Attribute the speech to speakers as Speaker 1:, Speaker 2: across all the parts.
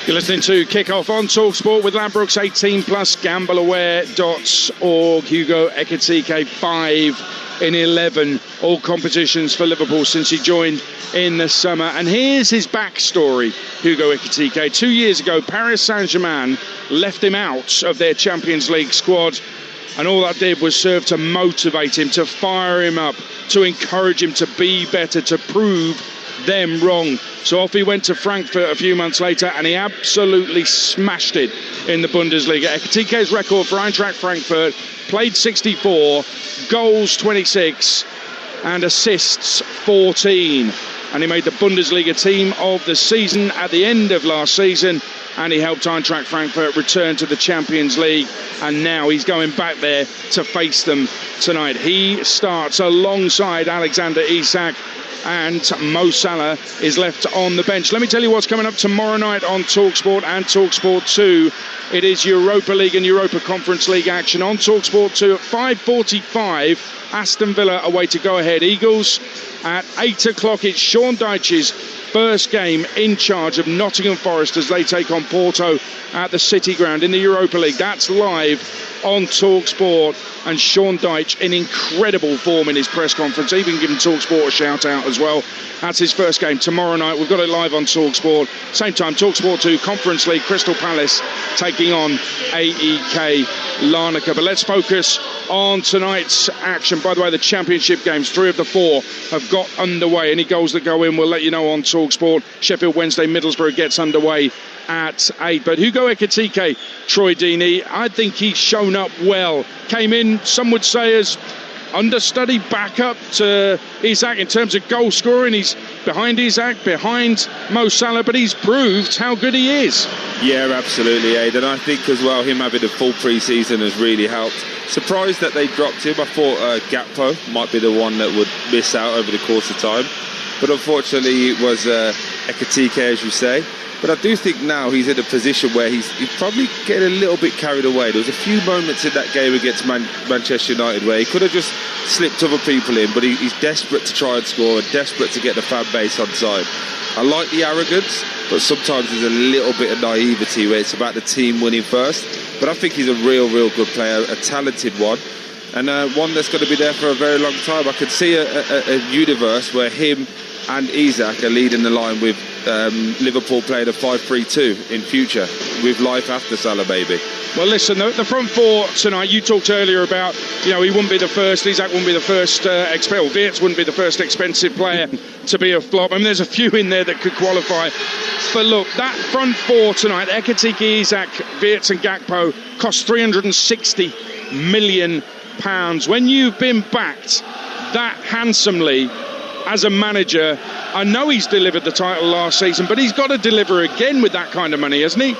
Speaker 1: You're listening to Kickoff on Talksport with Ladbrokes 18 plus gambleaware.org. Hugo Ekitike 5 in 11 all competitions for Liverpool since he joined in the summer. And here's his backstory, Hugo Ekitike. 2 years ago, Paris Saint-Germain left him out of their Champions League squad. And all that did was serve to motivate him, to fire him up, to encourage him to be better, to prove them wrong. So off he went to Frankfurt a few months later, and he absolutely smashed it in the Bundesliga. Ekitike's record for Eintracht Frankfurt: played 64, goals 26, and assists 14. And he made the Bundesliga team of the season at the end of last season, and he helped Eintracht Frankfurt return to the Champions League, and now he's going back there to face them tonight. He starts alongside Alexander Isak, and Mo Salah is left on the bench. Let me tell you what's coming up tomorrow night on TalkSport and TalkSport 2. It is Europa League and Europa Conference League action on TalkSport 2 at 5:45. Aston Villa away to Go Ahead Eagles. At 8 o'clock, it's Sean Dyche's first game in charge of Nottingham Forest as they take on Porto at the City Ground in the Europa League. That's live on TalkSport, and Sean Dyche in incredible form in his press conference, even giving TalkSport a shout out as well. That's his first game tomorrow night. We've got it live on TalkSport. Same time, TalkSport 2 Conference League, Crystal Palace taking on AEK Larnaca. But let's focus on tonight's action. By the way, the championship games, 3 of the 4 have got underway. Any goals that go in, we'll let you know on TalkSport. Sheffield Wednesday, Middlesbrough gets underway at 8. But Hugo Ekitike, Troy Deeney, I think he's shown up well. Came in, some would say, as understudy backup to Isak in terms of goal scoring. He's behind Isak, behind Mo Salah, but he's proved how good he is.
Speaker 2: Yeah, absolutely, Aidan. I think as well, him having a full pre-season has really helped. Surprised that they dropped him. I thought Gakpo might be the one that would miss out over the course of time, but unfortunately it was Ekitike, as you say. But I do think now he's in a position where he's probably getting a little bit carried away. There was a few moments in that game against Manchester United where he could have just slipped other people in, but he's desperate to try and score and desperate to get the fan base on side. I like the arrogance, but sometimes there's a little bit of naivety where it's about the team winning first. But I think he's a real good player, a talented one, and one that's going to be there for a very long time. I could see a universe where him and Isak are leading the line with Liverpool playing a 5-3-2 in future, with life after Salah, maybe.
Speaker 1: Well, listen, the front 4 tonight, you talked earlier about, he wouldn't be the first, Isak wouldn't be the first Wirtz wouldn't be the first expensive player to be a flop. I mean, there's a few in there that could qualify. But look, that front 4 tonight, Ekitike, Isak, Wirtz and Gakpo, cost £360 million. When you've been backed that handsomely as a manager, I know he's delivered the title last season, but he's got to deliver again with that kind of money, hasn't he?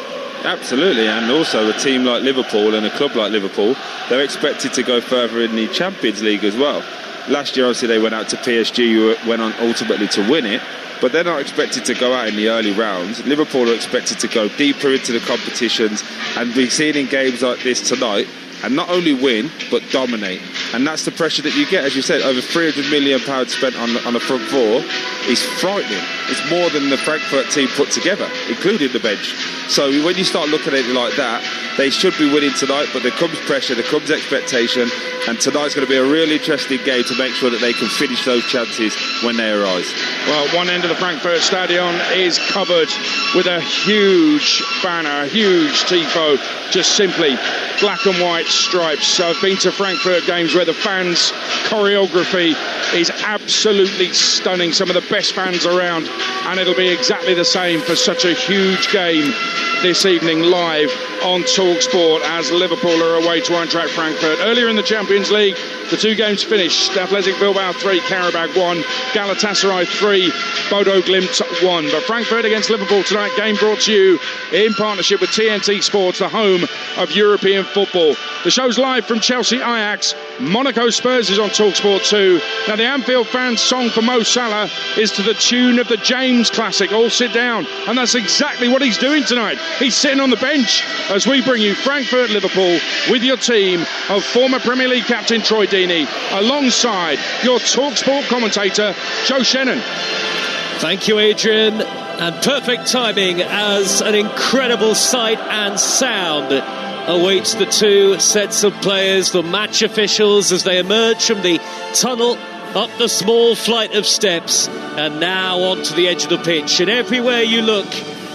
Speaker 2: Absolutely, and also a team like Liverpool and a club like Liverpool, they're expected to go further in the Champions League as well. Last year, obviously, they went out to PSG, who went on ultimately to win it, but they're not expected to go out in the early rounds. Liverpool are expected to go deeper into the competitions, and we've seen in games like this tonight, and not only win, but dominate. And that's the pressure that you get. As you said, over £300 million spent on the front 4 is frightening. It's more than the Frankfurt team put together, including the bench. So when you start looking at it like that, they should be winning tonight, but there comes pressure, there comes expectation, and tonight's going to be a really interesting game to make sure that they can finish those chances when they arise.
Speaker 1: Well, one end of the Frankfurt Stadion is covered with a huge banner, a huge tifo, just simply black and white stripes. So I've been to Frankfurt games where the fans' choreography is absolutely stunning. Some of the best fans around, and it'll be exactly the same for such a huge game this evening live on TalkSport as Liverpool are away to Eintracht Frankfurt. Earlier in the Champions League, the 2 games finished. Athletic Bilbao 3, Qarabag 1, Galatasaray 3, Bodo Glimt 1. But Frankfurt against Liverpool tonight, game brought to you in partnership with TNT Sports, the home of European football. The show's live from Chelsea Ajax. Monaco Spurs is on TalkSport 2. Now, the Anfield fans' song for Mo Salah is to the tune of the James classic, All Sit Down. And that's exactly what he's doing tonight. He's sitting on the bench as we bring you Frankfurt Liverpool with your team of former Premier League captain Troy Deeney, alongside your TalkSport commentator Joe Shannon.
Speaker 3: Thank you, Adrian. And perfect timing as an incredible sight and sound awaits the two sets of players, the match officials, as they emerge from the tunnel up the small flight of steps and now onto the edge of the pitch. And everywhere you look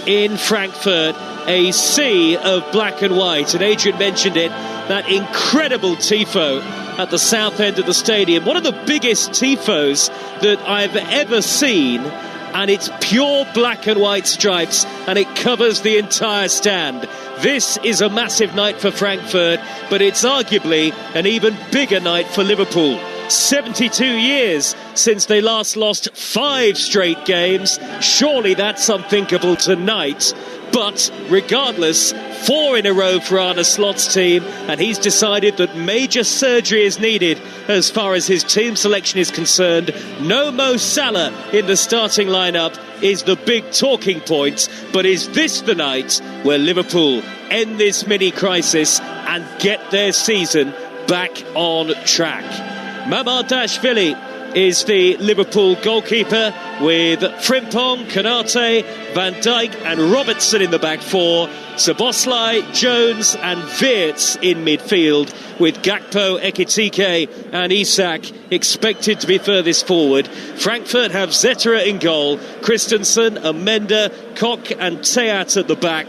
Speaker 3: in Frankfurt, a sea of black and white. And Adrian mentioned it, that incredible tifo at the south end of the stadium. One of the biggest tifos that I've ever seen. And it's pure black and white stripes, and it covers the entire stand. This is a massive night for Frankfurt, but it's arguably an even bigger night for Liverpool. 72 years since they last lost 5 straight games. Surely that's unthinkable tonight. But regardless, 4 in a row for Arne Slot's team, and he's decided that major surgery is needed as far as his team selection is concerned. No Mo Salah in the starting lineup is the big talking point, but is this the night where Liverpool end this mini crisis and get their season back on track? Mamardashvili is the Liverpool goalkeeper, with Frimpong, Konate, Van Dijk and Robertson in the back four. Szoboszlai, Jones and Wirtz in midfield, with Gakpo, Ekitike and Isak expected to be furthest forward. Frankfurt have Zetterer in goal, Christensen, Amenda, Koch and Teat at the back,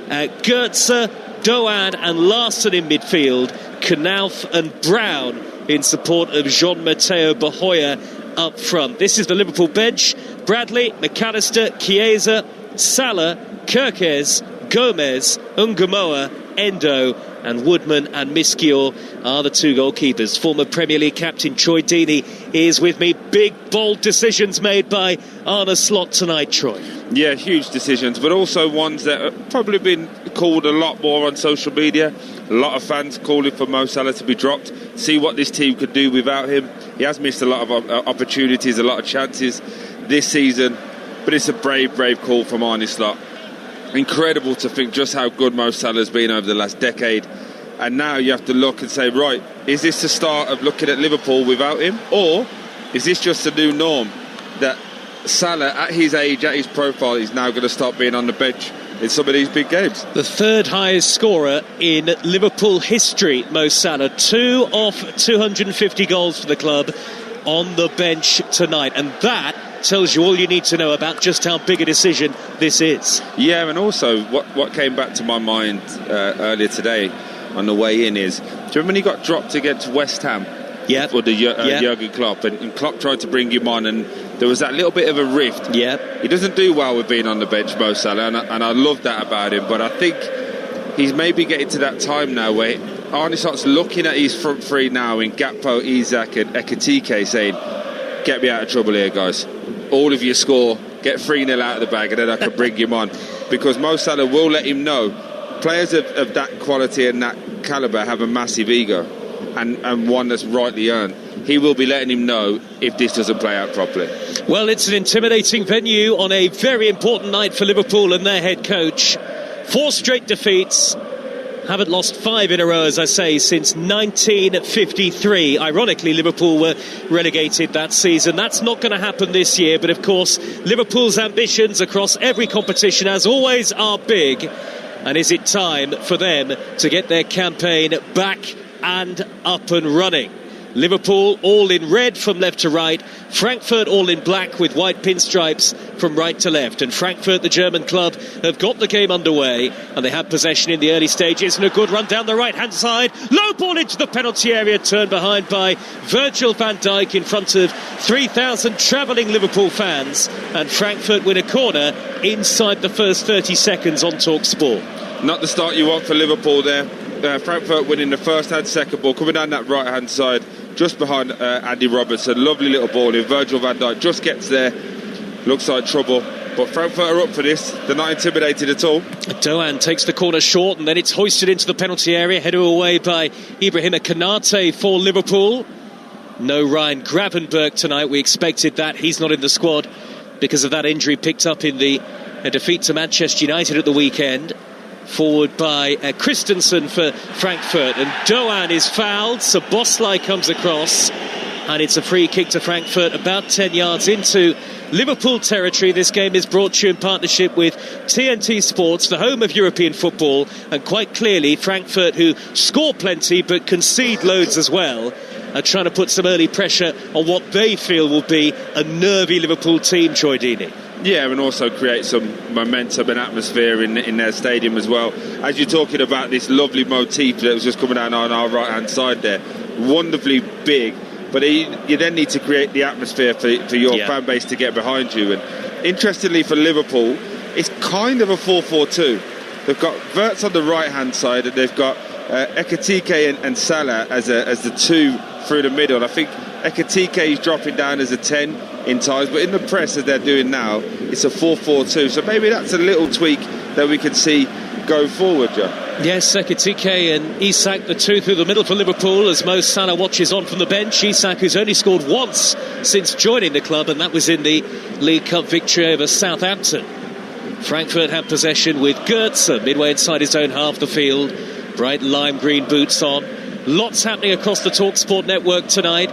Speaker 3: Goetze, Doan and Larsson in midfield, Knauf and Brown in support of Jean-Matteo Bahoya up front. This is the Liverpool bench. Bradley, McAllister, Chiesa, Salah, Kirkes, Gomez, Ungamoa, Endo and Woodman and Miskior are the two goalkeepers. Former Premier League captain Troy Deeney is with me. Big, bold decisions made by Arne Slot tonight, Troy.
Speaker 2: Yeah, huge decisions, but also ones that have probably been called a lot more on social media. A lot of fans calling for Mo Salah to be dropped. See what this team could do without him. He has missed a lot of opportunities, a lot of chances this season, but it's a brave call from Arne Slot. Incredible to think just how good Mo Salah has been over the last decade, and now you have to look and say, right, is this the start of looking at Liverpool without him, or is this just a new norm that Salah, at his age, at his profile, is now going to start being on the bench in some of these big games?
Speaker 3: The third highest scorer in Liverpool history, Mo Salah, 2 off 250 goals for the club on the bench tonight, and that tells you all you need to know about just how big a decision this is.
Speaker 2: Yeah, and also what came back to my mind earlier today on the way in is, do you remember when he got dropped against West Ham?
Speaker 3: Yeah.
Speaker 2: For the Jurgen Klopp, and Klopp tried to bring him on, and there was that little bit of a rift.
Speaker 3: Yeah.
Speaker 2: He doesn't do well with being on the bench, Mo Salah, and I love that about him, but I think he's maybe getting to that time now where Arne Slot's looking at his front three now in Gakpo, Isak and Ekitike, saying, get me out of trouble here, guys. All of you score, get 3-0 out of the bag, and then I can bring him on. Because Mo Salah will let him know players of that quality and that calibre have a massive ego, and one that's rightly earned. He will be letting him know if this doesn't play out properly.
Speaker 3: Well, it's an intimidating venue on a very important night for Liverpool and their head coach. 4 straight defeats. Haven't lost 5 in a row, as I say, since 1953. Ironically, Liverpool were relegated that season. That's not going to happen this year. But, of course, Liverpool's ambitions across every competition, as always, are big. And is it time for them to get their campaign back and up and running? Liverpool all in red from left to right, Frankfurt all in black with white pinstripes from right to left. And Frankfurt, the German club, have got the game underway, and they have possession in the early stages, and a good run down the right hand side, low ball into the penalty area, turned behind by Virgil van Dijk in front of 3,000 travelling Liverpool fans, and Frankfurt win a corner inside the first 30 seconds on Talksport.
Speaker 2: Not the start you want for Liverpool there. Frankfurt winning the first and second ball, coming down that right hand side just behind Andy Robertson. Lovely little ball in. Virgil van Dijk just gets there, looks like trouble, but Frankfurt are up for this. They're not intimidated at all.
Speaker 3: Doan takes the corner short, and then it's hoisted into the penalty area, headed away by Ibrahima Konate for Liverpool. No Ryan Gravenberch tonight. We expected that. He's not in the squad because of that injury picked up in the defeat to Manchester United at the weekend. Forward by Christensen for Frankfurt, and Doan is fouled. Szoboszlai comes across, and it's a free kick to Frankfurt about 10 yards into Liverpool territory. This game is brought to you in partnership with TNT Sports, the home of European football, and quite clearly Frankfurt, who score plenty but concede loads as well, are trying to put some early pressure on what they feel will be a nervy Liverpool team, Troy Deeney.
Speaker 2: Yeah, and also create some momentum and atmosphere in their stadium as well. As you're talking about this lovely motif that was just coming down on our right-hand side there, wonderfully big, but you then need to create the atmosphere for your fan base to get behind you. And interestingly for Liverpool, it's kind of a 4-4-2. They've got Wirtz on the right-hand side, and they've got Ekitike and Salah as the two through the middle. I think Ekitike is dropping down as a 10 in times, but in the press as they're doing now, it's a 4-4-2. So maybe that's a little tweak that we can see go forward, Joe. Yes,
Speaker 3: Ekitike and Isak, the two through the middle for Liverpool, as Mo Salah watches on from the bench. Isak, who's only scored once since joining the club, and that was in the League Cup victory over Southampton. Frankfurt have possession with Goetze midway inside his own half the field. Bright lime green boots on. Lots happening across the Talksport network tonight.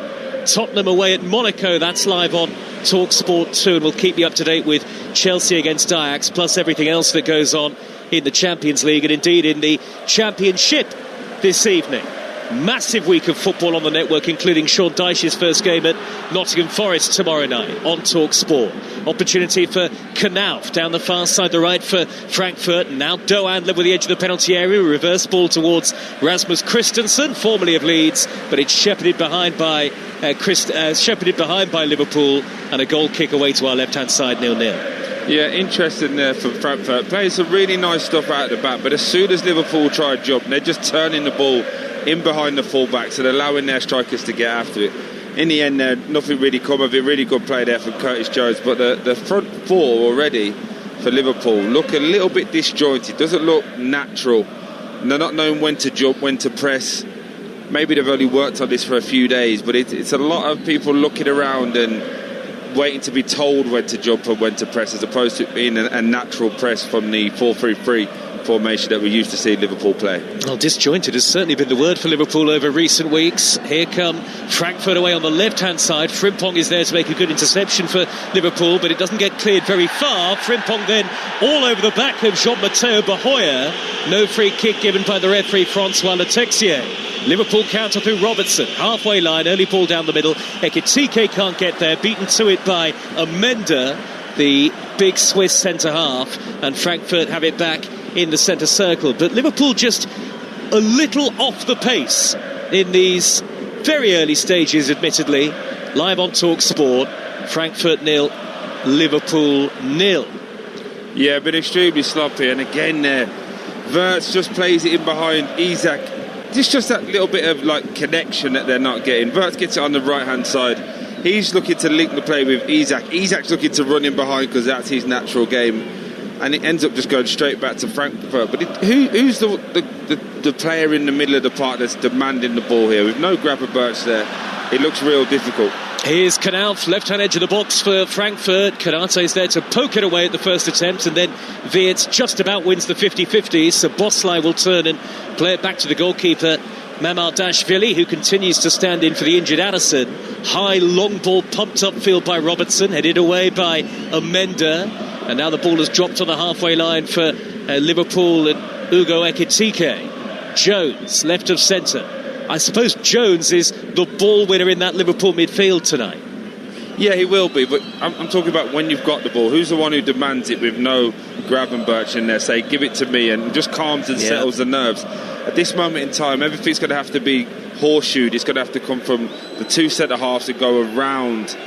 Speaker 3: Tottenham away at Monaco, that's live on Talksport 2, and we'll keep you up to date with Chelsea against Ajax, plus everything else that goes on in the Champions League and indeed in the Championship this evening. Massive week of football on the network, including Sean Dyche's first game at Nottingham Forest tomorrow night on Talksport. Opportunity for Knauf down the far side, the right for Frankfurt. Now Doan level the edge of the penalty area. Reverse ball towards Rasmus Christensen, formerly of Leeds, but it's shepherded behind by Liverpool, and a goal kick away to our left-hand side, 0-0.
Speaker 2: Yeah, interesting there for Frankfurt. Playing some really nice stuff out of the back, but as soon as Liverpool try to jump, they're just turning the ball in behind the fullbacks and allowing their strikers to get after it. In the end, nothing really come of it. Really good play there from Curtis Jones, but the front four already for Liverpool look a little bit disjointed. Doesn't look natural. They're not knowing when to jump, when to press. Maybe they've only worked on this for a few days, but it's a lot of people looking around and waiting to be told when to jump and when to press, as opposed to being a natural press from the 4-3-3 formation that we used to see Liverpool play.
Speaker 3: Well, disjointed has certainly been the word for Liverpool over recent weeks. Here come Frankfurt away on the left-hand side. Frimpong is there to make a good interception for Liverpool, but it doesn't get cleared very far. Frimpong then all over the back of Jean-Matteo Bahoya. No free kick given by the referee, Francois Letexier. Liverpool counter through Robertson, halfway line, early ball down the middle. Ekitike can't get there, beaten to it by Amenda, the big Swiss centre-half, and Frankfurt have it back in the centre circle. But Liverpool just a little off the pace in these very early stages, admittedly. Live on Talksport, Frankfurt 0, Liverpool 0.
Speaker 2: Yeah, been extremely sloppy, and again there, Wirtz just plays it in behind Isak. Just that little bit of connection that they're not getting. Wirtz gets it on the right-hand side. He's looking to link the play with Isak. Isak's looking to run in behind because that's his natural game, and it ends up just going straight back to Frankfurt. But who's the player in the middle of the park that's demanding the ball here? With no Gravenberch there, it looks real difficult.
Speaker 3: Here's Knauf, left-hand edge of the box for Frankfurt. Konate's there to poke it away at the first attempt, and then Wirtz just about wins the 50-50. So Boslai will turn and play it back to the goalkeeper, Mamardashvili, who continues to stand in for the injured Addison. High, long ball pumped upfield by Robertson, headed away by Amenda. And now the ball has dropped on the halfway line for Liverpool and Ugo Ekitike. Jones, left of centre. I suppose Jones is the ball winner in that Liverpool midfield tonight.
Speaker 2: Yeah, he will be, but I'm talking about when you've got the ball. Who's the one who demands it with no Gravenberch in there? Say, give it to me, and just calms and settles the nerves. At this moment in time, everything's going to have to be horseshoed. It's going to have to come from the two centre-halves that go around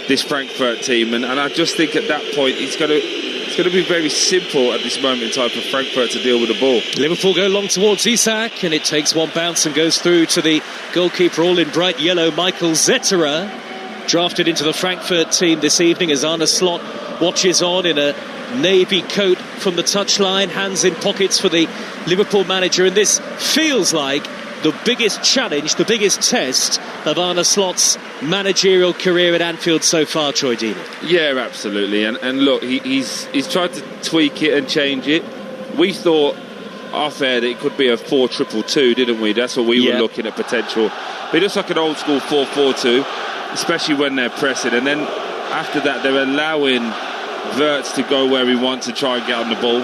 Speaker 2: this Frankfurt team, and I just think at that point it's going to be very simple at this moment in time for Frankfurt to deal with the ball.
Speaker 3: Liverpool go long towards Isak, and it takes one bounce and goes through to the goalkeeper, all in bright yellow, Michael Zetterer, drafted into the Frankfurt team this evening as Arne Slot watches on in a navy coat from the touchline, hands in pockets for the Liverpool manager, and this feels like the biggest challenge, the biggest test of Arne Slot's managerial career at Anfield so far, Troy Deeney.
Speaker 2: Yeah, absolutely. And look, he's tried to tweak it and change it. We thought off air that it could be a 4-2-2, didn't we? That's what we were looking at potential. But it looks like an old school 4-4-2, especially when they're pressing. And then after that, they're allowing Wirtz to go where he wants to try and get on the ball.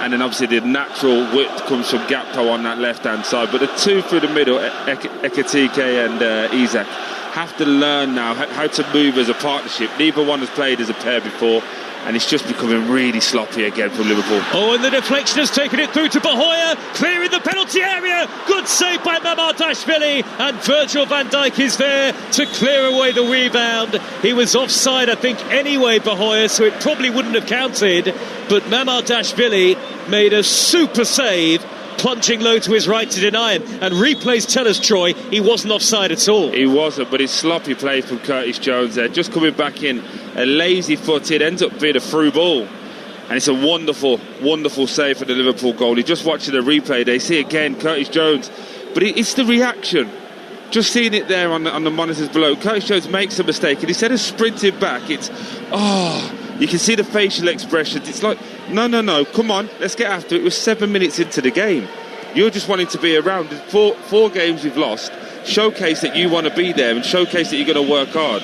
Speaker 2: And then obviously the natural width comes from Gakpo on that left-hand side. But the two through the middle, Ekitike and Isak, have to learn now how to move as a partnership. Neither one has played as a pair before, and it's just becoming really sloppy again from Liverpool.
Speaker 3: Oh, and the deflection has taken it through to Bahoya, clearing the penalty area. Good save by Mamardashvili, and Virgil van Dijk is there to clear away the rebound. He was offside, I think, anyway, Bahoya, so it probably wouldn't have counted. But Mamardashvili made a super save, plunging low to his right to deny him, and replays tell us, Troy, he wasn't offside at all.
Speaker 2: He wasn't, but it's sloppy play from Curtis Jones there, just coming back in, a lazy footed, ends up being a through ball, and it's a wonderful save for the Liverpool goalie. Just watching the replay, they see again Curtis Jones, but it's the reaction, just seeing it there on the monitors below. Curtis Jones makes a mistake, and instead of sprinting back, it's you can see the facial expressions. It's like, no, come on, let's get after it. It was 7 minutes into the game. You're just wanting to be around. Four games you've lost. Showcase that you want to be there and showcase that you're going to work hard.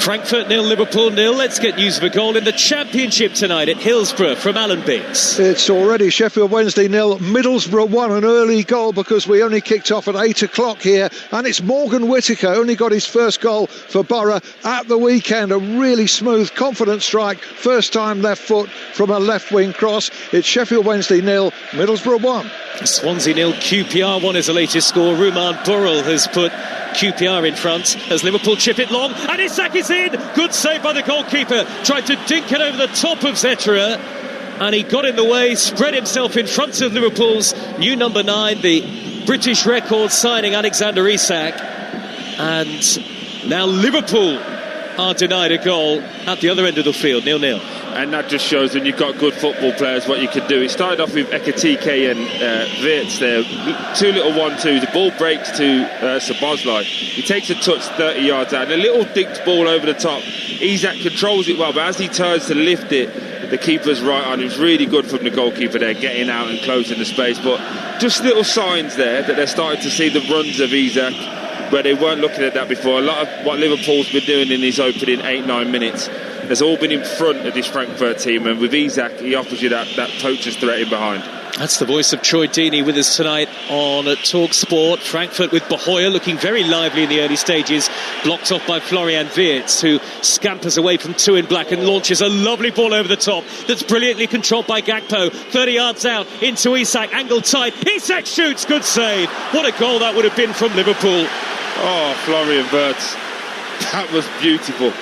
Speaker 3: Frankfurt 0, Liverpool 0. Let's get news of a goal in the Championship tonight at Hillsborough from Alan Biggs.
Speaker 4: It's already Sheffield Wednesday 0, Middlesbrough 1, an early goal because we only kicked off at 8 o'clock here, and it's Morgan Whittaker, only got his first goal for Borough at the weekend. A really smooth, confident strike, first time left foot from a left wing cross. It's Sheffield Wednesday 0, Middlesbrough 1.
Speaker 3: Swansea 0, QPR 1 is the latest score. Ruman Burrell has put QPR in front as Liverpool chip it long, and Isak is in. Good save by the goalkeeper, tried to dink it over the top of Zetra, and he got in the way, spread himself in front of Liverpool's new number 9, the British record signing Alexander Isak. And now Liverpool are denied a goal at the other end of the field, 0-0.
Speaker 2: And that just shows when you've got good football players what you can do. It started off with Ekitike and Wirtz there. Two little 1-2s. The ball breaks to Szoboszlai. He takes a touch 30 yards out. And a little dinked ball over the top. Isak controls it well, but as he turns to lift it, the keeper's right on. It was really good from the goalkeeper there, getting out and closing the space. But just little signs there that they're starting to see the runs of Isak, where they weren't looking at that before. A lot of what Liverpool's been doing in his opening 8-9 minutes has all been in front of this Frankfurt team, and with Isak he offers you that poacher's threat in behind.
Speaker 3: That's the voice of Troy Deeney with us tonight on Talksport. Frankfurt with Bahoya looking very lively in the early stages, blocked off by Florian Wirtz, who scampers away from two in black and launches a lovely ball over the top that's brilliantly controlled by Gakpo. 30 yards out into Isak, angle tight, Isak shoots, good save. What a goal that would have been from Liverpool.
Speaker 2: Oh, Florian Wirtz, that was beautiful.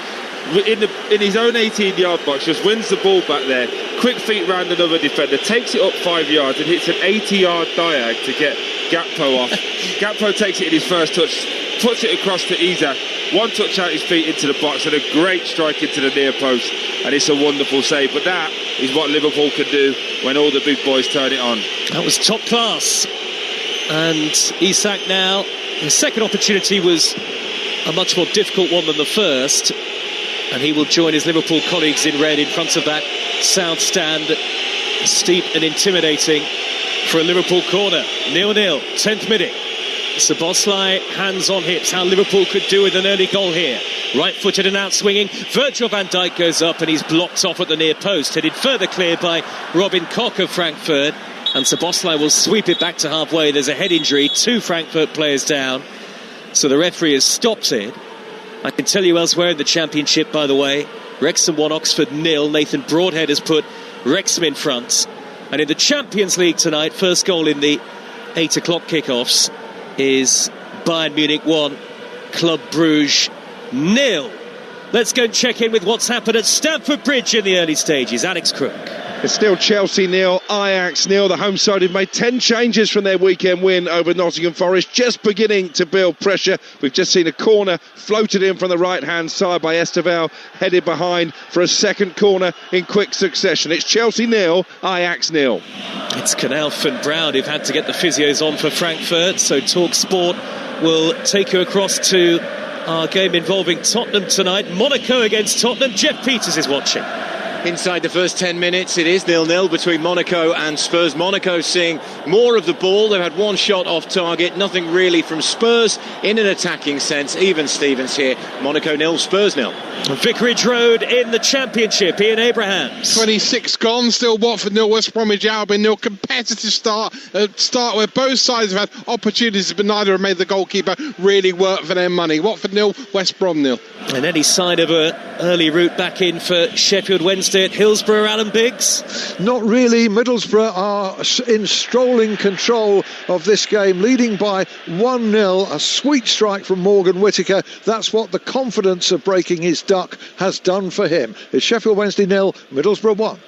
Speaker 2: In his own 18-yard box, just wins the ball back there, quick feet round another defender, takes it up 5 yards and hits an 80-yard diag to get Gakpo off. Gakpo takes it in his first touch, puts it across to Isak, one touch out his feet into the box and a great strike into the near post, and it's a wonderful save. But that is what Liverpool can do when all the big boys turn it on.
Speaker 3: That was top class. And Isak now, his second opportunity was a much more difficult one than the first, and he will join his Liverpool colleagues in red in front of that south stand, steep and intimidating for a Liverpool corner. 0-0, 10th minute. Szoboszlai, hands on hips, how Liverpool could do with an early goal here. Right-footed and out-swinging. Virgil van Dijk goes up and he's blocked off at the near post, headed further clear by Robin Koch of Frankfurt, and Szoboszlai will sweep it back to halfway. There's a head injury, 2 Frankfurt players down, so the referee has stopped it. I can tell you elsewhere in the Championship, by the way, Wrexham 1, Oxford 0. Nathan Broadhead has put Wrexham in front. And in the Champions League tonight, first goal in the 8 o'clock kickoffs is Bayern Munich 1, Club Brugge 0. Let's go and check in with what's happened at Stamford Bridge in the early stages. Alex Crook.
Speaker 5: It's still Chelsea 0, Ajax 0. The home side have made 10 changes from their weekend win over Nottingham Forest, just beginning to build pressure. We've just seen a corner floated in from the right-hand side by Esteval, headed behind for a second corner in quick succession. It's Chelsea 0, Ajax 0.
Speaker 3: It's Knauf and Brown who've had to get the physios on for Frankfurt, so Talksport will take you across to our game involving Tottenham tonight. Monaco against Tottenham. Jeff Peters is watching.
Speaker 6: inside the first 10 minutes. It is 0-0 between Monaco and Spurs. Monaco seeing more of the ball. They've had one shot off target, nothing really from Spurs in an attacking sense. Even Stevens here. Monaco 0, Spurs 0.
Speaker 3: Vicarage Road in the Championship. Ian Abrahams.
Speaker 7: 26 gone, still Watford 0, West Bromwich Albion 0. Competitive start where both sides have had opportunities, but neither have made the goalkeeper really work for their money. Watford 0, West Brom 0.
Speaker 3: And any sign of an early route back in for Sheffield Wednesday at Hillsborough, Alan Biggs?
Speaker 4: Not really. Middlesbrough are in strolling control of this game, leading by 1-0. A sweet strike from Morgan Whittaker. That's what the confidence of breaking his duck has done for him. It's Sheffield Wednesday 0, Middlesbrough 1.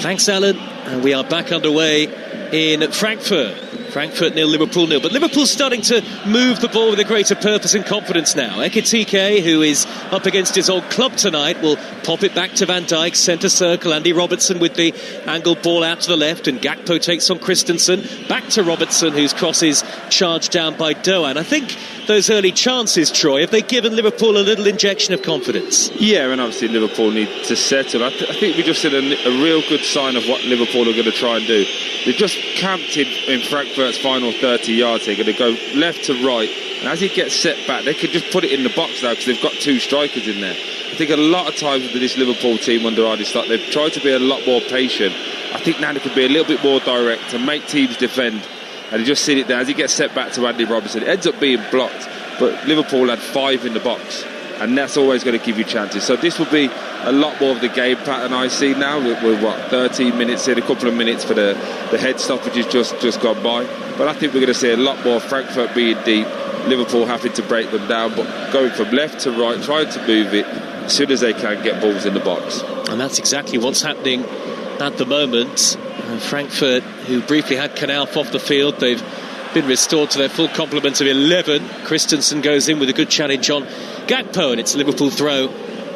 Speaker 3: Thanks, Alan. And we are back underway in Frankfurt. Frankfurt 0, Liverpool 0. But Liverpool's starting to move the ball with a greater purpose and confidence now. Ekitike, who is up against his old club tonight, will pop it back to Van Dijk, centre circle. Andy Robertson with the angled ball out to the left, and Gakpo takes on Christensen. Back to Robertson, whose cross is charged down by Doan. I think those early chances, Troy, have they given Liverpool a little injection of confidence?
Speaker 2: Yeah, and obviously Liverpool need to settle. I think we just seen a real good sign of what Liverpool are going to try and do. They've just camped in Frankfurt's final 30 yards. They're going to go left to right, and as he gets set back, they could just put it in the box now because they've got two strikers in there. I think a lot of times with this Liverpool team under Ardy Slot, they've tried to be a lot more patient. I think now they could be a little bit more direct to make teams defend. And you just seen it there as he gets set back to Andy Robertson. It ends up being blocked, but Liverpool had 5 in the box, and that's always going to give you chances. So this will be a lot more of the game pattern I see now. We're 13 minutes in, a couple of minutes for the head stoppages just gone by. But I think we're going to see a lot more Frankfurt being deep, Liverpool having to break them down, but going from left to right, trying to move it as soon as they can, get balls in the box.
Speaker 3: And that's exactly what's happening at the moment. Frankfurt, who briefly had Knauf off the field, they've been restored to their full complement of 11. Christensen goes in with a good challenge on Gakpo, and it's a Liverpool throw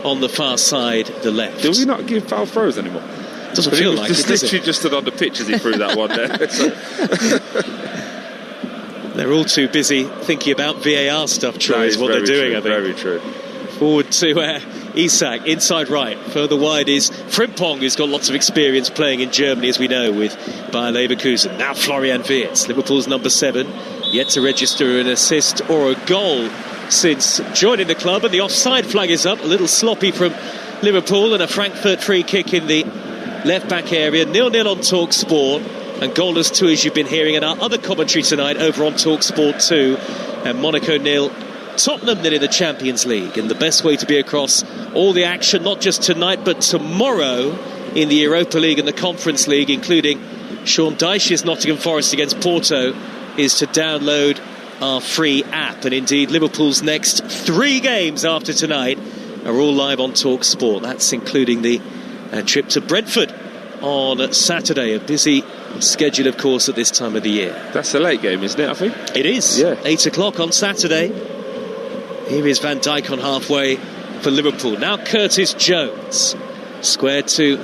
Speaker 3: on the far side, the left.
Speaker 2: Do we not give foul throws anymore?
Speaker 3: Doesn't feel like it, does it?
Speaker 2: Literally just stood on the pitch as he threw that one there.
Speaker 3: They're all too busy thinking about VAR stuff, Troy, is what they're doing, I think.
Speaker 2: Very true.
Speaker 3: Forward to Isak, inside right. Further wide is Frimpong, who's got lots of experience playing in Germany, as we know, with Bayer Leverkusen. Now Florian Wirtz, Liverpool's number 7, yet to register an assist or a goal since joining the club. And the offside flag is up, a little sloppy from Liverpool, and a Frankfurt free kick in the left-back area. 0-0 on Talksport, and goalless too, as you've been hearing in our other commentary tonight over on Talksport 2. And Monaco 0, Tottenham 0 in the Champions League. And the best way to be across all the action, not just tonight but tomorrow, in the Europa League and the Conference League, including Sean Dyche's Nottingham Forest against Porto, is to download our free app. And indeed, Liverpool's next 3 games after tonight are all live on Talksport. That's including the trip to Brentford on Saturday. A busy schedule, of course, at this time of the year.
Speaker 2: That's a late game, isn't it, I think?
Speaker 3: It is.
Speaker 2: Yeah.
Speaker 3: 8 o'clock on Saturday. Here is Van Dijk on halfway for Liverpool. Now Curtis Jones. Square to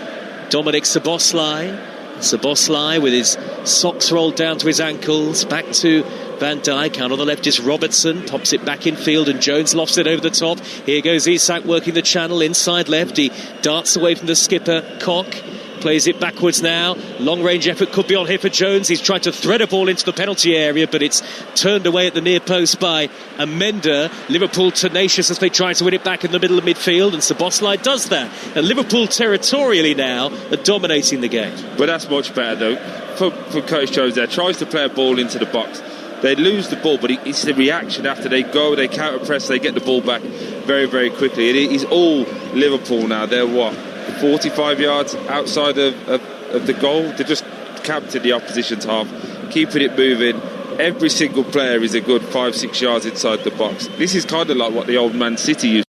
Speaker 3: Dominic Szoboszlai. Szoboszlai with his socks rolled down to his ankles. Back to Van Dijk. Out on the left is Robertson. Pops it back in field, and Jones lofts it over the top. Here goes Isak working the channel inside left. He darts away from the skipper, Koch. Plays it backwards now. Long range effort could be on here for Jones. He's tried to thread a ball into the penalty area, but it's turned away at the near post by Amenda. Liverpool tenacious as they try to win it back in the middle of midfield, and Szoboszlai does that. And Liverpool territorially now are dominating the game.
Speaker 2: But that's much better though for Curtis Jones there. Tries to play a ball into the box. They lose the ball, but it's the reaction after they go, they counter press, they get the ball back very, very quickly. It is all Liverpool now. They're 45 yards outside of the goal. They're just camped in the opposition's half, keeping it moving. Every single player is a good 5-6 yards inside the box. This is kind of like what the old Man City used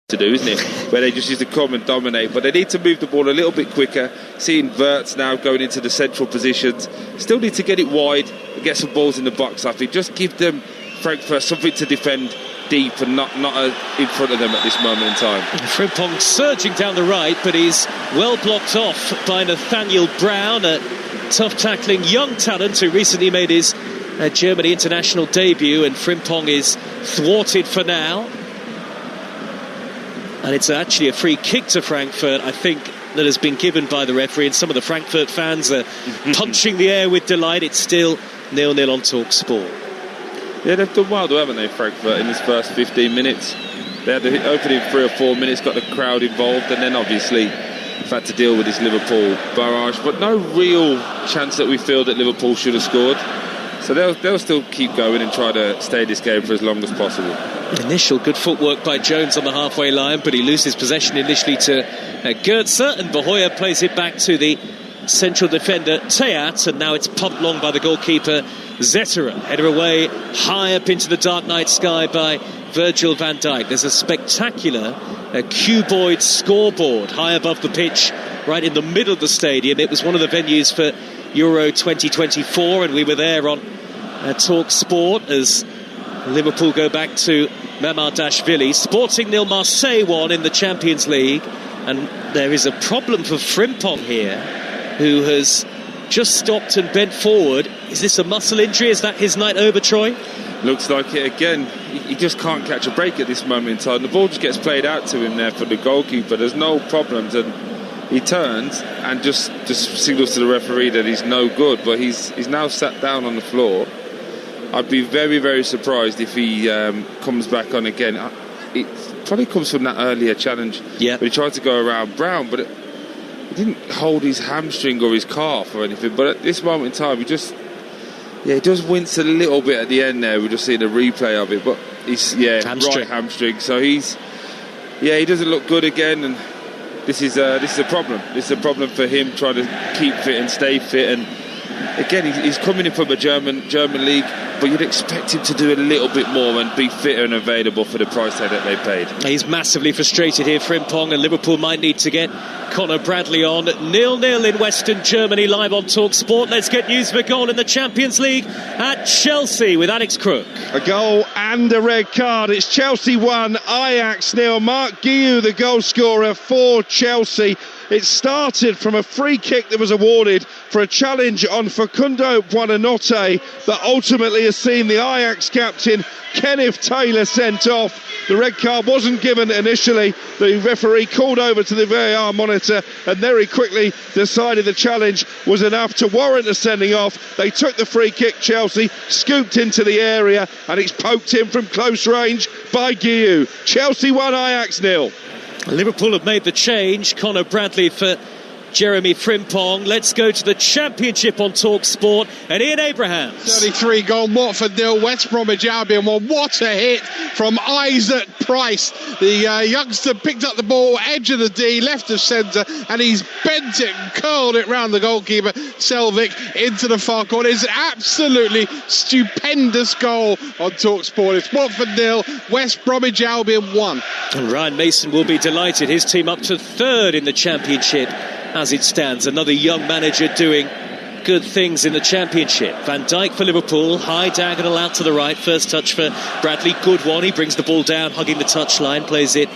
Speaker 2: to do, isn't it? Where they just used to come and dominate, but they need to move the ball a little bit quicker. Seeing Wirtz now going into the central positions, still need to get it wide and get some balls in the box. I think just give them, Frankfurt, something to defend deep and not in front of them at this moment in time.
Speaker 3: Frimpong surging down the right, but he's well blocked off by Nathaniel Brown, a tough tackling young talent who recently made his Germany international debut, and Frimpong is thwarted for now. And it's actually a free kick to Frankfurt, I think, that has been given by the referee, and some of the Frankfurt fans are punching the air with delight. It's still 0-0 on Talksport.
Speaker 2: Yeah, they've done well though, haven't they, Frankfurt, in this first 15 minutes. They had the opening 3 or 4 minutes, got the crowd involved, and then obviously had to deal with this Liverpool barrage, but no real chance that we feel that Liverpool should have scored. So they'll still keep going and try to stay in this game for as long as possible.
Speaker 3: Initial good footwork by Jones on the halfway line, but he loses possession initially to Goetze, and Bahoya plays it back to the central defender Teat, and now it's pumped long by the goalkeeper Zetterer. Header away high up into the dark night sky by Virgil van Dijk. There's a spectacular cuboid scoreboard high above the pitch, right in the middle of the stadium. It was one of the venues for Euro 2024, and we were there on Talksport as Liverpool go back to Mamardashvili. Sporting 0, Marseille 1 in the Champions League, and there is a problem for Frimpong here, who has just stopped and bent forward. Is this a muscle injury? Is that his night over, Troy?
Speaker 2: Looks like it again. He just can't catch a break at this moment in time. The ball just gets played out to him there for the goalkeeper. There's no problems, and he turns and just signals to the referee that he's no good, but he's now sat down on the floor. I'd be very, very surprised if he comes back on again. It probably comes from that earlier challenge.
Speaker 3: Yeah.
Speaker 2: But he tried to go around Brown, but he didn't hold his hamstring or his calf or anything. But at this moment in time, he does wince a little bit at the end there. We're just seeing a replay of it, but he's hamstring. Right hamstring. So he doesn't look good again, and this is a problem. This is a problem for him trying to keep fit and stay fit. And again, he's coming in from a German league, but you'd expect him to do a little bit more and be fitter and available for the price tag that they paid.
Speaker 3: He's massively frustrated here, Frimpong, and Liverpool might need to get Conor Bradley on. 0-0 in Western Germany, live on Talksport. Let's get news of a goal in the Champions League at Chelsea with Alex Crook.
Speaker 5: A goal and a red card. It's Chelsea 1, Ajax 0. Mark Guiu, the goal scorer for Chelsea. It started from a free kick that was awarded for a challenge on Facundo Buonanotte that ultimately has seen the Ajax captain Kenneth Taylor sent off. The red card wasn't given initially. The referee called over to the VAR monitor and very quickly decided the challenge was enough to warrant a sending off. They took the free kick, Chelsea, scooped into the area, and it's poked in from close range by Guiu. Chelsea 1, Ajax 0.
Speaker 3: Liverpool have made the change. Conor Bradley for Jeremy Frimpong. Let's go to the Championship on Talksport, and Ian Abrahams.
Speaker 7: 33 goal, Watford 0, West Bromwich Albion 1. What a hit from Isaac Price. The youngster picked up the ball, edge of the D, left of centre, and he's bent it and curled it round the goalkeeper Selvik into the far corner. It's an absolutely stupendous goal on Talksport. It's Watford 0, West Bromwich Albion 1.
Speaker 3: And Ryan Mason will be delighted. His team up to third in the Championship as it stands. Another young manager doing good things in the Championship. Van Dijk for Liverpool, high diagonal out to the right. First touch for Bradley, good one. He brings the ball down, hugging the touchline, plays it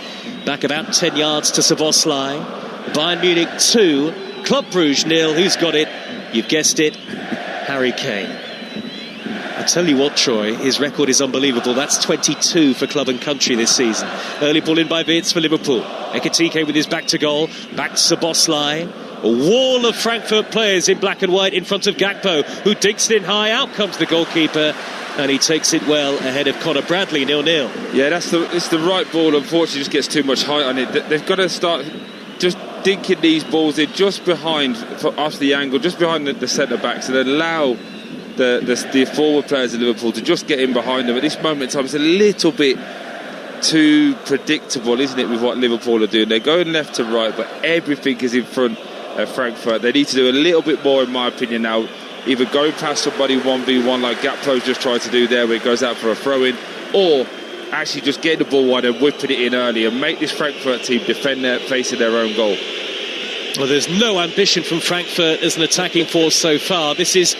Speaker 3: back about 10 yards to Szoboszlai. Bayern Munich 2, Club Brugge 0. Who's got it? You've guessed it, Harry Kane. I tell you what, Troy, his record is unbelievable. That's 22 for club and country this season. Early ball in by Wirtz for Liverpool. Ekitike with his back to goal. Back to Szoboszlai. A wall of Frankfurt players in black and white in front of Gakpo, who digs it in high. Out comes the goalkeeper, and he takes it well ahead of Conor Bradley. 0-0.
Speaker 2: Yeah, it's the right ball. Unfortunately, just gets too much height on it. They've got to start just dinking these balls in just behind, off the angle, just behind the centre backs, and allow the forward players of Liverpool to just get in behind them. At this moment in time, it's a little bit too predictable, isn't it, with what Liverpool are doing? They're going left to right, but everything is in front of Frankfurt. They need to do a little bit more, in my opinion, now. Either going past somebody 1v1 like Gakpo just tried to do there, where it goes out for a throw-in, or actually just getting the ball wide and whipping it in early and make this Frankfurt team defend facing their own goal.
Speaker 3: Well, there's no ambition from Frankfurt as an attacking force so far. This is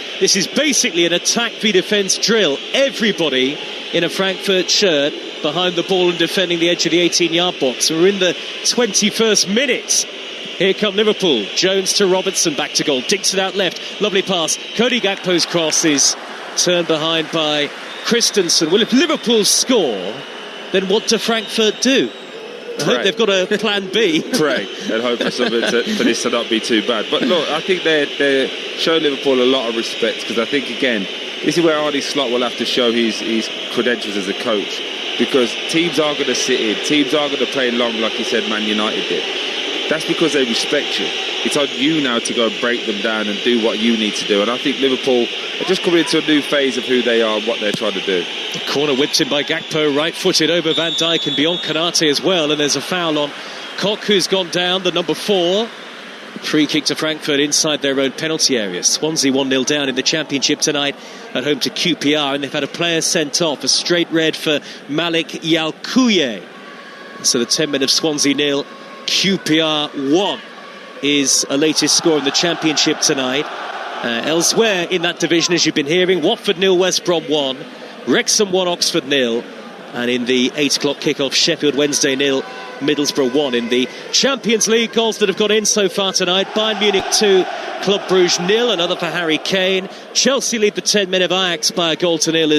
Speaker 3: basically an attack v defence drill. Everybody in a Frankfurt shirt behind the ball and defending the edge of the 18-yard box. We're in the 21st minute. Here come Liverpool. Jones to Robertson, back to goal. Digs it out left. Lovely pass. Cody Gakpo's cross is turned behind by Christensen. Well, if Liverpool score, then what do Frankfurt do? I hope they've got a plan B.
Speaker 2: Pray and hope for this to not be too bad. But look, I think they're showing Liverpool a lot of respect, because I think, again, this is where Arne Slot will have to show his credentials as a coach, because teams are going to sit in, teams are going to play long, like you said Man United did. That's because they respect you. It's on you now to go and break them down and do what you need to do. And I think Liverpool are just coming into a new phase of who they are and what they're trying to do.
Speaker 3: The corner whipped in by Gakpo, right-footed over Van Dijk and beyond Konate as well. And there's a foul on Koch, who's gone down, the number 4. Free kick to Frankfurt inside their own penalty area. Swansea 1-0 down in the Championship tonight at home to QPR. And they've had a player sent off, a straight red for Malik Yalkouye. So the 10 men of Swansea 0, QPR 1 is a latest score in the Championship tonight. Elsewhere in that division, as you've been hearing, Watford 0, West Brom 1, Wrexham 1, Oxford 0, and in the 8 o'clock kickoff, Sheffield Wednesday 0, Middlesbrough 1. In the Champions League, goals that have gone in so far tonight: Bayern Munich 2, Club Brugge 0, another for Harry Kane. Chelsea lead the 10 men of Ajax by a goal to 0,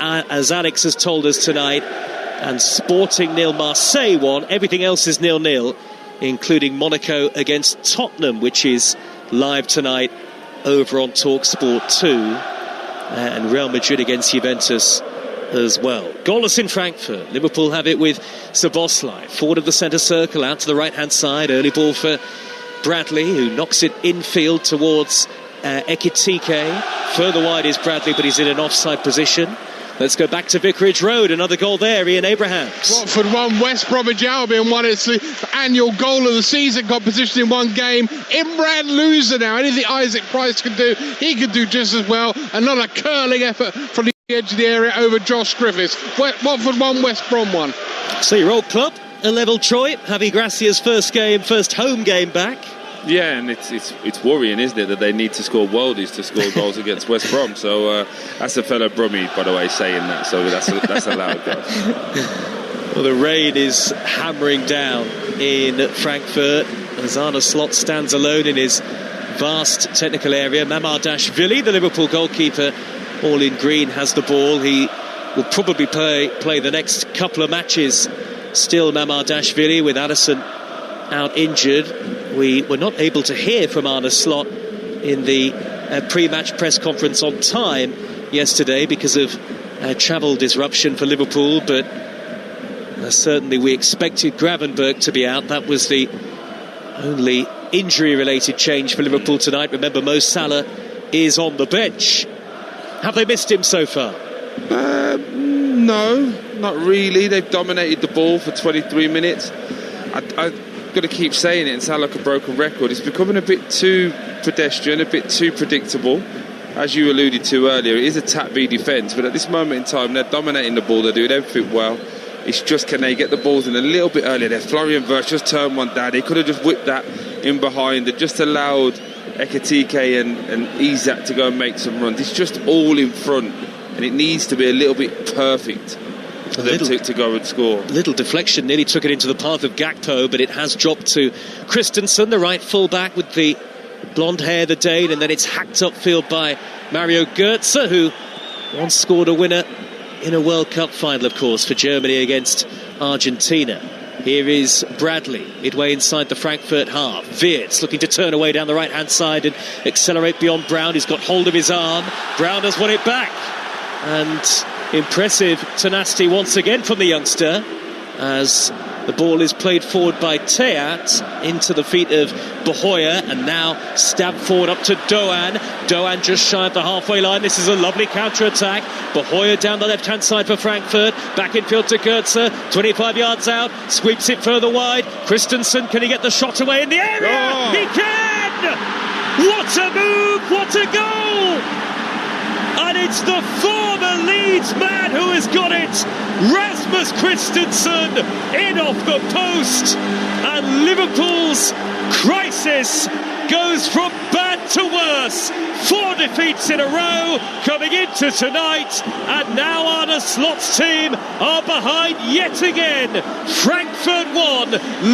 Speaker 3: as Alex has told us tonight. And Sporting 0, Marseille 1. Everything else is 0-0, including Monaco against Tottenham, which is live tonight over on Talksport 2, and Real Madrid against Juventus as well. Goalless in Frankfurt. Liverpool have it with Szoboszlai forward of the centre circle, out to the right hand side. Early ball for Bradley, who knocks it infield towards Ekitike. Further wide is Bradley, but he's in an offside position. Let's go back to Vicarage Road. Another goal there, Ian Abrahams.
Speaker 7: Watford 1, West Bromwich Albion 1. It's the annual goal of the season competition in one game. Imran loser now. Anything Isaac Price can do, he can do just as well. Another curling effort from the edge of the area over Josh Griffiths. Watford 1, West Brom 1.
Speaker 3: So your old club, a level Troy. Javi Gracia's first home game back.
Speaker 2: Yeah, and it's worrying, isn't it, that they need to score worldies to score goals against West Brom. So that's a fellow Brummie, by the way, saying that. So that's allowed, guys.
Speaker 3: Well, the rain is hammering down in Frankfurt as Arne Slot stands alone in his vast technical area. Mamardashvili, the Liverpool goalkeeper, all in green, has the ball. He will probably play the next couple of matches. Still Mamardashvili, with Addison out injured. We were not able to hear from Arne Slot in the pre-match press conference on time yesterday because of travel disruption for Liverpool, but certainly we expected Gravenberch to be out. That was the only injury-related change for Liverpool tonight. Remember, Mo Salah is on the bench. Have they missed him so far?
Speaker 2: No, not really. They've dominated the ball for 23 minutes. I've got to keep saying it and sound like a broken record. It's becoming a bit too pedestrian, a bit too predictable. As you alluded to earlier, it is a tap B defence, but at this moment in time, they're dominating the ball, they're doing everything well. It's just, can they get the balls in a little bit earlier? There, Florian Wirtz just turned one down. They could have just whipped that in behind and just allowed Ekitike and Isak to go and make some runs. It's just all in front, and it needs to be a little bit perfect for them to go and score.
Speaker 3: Little deflection nearly took it into the path of Gakpo, but it has dropped to Christensen, the right full-back with the blonde hair, the Dane, and then it's hacked upfield by Mario Götze, who once scored a winner in a World Cup final, of course, for Germany against Argentina. Here is Bradley, midway inside the Frankfurt half. Wirtz looking to turn away down the right-hand side and accelerate beyond Brown. He's got hold of his arm. Brown has won it back. And impressive tenacity once again from the youngster as the ball is played forward by Teat into the feet of Bahoya, and now stabbed forward up to Doan. Doan just shy of the halfway line. This is a lovely counter-attack. Bahoya down the left-hand side for Frankfurt. Back in field to Götze. 25 yards out. Sweeps it further wide. Christensen, can he get the shot away in the area? Oh. He can! What a move! What a goal! And it's the former Leeds man who has got it. Rasmus Christensen in off the post. And Liverpool's crisis goes from bad to worse. 4 defeats in a row coming into tonight. And now Arne Slot's team are behind yet again. Frankfurt 1,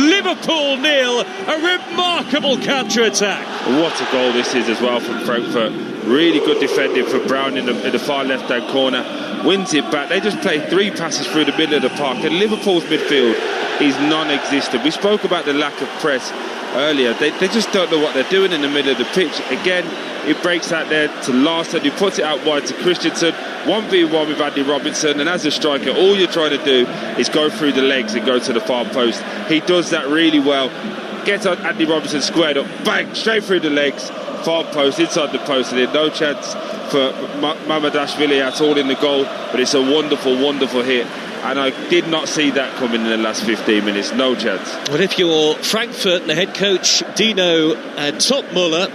Speaker 3: Liverpool 0. A remarkable counter-attack.
Speaker 2: What a goal this is as well from Frankfurt. Really good defending for Brown in the far left-hand corner. Wins it back. They just play 3 passes through the middle of the park, and Liverpool's midfield is non-existent. We spoke about the lack of press earlier. They just don't know what they're doing in the middle of the pitch. Again, it breaks out there to Larson, who puts it out wide to Christensen, 1v1 with Andy Robertson, and as a striker, all you're trying to do is go through the legs and go to the far post. He does that really well. Gets on Andy Robertson squared up, bang, straight through the legs, far post, inside the post, and there's no chance for Mamardashvili at all in the goal, but it's a wonderful, wonderful hit. And I did not see that coming in the last 15 minutes. No chance.
Speaker 3: Well, if you're Frankfurt and the head coach Dino Topmuller,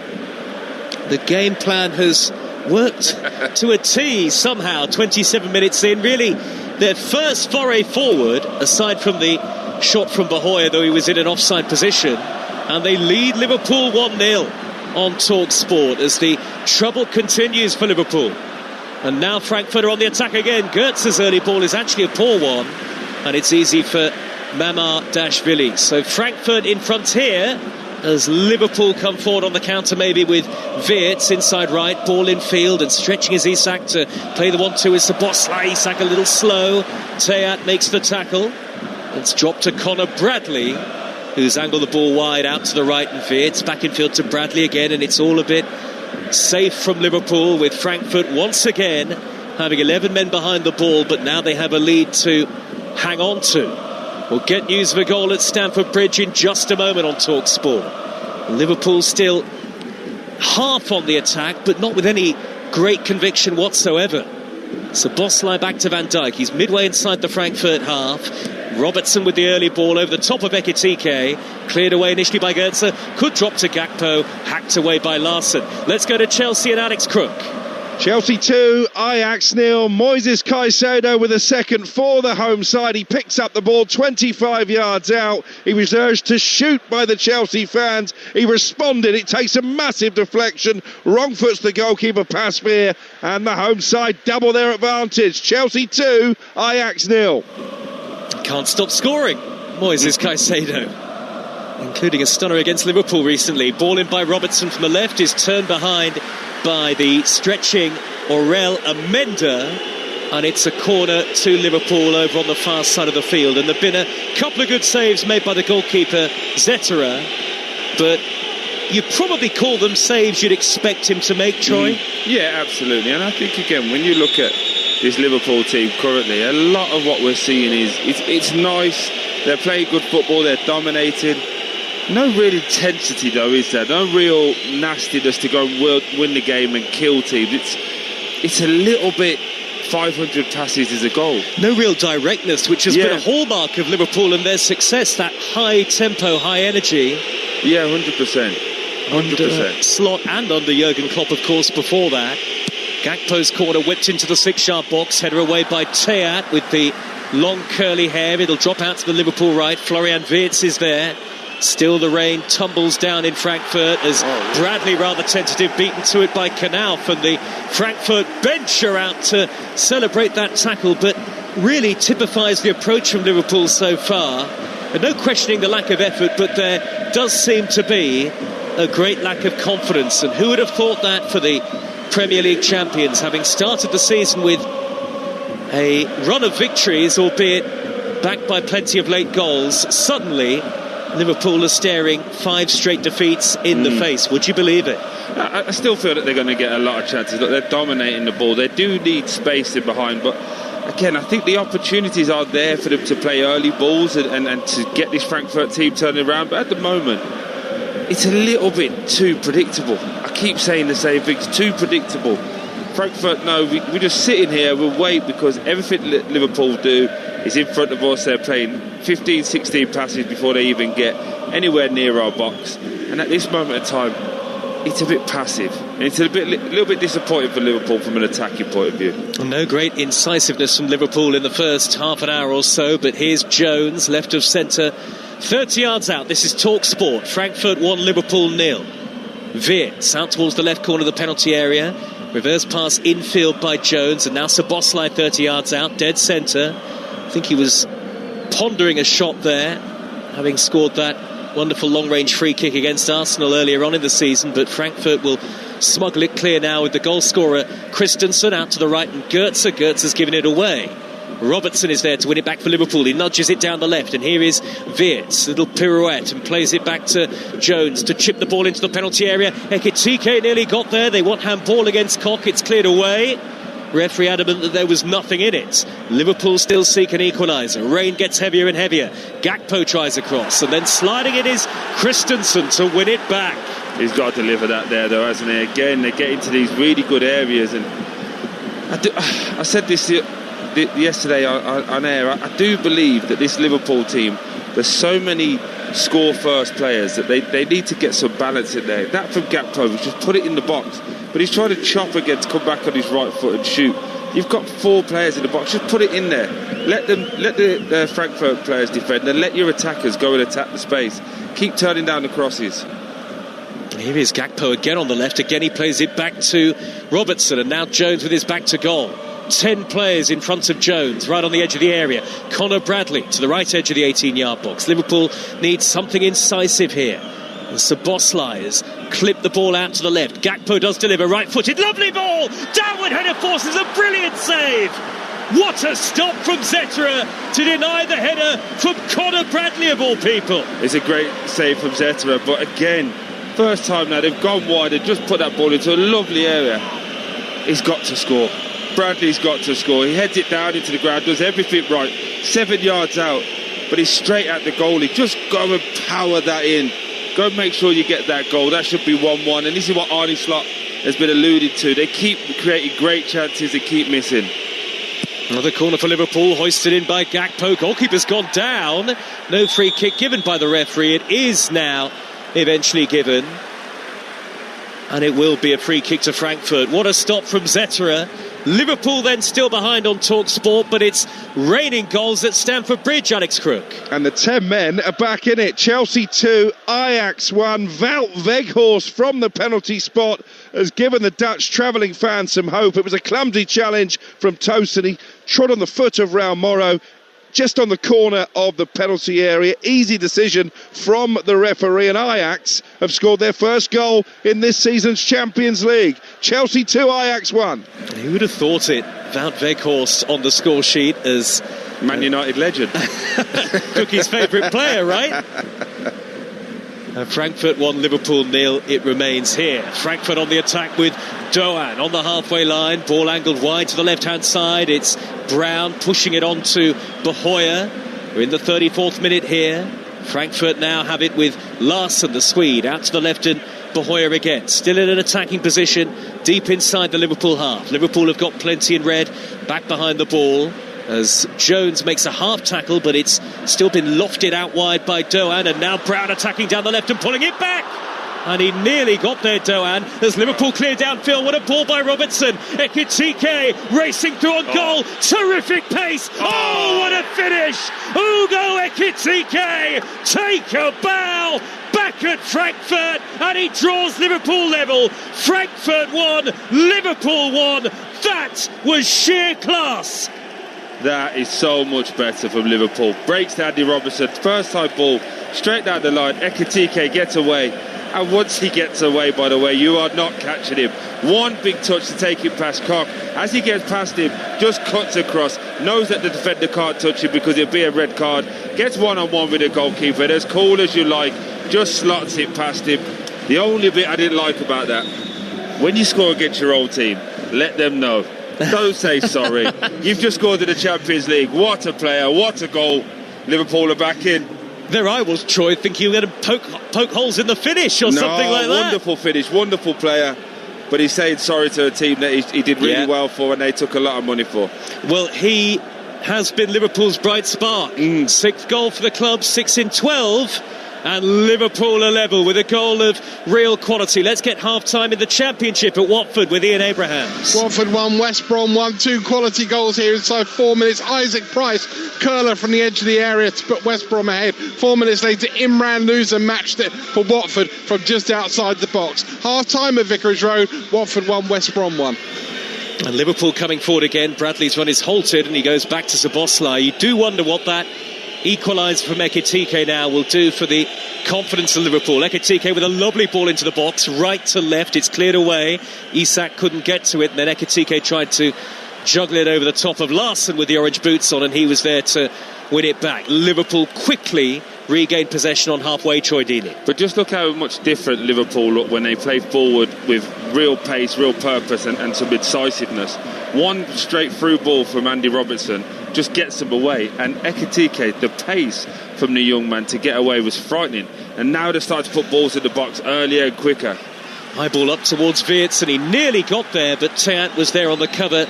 Speaker 3: the game plan has worked to a T somehow. 27 minutes in, really their first foray forward, aside from the shot from Bahoya, though he was in an offside position, and they lead Liverpool 1-0 on Talksport as the trouble continues for Liverpool. And now Frankfurt are on the attack again. Goetz's early ball is actually a poor one, and it's easy for Mamardashvili. So Frankfurt in front here as Liverpool come forward on the counter, maybe with Wirtz inside right, ball in field, and stretching as Isak to play the 1-2 is Szoboszlai. Isak a little slow. Teat makes the tackle. It's dropped to Conor Bradley, who's angled the ball wide out to the right, and Wirtz back in field to Bradley again, and it's all a bit safe from Liverpool, with Frankfurt once again having 11 men behind the ball, but now they have a lead to hang on to. We'll get news of a goal at Stamford Bridge in just a moment on Talksport. Liverpool still half on the attack, but not with any great conviction whatsoever. Szoboszlai back to Van Dijk. He's midway inside the Frankfurt half. Robertson with the early ball over the top of Ekitike, cleared away initially by Goetze, could drop to Gakpo, hacked away by Larson. Let's go to Chelsea and Alex Crook.
Speaker 5: Chelsea 2, Ajax 0. Moises Caicedo with a second for the home side. He picks up the ball 25 yards out. He was urged to shoot by the Chelsea fans. He responded. It takes a massive deflection. Wrongfoots the goalkeeper pass here, and the home side double their advantage. Chelsea 2, Ajax 0.
Speaker 3: Can't stop scoring, Moises Caicedo, including a stunner against Liverpool recently. Ball in by Robertson from the left is turned behind by the stretching Aurel Amenda, and it's a corner to Liverpool over on the far side of the field. And there have been a couple of good saves made by the goalkeeper Zetterer, but you probably call them saves you'd expect him to make, Troy.
Speaker 2: Yeah, absolutely. And I think again, when you look at this Liverpool team currently, a lot of what we're seeing is it's nice. They're playing good football, they're dominating. No real intensity though, is there? No real nastiness to go and win the game and kill teams. It's a little bit 500 passes is a goal. No real directness, which has been a hallmark of Liverpool and their success, that high tempo, high energy. Yeah, 100%. 100%. Slot and under Jurgen Klopp, of course, before that. Gakpo's corner whipped into the 6-yard box, header away by Teat with the long curly hair. It'll drop out to the Liverpool right. Florian Wirtz is there. Still the rain tumbles down in Frankfurt as Bradley, rather tentative, beaten to it by Knauf, and the Frankfurt bench are out to celebrate that tackle, but really typifies the approach from Liverpool so far. And no questioning the lack of effort, but there does seem to be a great lack of confidence. And who would have thought that for the Premier League champions, having started the season with a run of victories, albeit backed by plenty of late goals, suddenly Liverpool are staring 5 straight defeats in the face. Would you believe it? I still feel that they're going to get a lot of chances. Look, they're dominating the ball. They do need space in behind, but again, I think the opportunities are there for them to play early balls and to get this Frankfurt team turning around. But at the moment, it's a little bit too predictable. I keep saying the same things, too predictable. Frankfurt, no, we're just sitting here, we'll wait, because everything Liverpool do is in front of us. They're playing 15, 16 passes before they even get anywhere near our box. And at this moment of time, it's a bit passive. And it's a little bit disappointing for Liverpool from an attacking point of view. No great incisiveness from Liverpool in the first half an hour or so, but here's Jones, left of centre, 30 yards out. This is Talksport. Frankfurt 1, Liverpool 0. Wirtz out towards the left corner of the penalty area. Reverse pass infield by Jones, and now Szoboszlai 30 yards out, dead centre. I think he was pondering a shot there, having scored that wonderful long-range free kick against Arsenal earlier on in the season, but Frankfurt will smuggle it clear now with the goal scorer Christensen out to the right, and Goetze has given it away.
Speaker 3: Robertson is there to win it back for Liverpool. He nudges it down the left, and here is Wirtz, little pirouette, and plays it back to Jones to chip the ball into the penalty area. Ekitike nearly got there. They want handball against Koch. It's cleared away. Referee adamant that there was nothing in it. Liverpool still seek an equaliser. Rain gets heavier and heavier. Gakpo tries a cross, and then sliding it is Christensen to win it back.
Speaker 2: He's got to deliver that there, though, hasn't he? Again, they get into these really good areas, and I said this yesterday on air. I do believe that this Liverpool team, there's so many score-first players that they need to get some balance in there. That from Gakpo, just put it in the box. But he's trying to chop again to come back on his right foot and shoot. You've got 4 players in the box. Just put it in there. Let the Frankfurt players defend, and let your attackers go and attack the space. Keep turning down the crosses.
Speaker 3: Here is Gakpo again on the left. Again, he plays it back to Robertson, and now Jones with his back to goal. 10 players in front of Jones, right on the edge of the area. Conor Bradley to the right edge of the 18-yard box. Liverpool needs something incisive here. And Szoboszlai has clipped the ball out to the left. Gakpo does deliver, right-footed, lovely ball! Downward header forces a brilliant save! What a stop from Zetterer to deny the header from Conor Bradley, of all people.
Speaker 2: It's a great save from Zetterer, but again, first time now, they've gone wide and just put that ball into a lovely area. He's got to score. Bradley's got to score. He heads it down into the ground, does everything right. 7 yards out, but he's straight at the goalie. Just go and power that in. Go and make sure you get that goal. That should be 1-1. And this is what Arne Slot has been alluded to. They keep creating great chances, they keep missing.
Speaker 3: Another corner for Liverpool, hoisted in by Gakpo. Goalkeeper's gone down. No free kick given by the referee. It is now eventually given. And it will be a free kick to Frankfurt. What a stop from Zetterer. Liverpool then still behind on Talksport, but it's raining goals at Stamford Bridge, Alex Crook.
Speaker 5: And the 10 men are back in it. Chelsea 2, Ajax 1. Wout Weghorst from the penalty spot has given the Dutch travelling fans some hope. It was a clumsy challenge from Tosin. He trod on the foot of Raul Moro, just on the corner of the penalty area. Easy decision from the referee, and Ajax have scored their first goal in this season's Champions League. Chelsea 2, Ajax 1.
Speaker 3: Who would have thought it? Wout Weghorst on the score sheet as
Speaker 2: Man United legend.
Speaker 3: Cookie's favourite player, right? Frankfurt 1, Liverpool 0. It remains here. Frankfurt on the attack with Doan on the halfway line. Ball angled wide to the left-hand side. It's Brown pushing it on to Bahoya. We're in the 34th minute here. Frankfurt now have it with Larsson, the Swede, out to the left, and Bahoya again. Still in an attacking position deep inside the Liverpool half. Liverpool have got plenty in red back behind the ball, as Jones makes a half tackle, but it's still been lofted out wide by Doan, and now Brown attacking down the left and pulling it back. And he nearly got there, Doan, as Liverpool clear downfield. What a ball by Robertson. Ekitike racing through on goal. Terrific pace. Oh, what a finish. Ugo Ekitike, take a bow. Back at Frankfurt, and he draws Liverpool level. Frankfurt 1, Liverpool 1. That was sheer class.
Speaker 2: That is so much better from Liverpool. Breaks to Andy Robertson. First time ball, straight down the line. Ekitike gets away. And once he gets away, by the way, you are not catching him. One big touch to take him past Koch. As he gets past him, just cuts across. Knows that the defender can't touch him because it'll be a red card. Gets one-on-one with the goalkeeper. And as cool as you like, just slots it past him. The only bit I didn't like about that, when you score against your old team, let them know. Don't say sorry. You've just scored in the Champions League. What a player, what a goal. Liverpool are back in.
Speaker 3: There I was, Troy, thinking you were going to poke holes in the finish or something like that.
Speaker 2: Wonderful finish, wonderful player. But he's saying sorry to a team that he did really well for and they took a lot of money for.
Speaker 3: Well, he has been Liverpool's bright spark. 6th goal for the club, 6 in 12. And Liverpool are level with a goal of real quality. Let's get half-time in the Championship at Watford with Ian Abrahams.
Speaker 7: Watford 1, West Brom 1. 2 quality goals here inside 4 minutes. Isaac Price, curler from the edge of the area to put West Brom ahead. 4 minutes later, Imran Louza matched it for Watford from just outside the box. Half-time at Vicarage Road. Watford 1, West Brom 1.
Speaker 3: And Liverpool coming forward again. Bradley's run is halted and he goes back to Szoboszlai. You do wonder what that equaliser from Ekitike now will do for the confidence of Liverpool. Ekitike with a lovely ball into the box, right to left. It's cleared away. Isak couldn't get to it, and then Ekitike tried to juggle it over the top of Larson with the orange boots on, and he was there to win it back. Liverpool quickly regained possession on halfway, Troy Deeney.
Speaker 2: But just look how much different Liverpool look when they play forward with real pace, real purpose and some decisiveness. One straight through ball from Andy Robertson just gets them away, and Ekitike, the pace from the young man to get away was frightening, and now they start to put balls in the box earlier and quicker.
Speaker 3: High ball up towards Wirtz, and he nearly got there, but Teat was there on the cover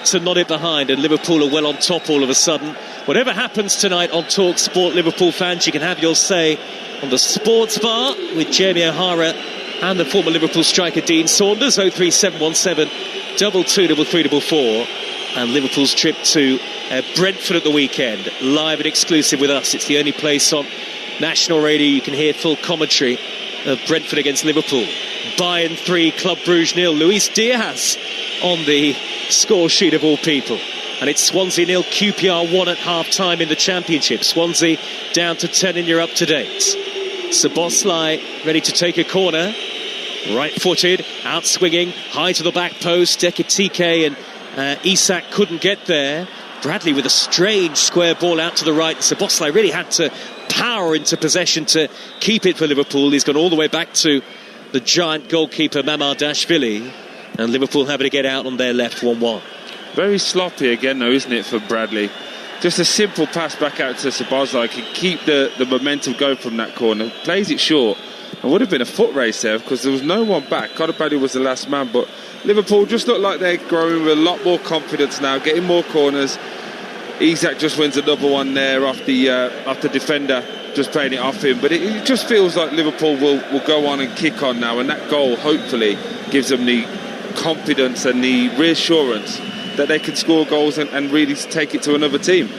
Speaker 3: to nod it behind, and Liverpool are well on top all of a sudden. Whatever happens tonight on Talksport, Liverpool fans, you can have your say on the sports bar with Jamie O'Hara and the former Liverpool striker Dean Saunders. 03717 223344, and Liverpool's trip to Brentford at the weekend, live and exclusive with us. It's the only place on national radio you can hear full commentary of Brentford against Liverpool. Bayern 3, Club Brugge 0. Luis Diaz on the score sheet of all people. And it's Swansea 0, QPR 1 at half-time in the Championship. Swansea down to 10 and you're up to date. Szoboszlai ready to take a corner. Right-footed, out-swinging, high to the back post. Ekitike and Isak couldn't get there. Bradley with a strange square ball out to the right. Szoboszlai really had to power into possession to keep it for Liverpool. He's gone all the way back to the giant goalkeeper Mamardashvili, and Liverpool having to get out on their left 1-1.
Speaker 2: Very sloppy again though, isn't it, for Bradley? Just a simple pass back out to Szoboszlai, can keep the momentum going from that corner, plays it short. It would have been a foot race there because there was no one back. Conor Bradley was the last man, but Liverpool just look like they're growing with a lot more confidence now, getting more corners. Isak just wins another one there off the defender, just playing it off him. But it just feels like Liverpool will go on and kick on now, and that goal hopefully gives them the confidence and the reassurance that they can score goals and really take it to another team.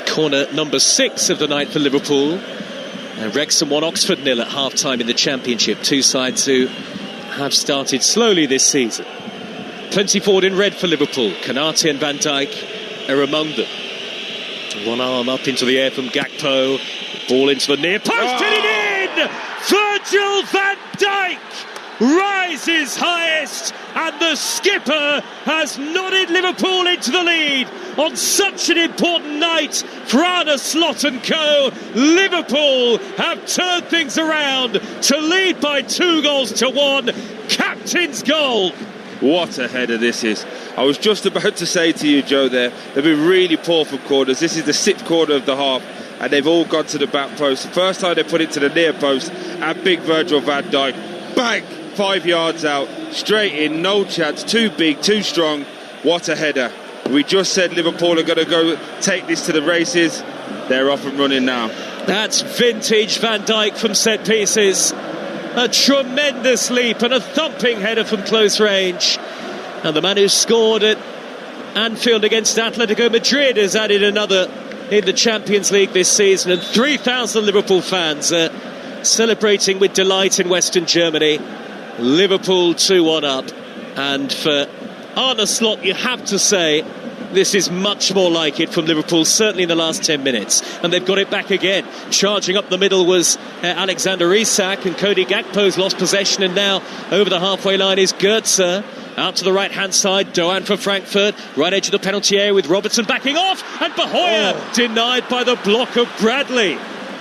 Speaker 3: Corner number 6 of the night for Liverpool. Wrexham 1, Oxford 0 at half-time in the Championship. Two sides who have started slowly this season. Plenty forward in red for Liverpool. Konate and Van Dijk are among them. One arm up into the air from Gakpo. Ball into the near post, and it in! Virgil van Dijk rises highest, and the skipper has nodded Liverpool into the lead on such an important night for Arne Slot and co. Liverpool have turned things around to lead by 2-1. Captain's goal.
Speaker 2: What a header this is. I was just about to say to you, Joe, they've been really poor for corners. This is the 6th corner of the half, and they've all gone to the back post. The first time they put it to the near post, and big Virgil van Dijk, bang, 5 yards out, straight in, no chance, too big, too strong. What a header. We just said Liverpool are going to go take this to the races. They're off and running now.
Speaker 3: That's vintage Van Dijk from set pieces. A tremendous leap and a thumping header from close range. And the man who scored at Anfield against Atletico Madrid has added another in the Champions League this season. And 3,000 Liverpool fans are celebrating with delight in Western Germany. Liverpool 2-1 up. And for Arne Slot, you have to say this is much more like it from Liverpool, certainly in the last 10 minutes. And they've got it back again. Charging up the middle was Alexander Isak, and Cody Gakpo's lost possession, and now over the halfway line is Goetze. Out to the right-hand side, Doan for Frankfurt. Right edge of the penalty area with Robertson backing off, and Bahoya denied by the block of Bradley.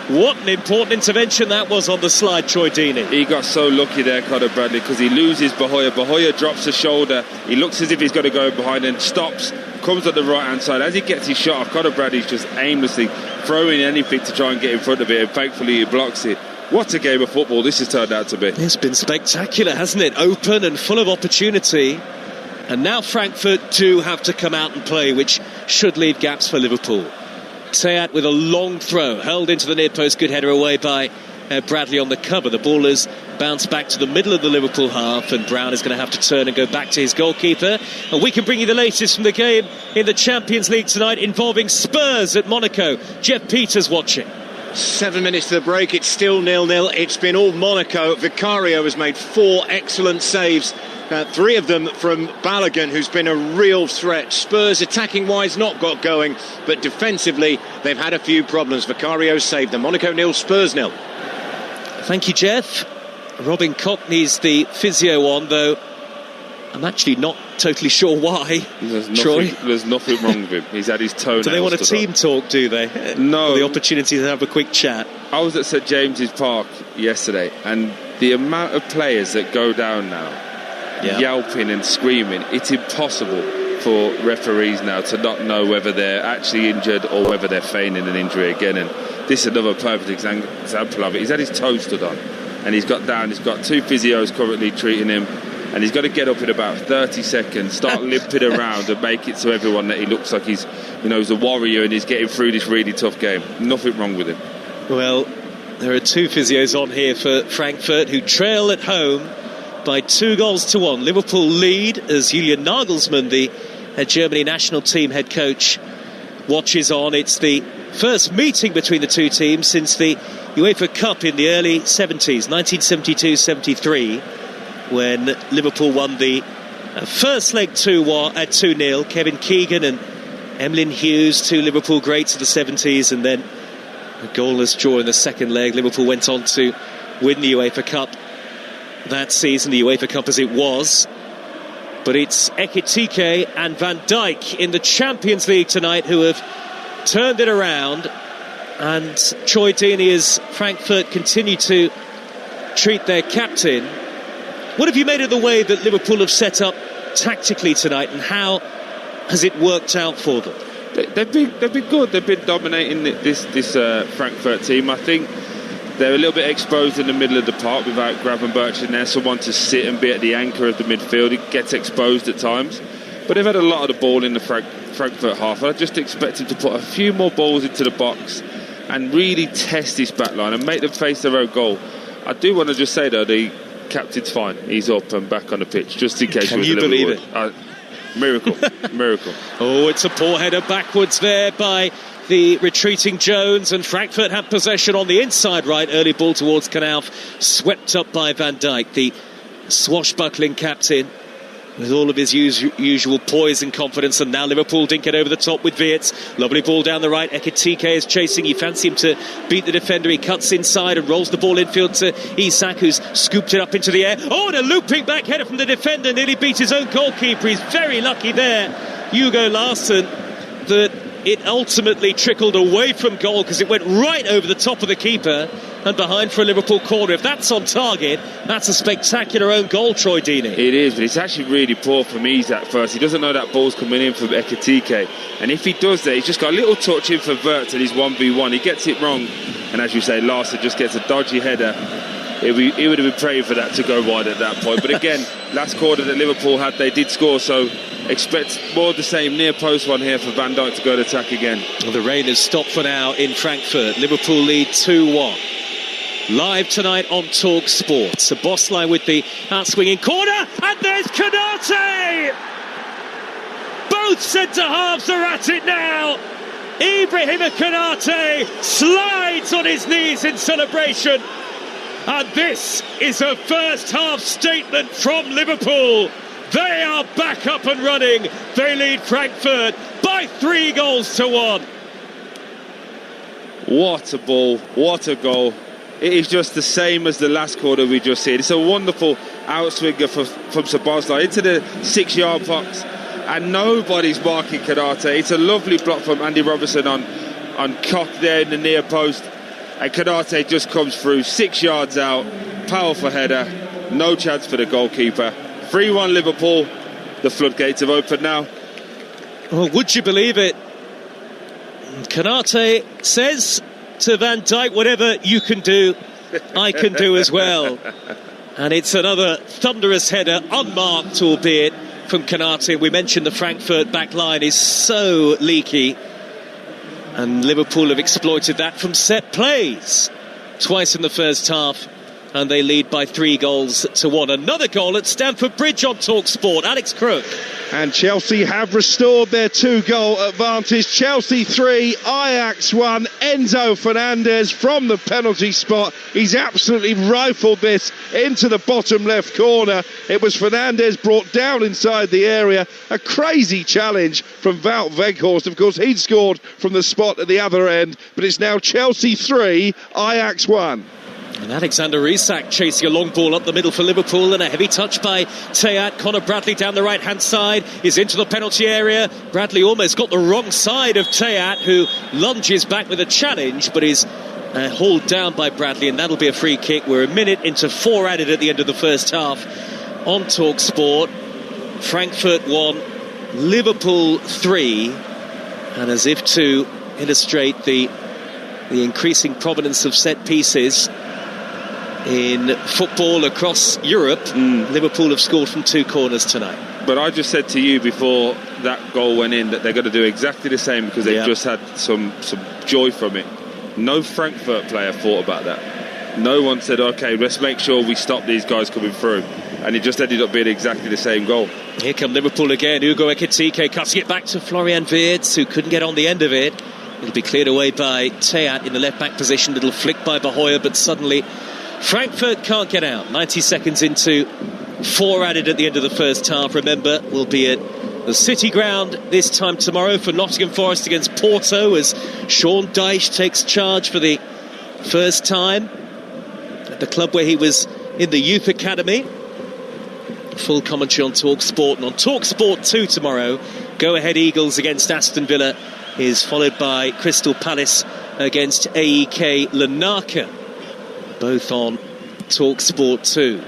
Speaker 3: What an important intervention that was on the slide, Troy Deeney.
Speaker 2: He got so lucky there, Conor Bradley, because he loses Bahoya. Bahoya drops the shoulder. He looks as if he's going to go behind and stops, comes on the right-hand side. As he gets his shot off, Conor Bradley's just aimlessly throwing anything to try and get in front of it, and thankfully he blocks it. What a game of football this has turned out to be.
Speaker 3: It's been spectacular, hasn't it? Open and full of opportunity. And now Frankfurt do have to come out and play, which should leave gaps for Liverpool. Teat with a long throw, held into the near post, good header away by Bradley on the cover. The ball has bounced back to the middle of the Liverpool half, and Brown is going to have to turn and go back to his goalkeeper. And we can bring you the latest from the game in the Champions League tonight involving Spurs at Monaco. Jeff Peters watching.
Speaker 6: 7 minutes to the break, it's still 0-0. It's been all Monaco. Vicario has made 4 excellent saves. 3 of them from Balogun, who's been a real threat. Spurs attacking wise not got going, but defensively they've had a few problems. Vicario saved them. Monaco 0, Spurs 0.
Speaker 3: Thank you, Jeff. Robin Cockney's the physio on, though I'm actually not totally sure why.
Speaker 2: Troy? There's nothing wrong with him. He's had his toenails.
Speaker 3: Do they want a team talk, do they?
Speaker 2: No.
Speaker 3: Or the opportunity to have a quick chat?
Speaker 2: I was at St James's Park yesterday, and the amount of players that go down now, yelping and screaming, it's impossible for referees now to not know whether they're actually injured or whether they're feigning an injury again. And this is another perfect example of it. He's had his toes stood on, and he's got down. He's got 2 physios currently treating him, and he's got to get up in about 30 seconds, start limping around and make it to everyone that he looks like he's a warrior and he's getting through this really tough game. Nothing wrong with him.
Speaker 3: Well, there are 2 physios on here for Frankfurt, who trail at home by 2-1. Liverpool lead as Julian Nagelsmann, the Germany national team head coach, watches on. It's the first meeting between the 2 teams since the UEFA Cup in the early 70s, 1972-73, when Liverpool won the first leg 2-0. Kevin Keegan and Emlyn Hughes, 2 Liverpool greats of the 70s, and then a goalless draw in the second leg. Liverpool went on to win the UEFA Cup that season, the UEFA Cup as it was. But it's Ekitike and Van Dijk in the Champions League tonight who have turned it around. And Troy Deeney, as Frankfurt continue to treat their captain. What have you made of the way that Liverpool have set up tactically tonight, and how has it worked out for them?
Speaker 2: They've been good. They've been dominating this Frankfurt team. I think they're a little bit exposed in the middle of the park without Gravenberch in there, someone to sit and be at the anchor of the midfield. It gets exposed at times, but they've had a lot of the ball in the Frankfurt half. I just expect him to put a few more balls into the box and really test this back line and make them face their own goal. I do want to just say though, the captain's fine. He's up and back on the pitch, just in case.
Speaker 3: Can you believe it?
Speaker 2: Miracle.
Speaker 3: Oh, it's a poor header backwards there by the retreating Jones, and Frankfurt have possession on the inside right. Early ball towards Knauf, swept up by Van Dijk, the swashbuckling captain, with all of his usual poise and confidence. And now Liverpool dink it over the top with Wirtz. Lovely ball down the right. Ekitike is chasing. You fancy him to beat the defender. He cuts inside and rolls the ball infield to Isak, who's scooped it up into the air. Oh, and a looping back header from the defender. Nearly beat his own goalkeeper. He's very lucky there, Hugo Larsson, that it ultimately trickled away from goal because it went right over the top of the keeper and behind for a Liverpool corner. If that's on target, that's a spectacular own goal, Troy Deeney.
Speaker 2: It is, but it's actually really poor from Isak first. He doesn't know that ball's coming in from Ekitike, and if he does that, he's just got a little touch in for Wirtz and he's 1v1. He gets it wrong, and as you say, Larsson just gets a dodgy header. He would have been praying for that to go wide at that point. But again, last quarter that Liverpool had, they did score, so expect more of the same near post one here for Van Dijk to go to attack again.
Speaker 3: Well, the rain has stopped for now in Frankfurt. Liverpool lead 2-1. Live tonight on Talksport. So Bossline with the out-swinging corner, and there's Konate! Both centre-halves are at it now. Ibrahima Konate slides on his knees in celebration. And this is a first-half statement from Liverpool. They are back up and running. They lead Frankfurt by 3-1.
Speaker 2: What a ball, what a goal. It is just the same as the last quarter we just seen. It's a wonderful outswinger from Szoboszlai into the 6-yard box, and nobody's marking Konate. It's a lovely block from Andy Robertson on Koch there in the near post, and Konate just comes through 6 yards out. Powerful header, no chance for the goalkeeper. 3-1 Liverpool. The floodgates have opened now.
Speaker 3: Well, would you believe it? Konate says to Van Dijk, whatever you can do, I can do as well. And it's another thunderous header, unmarked albeit, from Konate. We mentioned the Frankfurt back line is so leaky, and Liverpool have exploited that from set plays twice in the first half, and they lead by 3-1. Another goal at Stamford Bridge on Talksport. Alex Crook.
Speaker 5: And Chelsea have restored their 2-goal advantage. Chelsea 3, Ajax 1. Enzo Fernandez from the penalty spot. He's absolutely rifled this into the bottom left corner. It was Fernandez brought down inside the area. A crazy challenge from Wout Weghorst. Of course, he'd scored from the spot at the other end. But it's now Chelsea 3, Ajax 1.
Speaker 3: And Alexander Isak chasing a long ball up the middle for Liverpool, and a heavy touch by Teat. Conor Bradley down the right-hand side is into the penalty area. Bradley almost got the wrong side of Teat, who lunges back with a challenge, but is hauled down by Bradley, and that'll be a free kick. We're a minute into 4 added at the end of the first half on Talksport. Frankfurt 1, Liverpool 3, and as if to illustrate the increasing prominence of set pieces in football across Europe, Liverpool have scored from 2 corners tonight.
Speaker 2: But I just said to you before that goal went in that they're going to do exactly the same, because they've just had some joy from it. No Frankfurt player thought about that. No one said, OK, let's make sure we stop these guys coming through. And it just ended up being exactly the same goal.
Speaker 3: Here come Liverpool again. Hugo Ekitike cutting it back to Florian Wirtz, who couldn't get on the end of it. It'll be cleared away by Teat in the left-back position. Little flick by Bahoya, but suddenly Frankfurt can't get out. 90 seconds into 4 added at the end of the first half. Remember, we'll be at the City Ground this time tomorrow for Nottingham Forest against Porto, as Sean Dyche takes charge for the first time at the club where he was in the youth academy. Full commentary on Talksport, and on Talksport 2 tomorrow, Go Ahead Eagles against Aston Villa is followed by Crystal Palace against AEK Larnaca, both on Talksport 2.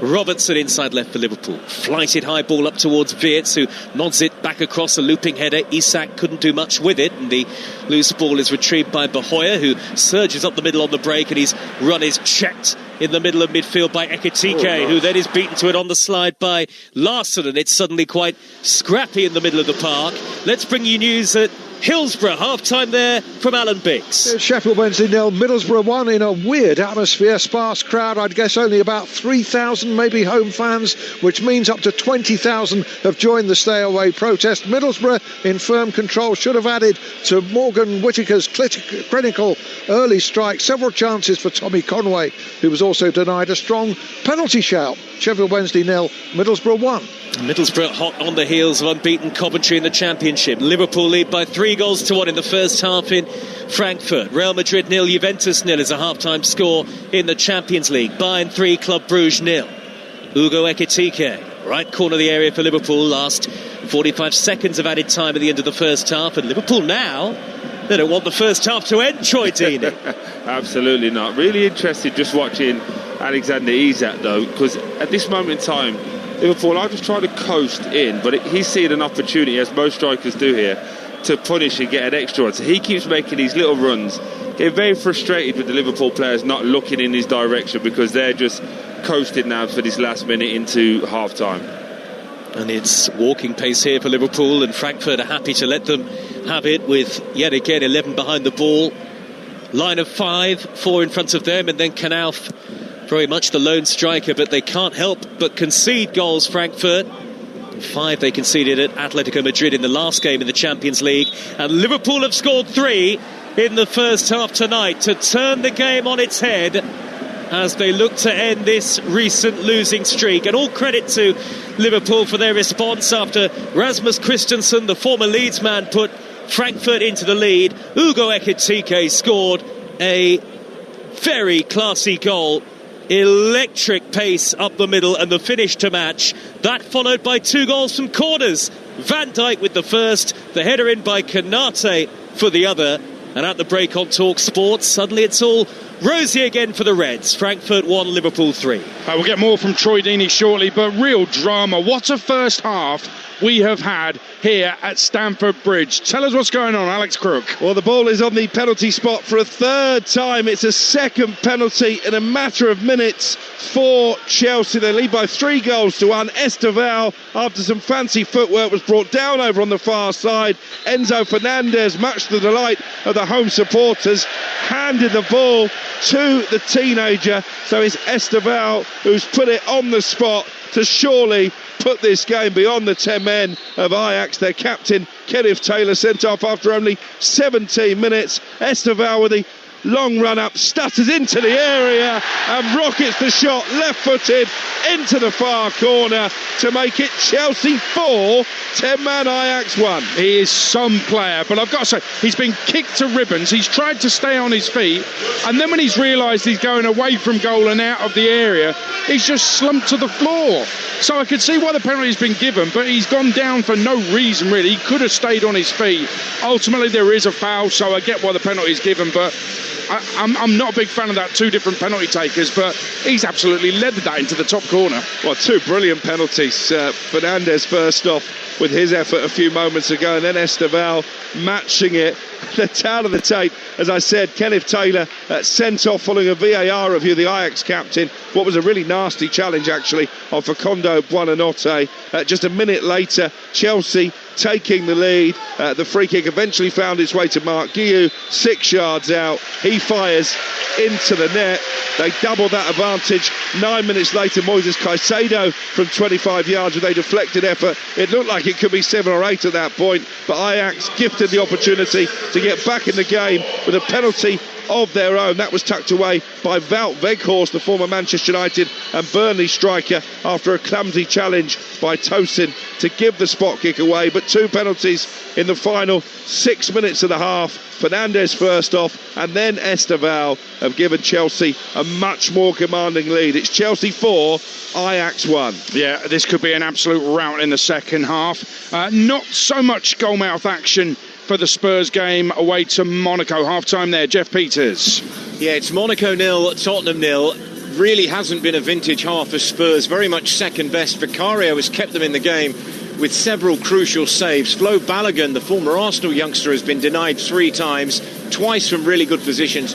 Speaker 3: Robertson inside left for Liverpool. Flighted high ball up towards Wirtz, who nods it back across a looping header. Isak couldn't do much with it, and the loose ball is retrieved by Bahoya, who surges up the middle on the break, and his run is checked in the middle of midfield by Ekitike, who then is beaten to it on the slide by Larsson, and it's suddenly quite scrappy in the middle of the park. Let's bring you news at Hillsborough, half-time there from Alan Biggs.
Speaker 4: Sheffield Wednesday 0, Middlesbrough 1 in a weird atmosphere, sparse crowd. I'd guess only about 3,000 maybe home fans, which means up to 20,000 have joined the stay-away protest. Middlesbrough in firm control, should have added to Morgan Whittaker's critical early strike. Several chances for Tommy Conway, who was also denied a strong penalty shout. Sheffield Wednesday 0, Middlesbrough 1.
Speaker 3: Middlesbrough hot on the heels of unbeaten Coventry in the Championship. Liverpool lead by 3-1 in the first half in Frankfurt. Real Madrid 0, Juventus 0 is a half-time score in the Champions League. Bayern 3, Club Brugge 0. Hugo Ekitike, right corner of the area for Liverpool. Last 45 seconds of added time at the end of the first half, and Liverpool now, they don't want the first half to end, Troy Deeney.
Speaker 2: Absolutely not. Really interested just watching Alexander Isak though, because at this moment in time Liverpool are just trying to coast in, but he's seen an opportunity, as most strikers do here, to punish and get an extra one. So he keeps making these little runs, getting very frustrated with the Liverpool players not looking in his direction, because they're just coasting now for this last minute into half-time.
Speaker 3: And it's walking pace here for Liverpool, and Frankfurt are happy to let them have it with, yet again, 11 behind the ball. Line of 5, 4 in front of them, and then Knauf very much the lone striker, but they can't help but concede goals, Frankfurt. 5 they conceded at Atletico Madrid in the last game in the Champions League, and Liverpool have scored 3 in the first half tonight to turn the game on its head as they look to end this recent losing streak. And all credit to Liverpool for their response after Rasmus Christensen, the former Leeds man, put Frankfurt into the lead. Hugo Ekitike scored a very classy goal. Electric pace up the middle, and the finish to match. That followed by 2 goals from corners. Van Dijk with the first, the header in by Konate for the other. And at the break on Talksport, suddenly it's all rosy again for the Reds. Frankfurt 1, Liverpool 3.
Speaker 1: We'll get more from Troy Deeney shortly, but real drama. What a first half we have had here at Stamford Bridge. Tell us what's going on, Alex Crook.
Speaker 5: Well, the ball is on the penalty spot for a third time. It's a second penalty in a matter of minutes for Chelsea. They lead by 3-1. Esteval, after some fancy footwork, was brought down over on the far side. Enzo Fernandez, much to the delight of the home supporters, handed the ball to the teenager. So it's Esteval who's put it on the spot to surely put this game beyond the 10 men of Ajax. Their captain, Kenneth Taylor, sent off after only 17 minutes. Esteval with the long run up, stutters into the area and rockets the shot left-footed into the far corner to make it Chelsea 4, 10-man Ajax 1.
Speaker 1: He is some player, but I've got to say, he's been kicked to ribbons. He's tried to stay on his feet, and then when he's realised he's going away from goal and out of the area, he's just slumped to the floor. So I could see why the penalty's been given, but he's gone down for no reason, really. He could have stayed on his feet. Ultimately, there is a foul, so I get why the penalty's given, but I'm not a big fan of that, two different penalty takers, but he's absolutely led that into the top corner.
Speaker 5: Well, two brilliant penalties. Fernandes first off with his effort a few moments ago, and then Esteval matching it. The tail of the tape, as I said, Kenneth Taylor sent off following a VAR review, the Ajax captain. What was a really nasty challenge, actually, of Facundo Buonanotte. Just a minute later, Chelsea taking the lead. The free kick eventually found its way to Mark Guiu, 6 yards out. He fires into the net. They double that advantage. 9 minutes later, Moises Caicedo from 25 yards with a deflected effort. It looked like it could be 7 or 8 at that point, but Ajax gifted the opportunity to get back in the game with a penalty of their own. That was tucked away by Wout Weghorst, the former Manchester United and Burnley striker, after a clumsy challenge by Tosin to give the spot kick away. But two penalties in the final 6 minutes of the half. Fernandes first off, and then Esteval have given Chelsea a much more commanding lead. It's Chelsea 4, Ajax 1.
Speaker 1: Yeah, this could be an absolute rout in the second half. Not so much goalmouth action for the Spurs game away to Monaco. Half-time there, Jeff Peters.
Speaker 6: Yeah, it's Monaco 0, Tottenham 0. Really hasn't been a vintage half for Spurs. Very much second best. Vicario has kept them in the game with several crucial saves. Flo Balogun, the former Arsenal youngster, has been denied 3 times, twice from really good positions.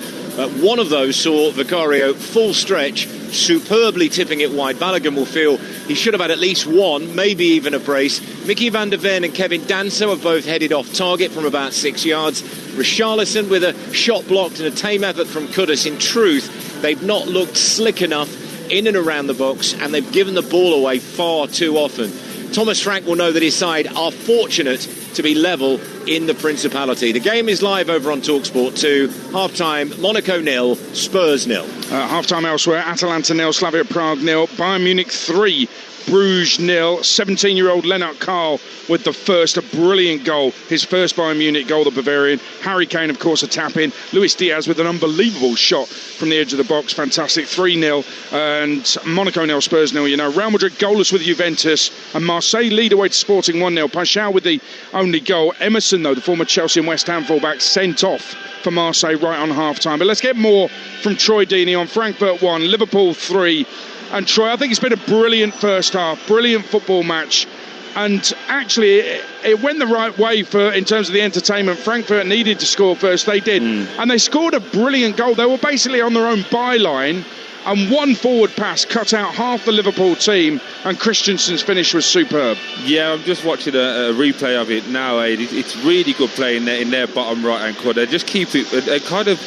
Speaker 6: One of those saw Vicario full stretch, superbly tipping it wide. Balogun will feel he should have had at least one, maybe even a brace. Mickey van der Ven and Kevin Danso have both headed off target from about 6 yards. Richarlison with a shot blocked and a tame effort from Kudus. In truth, they've not looked slick enough in and around the box, and they've given the ball away far too often. Thomas Frank will know that his side are fortunate to be level in the Principality. The game is live over on Talksport 2. Half-time, Monaco 0, Spurs 0.
Speaker 1: Half-time elsewhere, Atalanta 0, Slavia Prague 0, Bayern Munich 3, Bruges 0. 17-year-old Lennart Karl with the first, a brilliant goal. His first Bayern Munich goal, the Bavarian. Harry Kane, of course, a tap-in. Luis Diaz with an unbelievable shot from the edge of the box. Fantastic. 3-0. And Monaco 0, Spurs 0. You know, Real Madrid goalless with Juventus. And Marseille lead away to Sporting 1-0. Paschal with the only goal. Emerson, though, the former Chelsea and West Ham fullback, sent off for Marseille right on half-time. But let's get more from Troy Deeney on Frankfurt 1, Liverpool 3. And Troy, I think it's been a brilliant first half, brilliant football match. And actually, it went the right way in terms of the entertainment. Frankfurt needed to score first, they did. And they scored a brilliant goal. They were basically on their own byline, and one forward pass cut out half the Liverpool team, and Christensen's finish was superb.
Speaker 2: Yeah, I'm just watching a replay of it now, Aid. It's really good play in their bottom right-hand corner. They just keep it, and kind of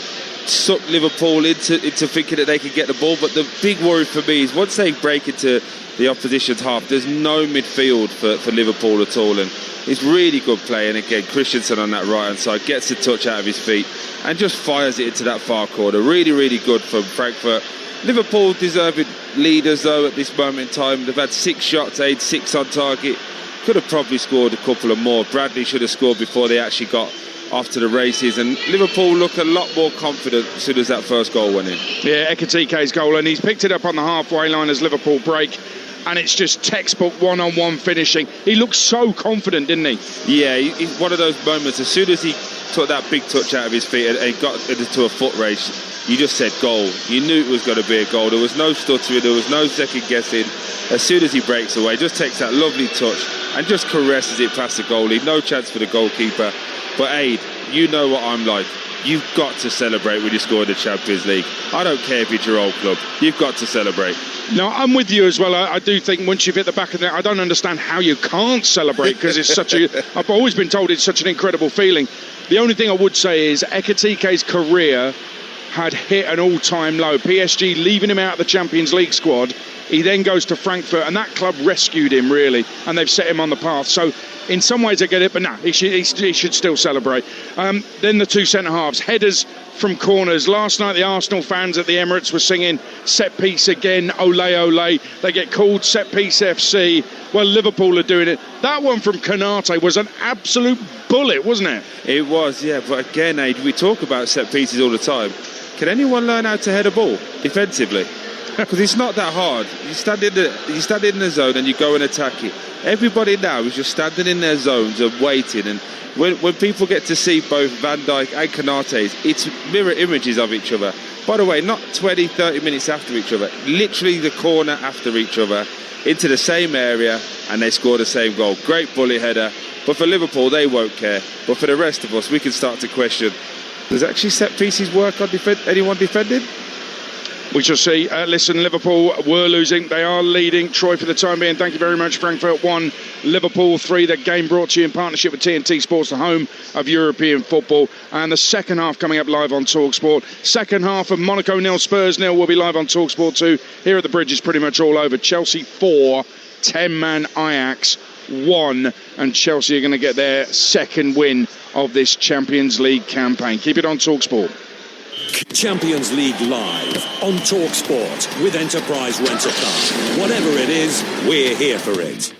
Speaker 2: suck Liverpool into thinking that they can get the ball. But the big worry for me is once they break into the opposition's half, there's no midfield for Liverpool at all, and it's really good play. And again, Christensen on that right hand side gets the touch out of his feet and just fires it into that far corner. Really, really good from Frankfurt. Liverpool deserving leaders though at this moment in time. They've had 6 shots, 6 on target. Could have probably scored a couple of more. Bradley should have scored before they actually got off to the races, and Liverpool look a lot more confident as soon as that first goal went in. Yeah,
Speaker 1: Ekitike's goal, and he's picked it up on the halfway line as Liverpool break, and it's just textbook one-on-one finishing. He looked so confident, didn't he?
Speaker 2: Yeah, he's one of those moments. As soon as he took that big touch out of his feet and got into a foot race, you just said goal. You knew it was going to be a goal. There was no stuttering, there was no second guessing. As soon as he breaks away, just takes that lovely touch and just caresses it past the goalie. No chance for the goalkeeper. But Aid, you know what I'm like. You've got to celebrate when you score in the Champions League. I don't care if it's your old club. You've got to celebrate.
Speaker 1: No, I'm with you as well. I do think once you've hit the back of the net, I don't understand how you can't celebrate, because it's such a... I've always been told it's such an incredible feeling. The only thing I would say is Ekitike's career had hit an all-time low. PSG leaving him out of the Champions League squad He then goes to Frankfurt, and that club rescued him, really, and they've set him on the path. So in some ways I get it, but no, he should still celebrate. Then the two centre-halves, headers from corners. Last night the Arsenal fans at the Emirates were singing set piece again, ole ole. They get called set piece FC. Well, Liverpool are doing it. That one from Konate was an absolute bullet, wasn't it?
Speaker 2: It was, yeah, but again, Aid, we talk about set pieces all the time. Can anyone learn how to head a ball defensively? Because it's not that hard. You stand in the zone and you go and attack it. Everybody now is just standing in their zones and waiting. And when people get to see both Van Dijk and Konate, it's mirror images of each other. By the way, not 20, 30 minutes after each other. Literally the corner after each other, into the same area, and they score the same goal. Great bullet header. But for Liverpool, they won't care. But for the rest of us, we can start to question, does actually set pieces work on anyone defending?
Speaker 1: We shall see. Listen, Liverpool were losing. They are leading. Troy, for the time being, thank you very much. Frankfurt 1, Liverpool 3. The game brought to you in partnership with TNT Sports, the home of European football. And the second half coming up live on Talksport. Second half of Monaco 0, Spurs 0 will be live on Talksport 2. Here at the Bridge is pretty much all over. Chelsea 4, 10-man Ajax 1. And Chelsea are going to get their second win of this Champions League campaign. Keep it on Talksport.
Speaker 8: Champions League live on Talksport with Enterprise Rent-A-Car. Whatever it is, we're here for it.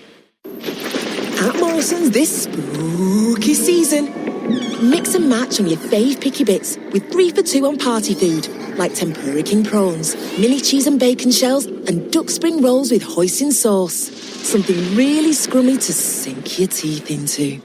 Speaker 9: At Morrison's this spooky season, mix and match on your fave picky bits with 3 for 2 on party food, like tempura king prawns, mini cheese and bacon shells, and duck spring rolls with hoisin sauce. Something really scrummy to sink your teeth into.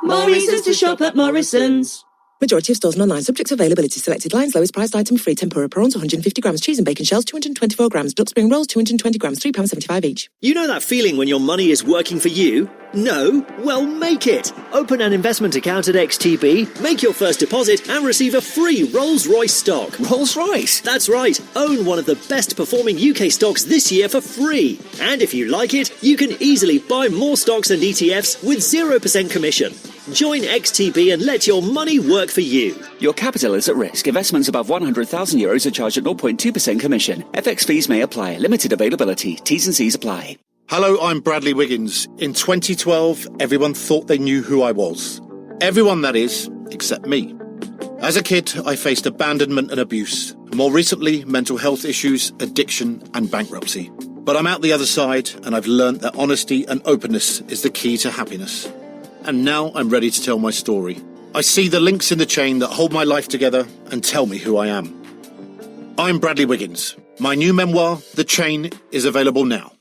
Speaker 10: More reasons to shop at Morrison's.
Speaker 9: Majority of stores and online, subject to availability. Selected lines, lowest priced item free. Tempura prawns, 150 grams. Cheese and bacon shells, 224 grams. Duck spring rolls, 220 grams. £3.75 each.
Speaker 11: You know that feeling when your money is working for you? No? Well, make it. Open an investment account at XTB, make your first deposit, and receive a free Rolls-Royce stock.
Speaker 12: Rolls-Royce?
Speaker 11: That's right. Own one of the best performing UK stocks this year for free. And if you like it, you can easily buy more stocks and ETFs with 0% commission. Join XTB and let your money work for you.
Speaker 12: Your capital is at risk. Investments above €100,000 are charged at 0.2% commission. FX fees may apply. Limited availability. T's and C's apply.
Speaker 13: Hello, I'm Bradley Wiggins. In 2012, everyone thought they knew who I was. Everyone, that is, except me. As a kid, I faced abandonment and abuse. More recently, mental health issues, addiction and bankruptcy. But I'm out the other side, and I've learned that honesty and openness is the key to happiness. And now I'm ready to tell my story. I see the links in the chain that hold my life together and tell me who I am. I'm Bradley Wiggins. My new memoir, The Chain, is available now.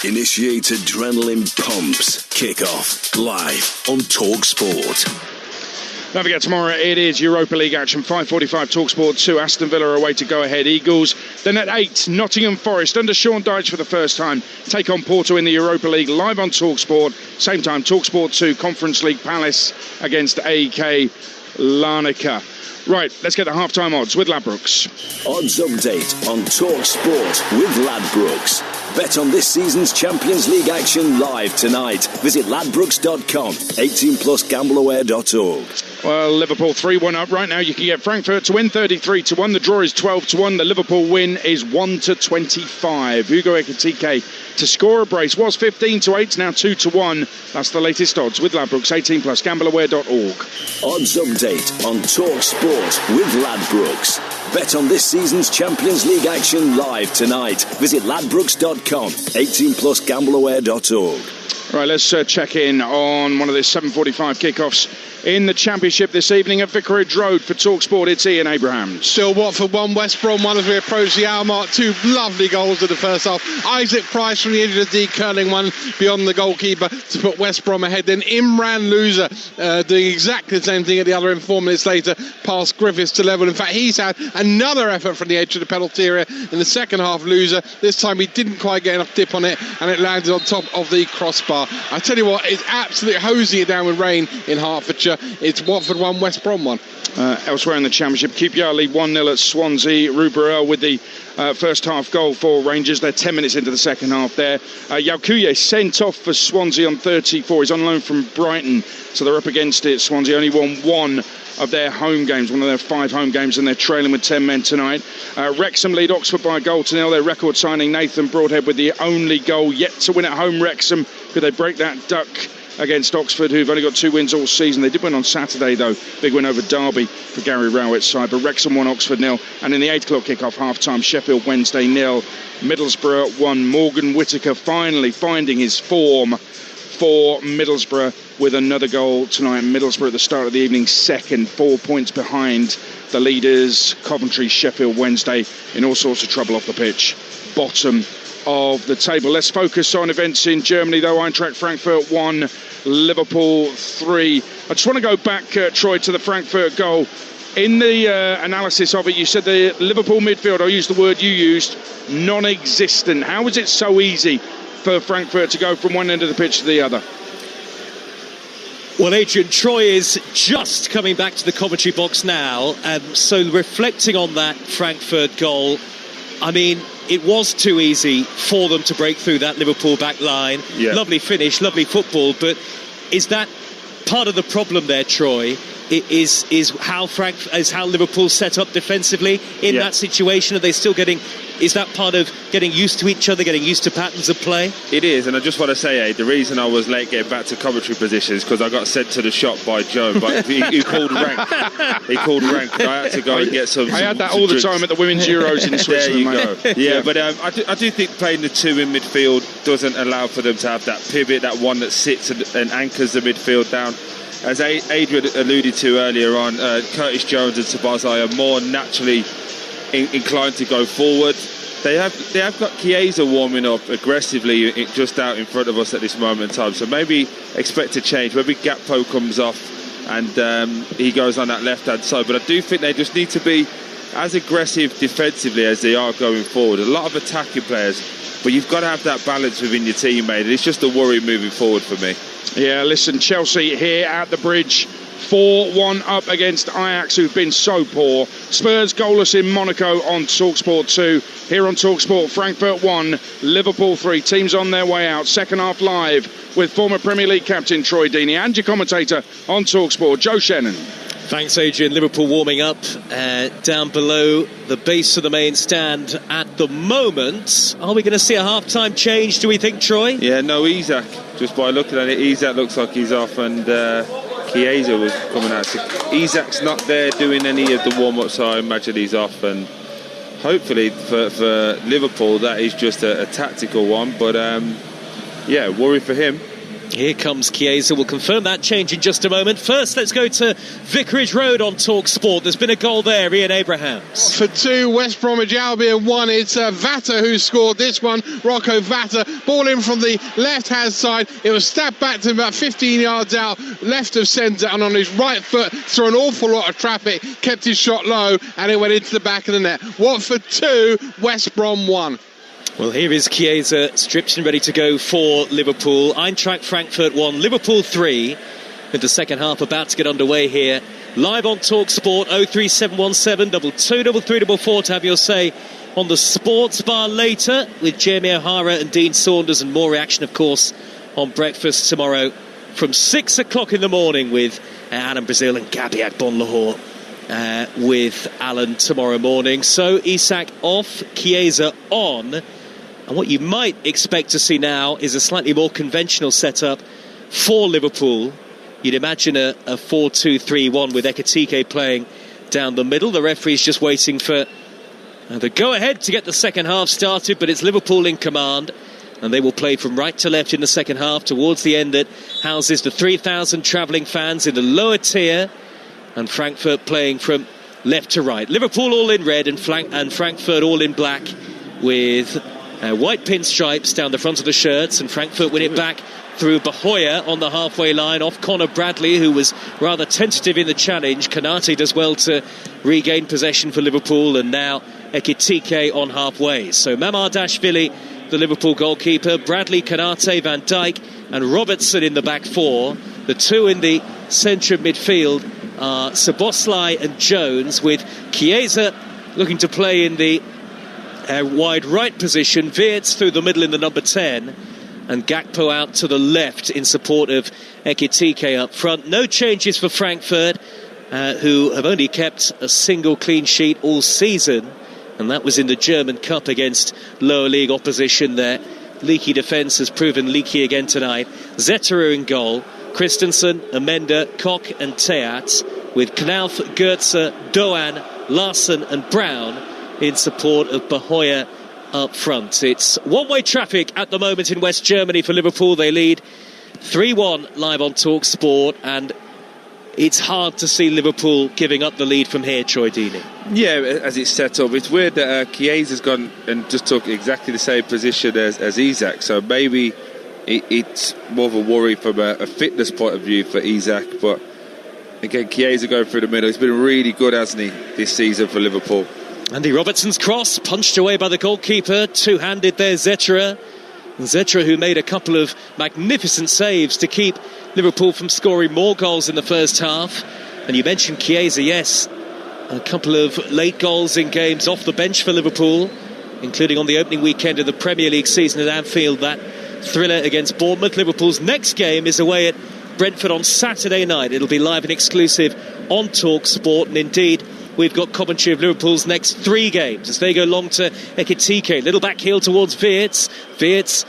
Speaker 14: Initiate adrenaline pumps. Kick off live on Talksport.
Speaker 1: Don't forget, tomorrow it is Europa League action, 5:45 Talksport 2. Aston Villa away to go ahead Eagles. Then at 8, Nottingham Forest under Sean Dyche for the first time take on Porto in the Europa League, live on Talksport. Same time, Talksport 2, Conference League Palace against AK Larnaca. Right, let's get the half-time odds with Ladbrokes.
Speaker 14: Odds update on Talksport with Ladbrokes. Bet on this season's Champions League action live tonight. Visit ladbrokes.com. 18+ gambleaware.org.
Speaker 1: Well, Liverpool 3-1 up right now. You can get Frankfurt to win 33-1. The draw is 12-1. The Liverpool win is 1-25. Hugo Ekitike to score a brace was 15-8, now 2-1. That's the latest odds with Ladbrokes. 18+ gambleaware.org.
Speaker 14: Odds update on Talksport with Ladbrokes. Bet on this season's Champions League action live tonight. Visit ladbrokes.com. 18+ gambleaware.org.
Speaker 1: Right, let's check in on one of the 7:45 kickoffs in the Championship this evening at Vicarage Road for Talksport. It's Ian Abrahams.
Speaker 7: Still Watford 1, West Brom 1 as we approach the hour mark. 2 lovely goals in the first half. Isaac Price from the edge of the D, curling one beyond the goalkeeper to put West Brom ahead. Then Imran Loser doing exactly the same thing at the other end 4 minutes later, past Griffiths to level. In fact, he's had another effort from the edge of the penalty area in the second half. Loser, this time he didn't quite get enough dip on it, and it landed on top of the crossbar. I tell you what, it's absolutely hosing it down with rain in Hertfordshire. It's Watford 1, West Brom 1.
Speaker 1: Elsewhere in the Championship, QPR lead 1-0 at Swansea. Ruberel with the first half goal for Rangers. They're 10 minutes into the second half there. Yaukuye sent off for Swansea on 34. He's on loan from Brighton, so they're up against it. Swansea only won 1 of their home games, one of their 5 home games, and they're trailing with 10 men tonight. Wrexham lead Oxford by a goal to 0. Their record signing Nathan Broadhead with the only goal yet to win at home. Wrexham, could they break that duck against Oxford, who've only got 2 wins all season? They did win on Saturday, though. Big win over Derby for Gary Rowett's side. But Wrexham 1, Oxford 0. And in the 8 o'clock kick-off half-time, Sheffield Wednesday 0. Middlesbrough 1. Morgan Whittaker finally finding his form for Middlesbrough with another goal tonight. Middlesbrough at the start of the evening, second, 4 points behind the leaders, Coventry, Sheffield Wednesday, in all sorts of trouble off the pitch. Bottom of the table. Let's focus on events in Germany, though. Eintracht Frankfurt 1, Liverpool 3. I just want to go back, Troy, to the Frankfurt goal. In the analysis of it, you said the Liverpool midfield, I'll use the word you used, non-existent. How was it so easy for Frankfurt to go from one end of the pitch to the other?
Speaker 3: Well, Adrian, Troy is just coming back to the commentary box now, so reflecting on that Frankfurt goal, I mean, it was too easy for them to break through that Liverpool back line. Yeah. Lovely finish, lovely football, but is that part of the problem there, Troy? Is how Liverpool set up defensively in that situation? Are they still getting? Is that part of getting used to each other, getting used to patterns of play?
Speaker 2: It is, and I just want to say, the reason I was late getting back to commentary positions because I got sent to the shop by Joe, but he called rank. He called rank. I had to go and get some.
Speaker 1: I had that all the time at the Women's Euros in Switzerland.
Speaker 2: There you go. Yeah, but I do think playing the 2 in midfield doesn't allow for them to have that pivot, that one that sits and anchors the midfield down. As Adrian alluded to earlier on, Curtis Jones and Sabazai are more naturally inclined to go forward. They have got Chiesa warming up aggressively just out in front of us at this moment in time. So maybe expect a change. Maybe Gakpo comes off and he goes on that left-hand side. But I do think they just need to be as aggressive defensively as they are going forward. A lot of attacking players, but you've got to have that balance within your team, mate. It's just a worry moving forward for me.
Speaker 1: Yeah, listen, Chelsea here at the Bridge, 4-1 up against Ajax, who've been so poor. Spurs goalless in Monaco on Talksport 2. Here on Talksport, Frankfurt 1, Liverpool 3. Teams on their way out. Second half live with former Premier League captain Troy Deeney and your commentator on Talksport, Joe Shannon.
Speaker 3: Thanks, Adrian. Liverpool warming up down below the base of the main stand at the moment. Are we going to see a half-time change, do we think, Troy?
Speaker 2: Yeah, no, Isak. Just by looking at it, Isak looks like he's off, and Chiesa was coming out. So Isak's not there doing any of the warm-up, so I imagine he's off. And hopefully for Liverpool, that is just a tactical one. But, yeah, worry for him.
Speaker 3: Here comes Chiesa. We'll confirm that change in just a moment. First, let's go to Vicarage Road on Talksport. There's been a goal there, Ian Abrahams.
Speaker 7: For 2, West Bromwich Albion 1. It's Vata who scored this one. Rocco Vata. Ball in from the left-hand side. It was stabbed back to him about 15 yards out, left of centre, and on his right foot through an awful lot of traffic. Kept his shot low, and it went into the back of the net. Watford 2, West Brom 1.
Speaker 3: Well, here is Chiesa, stripped and ready to go for Liverpool. Eintracht Frankfurt 1, Liverpool 3. With the second half about to get underway here. Live on Talksport, 03717 223344 to have your say on the sports bar later with Jamie O'Hara and Dean Saunders, and more reaction, of course, on breakfast tomorrow from 6 o'clock in the morning with Adam Brazil and Gabby Agbonlahor. With Alan tomorrow morning. So Isak off, Chiesa on. And what you might expect to see now is a slightly more conventional setup for Liverpool. You'd imagine a 4-2-3-1 with Ekitike playing down the middle. The referee's just waiting for the go-ahead to get the second half started, but it's Liverpool in command. And they will play from right to left in the second half towards the end that houses the 3,000 travelling fans in the lower tier. And Frankfurt playing from left to right. Liverpool all in red and Frankfurt all in black with white pinstripes down the front of the shirts. And Frankfurt win it back through Bahoya on the halfway line off Conor Bradley, who was rather tentative in the challenge. Kanate does well to regain possession for Liverpool, and now Ekitike on halfway. So Mamardashvili, the Liverpool goalkeeper, Bradley, Kanate, Van Dijk and Robertson in the back four. The two in the centre of midfield are Szoboszlai and Jones, with Chiesa looking to play in the wide right position, Wirtz through the middle in the number 10, and Gakpo out to the left in support of Ekitike up front. No changes for Frankfurt. who have only kept a single clean sheet all season, and that was in the German Cup against lower league opposition there. Leaky defence has proven leaky again tonight. Zetterer in goal, Christensen, Amenda, Koch and Teat, with Knauf, Goetze, Doan, Larsen and Brown in support of Bahoya up front. It's one-way traffic at the moment in West Germany for Liverpool. They lead 3-1 live on Talksport, and it's hard to see Liverpool giving up the lead from here, Troy Deeney.
Speaker 2: Yeah, as it's set up, it's weird that Chiesa's gone and just took exactly the same position as Isak, so maybe it's more of a worry from a fitness point of view for Isak, but again, Chiesa going through the middle. He's been really good, hasn't he, this season for Liverpool.
Speaker 3: Andy Robertson's cross, punched away by the goalkeeper, two-handed there, Zetterer, who made a couple of magnificent saves to keep Liverpool from scoring more goals in the first half. And you mentioned Chiesa, yes, a couple of late goals in games off the bench for Liverpool, including on the opening weekend of the Premier League season at Anfield, that thriller against Bournemouth. Liverpool's next game is away at Brentford on Saturday night. It'll be live and exclusive on Talksport, and indeed we've got commentary of Liverpool's next 3 games as they go long to Ekitike. Little back heel towards Wirtz. Wirtz,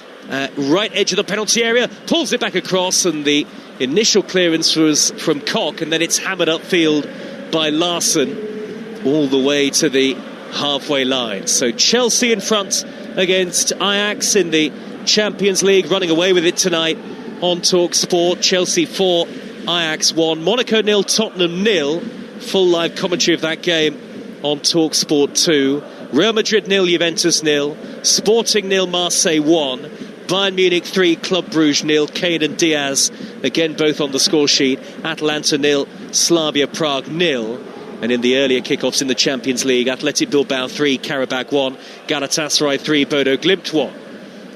Speaker 3: right edge of the penalty area, pulls it back across, and the initial clearance was from Koch, and then it's hammered upfield by Larsen all the way to the halfway line. So Chelsea in front against Ajax in the Champions League, running away with it tonight on Talksport. Chelsea 4, Ajax 1, Monaco 0, Tottenham 0. Full live commentary of that game on Talksport 2. Real Madrid 0, Juventus 0, Sporting 0, Marseille 1, Bayern Munich 3, Club Brugge 0, Kane and Diaz again both on the score sheet, Atalanta 0, Slavia Prague 0. And in the earlier kickoffs in the Champions League, Athletic Bilbao 3, Karabakh 1, Galatasaray 3, Bodo Glimt 1.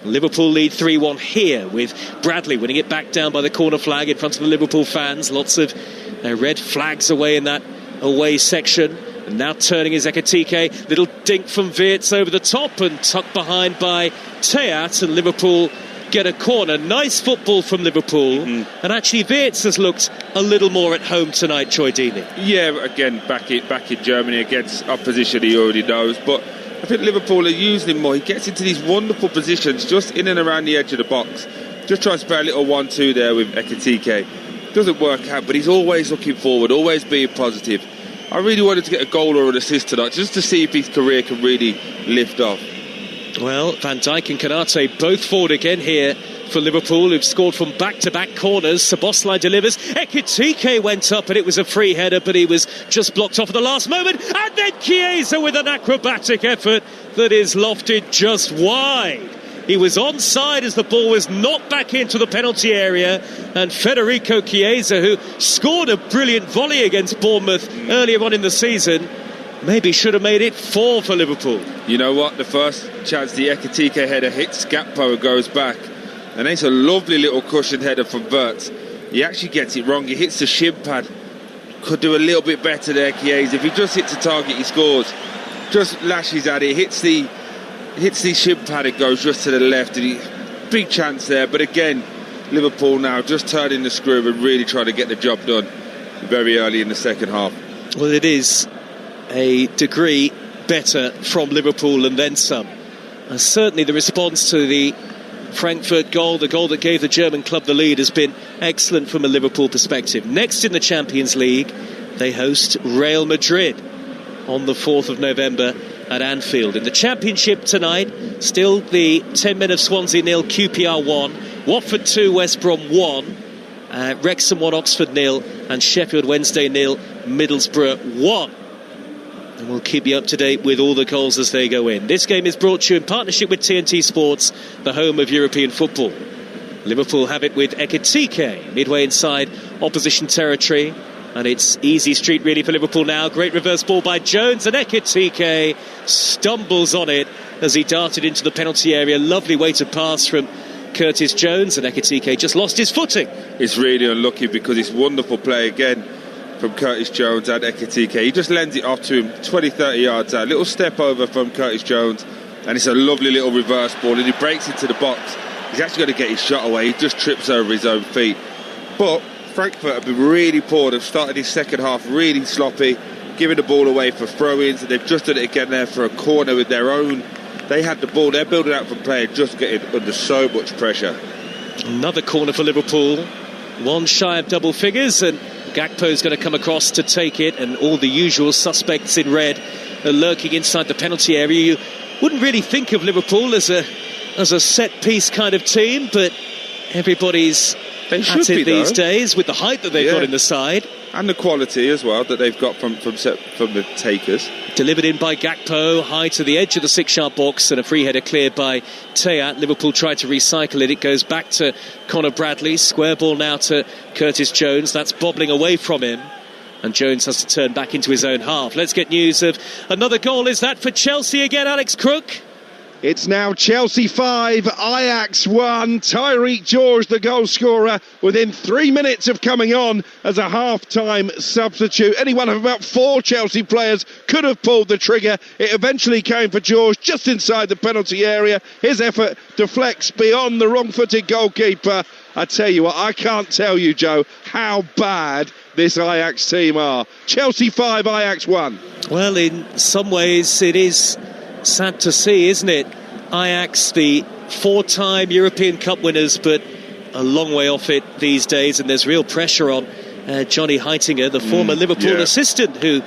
Speaker 3: Liverpool lead 3-1 here, with Bradley winning it back down by the corner flag in front of the Liverpool fans. Lots of red flags away in that away section. And now turning is Ekitike. Little dink from Wirtz over the top and tucked behind by Teat, and Liverpool get a corner. Nice football from Liverpool. And actually Wirtz has looked a little more at home tonight, Troy Deeney.
Speaker 2: Yeah, again, back in Germany against opposition he already knows, but I think Liverpool are using him more. He gets into these wonderful positions just in and around the edge of the box. Just try to spare a little 1-2 there with Ekitike. Doesn't work out, but he's always looking forward, always being positive. I really wanted to get a goal or an assist tonight, just to see if his career can really lift off.
Speaker 3: Well, Van Dijk and Konate both forward again here for Liverpool, who've scored from back-to-back corners. Szoboszlai delivers. Ekitike went up, and it was a free header, but he was just blocked off at the last moment. And then Chiesa with an acrobatic effort that is lofted just wide. He was onside as the ball was knocked back into the penalty area, and Federico Chiesa, who scored a brilliant volley against Bournemouth earlier on in the season, maybe should have made it 4 for Liverpool.
Speaker 2: You know what? The first chance the Ekitike header hits Gakpo and goes back, and it's a lovely little cushioned header from Wirtz. He actually gets it wrong. He hits the shin pad. Could do a little bit better there, Chiesa. If he just hits the target, he scores. Just lashes at it, hits the shin pad, it goes just to the left, and big chance there. But again, Liverpool now just turning the screw and really trying to get the job done very early in the second half.
Speaker 3: Well, it is a degree better from Liverpool and then some. And certainly the response to the Frankfurt goal, the goal that gave the German club the lead, has been excellent from a Liverpool perspective. Next in the Champions League, they host Real Madrid on the 4th of November at Anfield. In the Championship tonight, still the 10 men of Swansea 0, QPR 1, Watford 2, West Brom 1, Wrexham 1, Oxford 0, and Sheffield Wednesday 0, Middlesbrough 1. And we'll keep you up to date with all the goals as they go in. This game is brought to you in partnership with TNT Sports, the home of European football. Liverpool have it with Ekitike midway inside opposition territory, and it's easy street really for Liverpool now. Great reverse ball by Jones, and Ekitike stumbles on it as he darted into the penalty area. Lovely weighted pass from Curtis Jones, and Ekitike just lost his footing.
Speaker 2: It's really unlucky because it's wonderful play again from Curtis Jones and Ekitike. He just lends it off to him 20-30 yards out. Little step over from Curtis Jones, and it's a lovely little reverse ball, and he breaks into the box. He's actually going to get his shot away. He just trips over his own feet. But Frankfurt have been really poor. They've started his second half really sloppy, giving the ball away for throw-ins, and they've just done it again there for a corner with their own. They had the ball, they're building out from play, just getting under so much pressure.
Speaker 3: Another corner for Liverpool, one shy of double figures, and Gakpo's going to come across to take it, and all the usual suspects in red are lurking inside the penalty area. You wouldn't really think of Liverpool as a set-piece kind of team, but everybody's at it these days with the height that they've got in the side.
Speaker 2: And the quality as well that they've got from the takers.
Speaker 3: Delivered in by Gakpo, high to the edge of the 6-yard box, and a free header cleared by Teat. Liverpool tried to recycle it. It goes back to Conor Bradley. Square ball now to Curtis Jones. That's bobbling away from him, and Jones has to turn back into his own half. Let's get news of another goal. Is that for Chelsea again, Alex Crook?
Speaker 5: It's now Chelsea 5, Ajax 1. Tyreek George, the goal scorer, within 3 minutes of coming on as a half-time substitute. Any one of about 4 Chelsea players could have pulled the trigger. It eventually came for George just inside the penalty area. His effort deflects beyond the wrong-footed goalkeeper. I tell you what, I can't tell you, Joe, how bad this Ajax team are. Chelsea 5, Ajax 1.
Speaker 3: Well, in some ways it is sad to see, isn't it? Ajax, the 4-time European Cup winners, but a long way off it these days, and there's real pressure on Johnny Heitinger, the former Liverpool assistant, who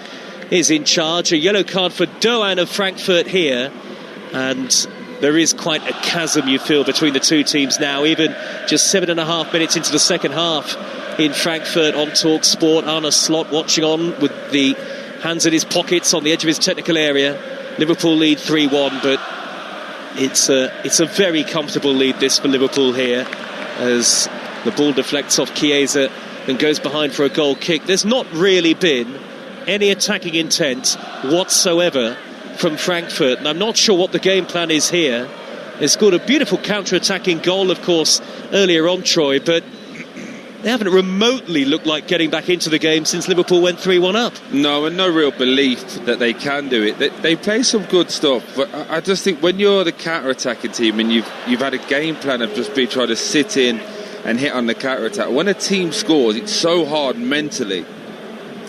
Speaker 3: is in charge. A yellow card for Doan of Frankfurt here, and there is quite a chasm, you feel, between the two teams now, even just 7.5 minutes into the second half in Frankfurt. On Talksport, Arne Slot watching on with the hands in his pockets on the edge of his technical area. Liverpool lead 3-1, but it's a very comfortable lead, this, for Liverpool here, as the ball deflects off Chiesa and goes behind for a goal kick. There's not really been any attacking intent whatsoever from Frankfurt, and I'm not sure what the game plan is here. They scored a beautiful counter-attacking goal, of course, earlier on, Troy, but they haven't remotely looked like getting back into the game since Liverpool went 3-1 up.
Speaker 2: No, and no real belief that they can do it. They play some good stuff, but I just think when you're the counter-attacking team and you've had a game plan of just trying to sit in and hit on the counter-attack, when a team scores, it's so hard mentally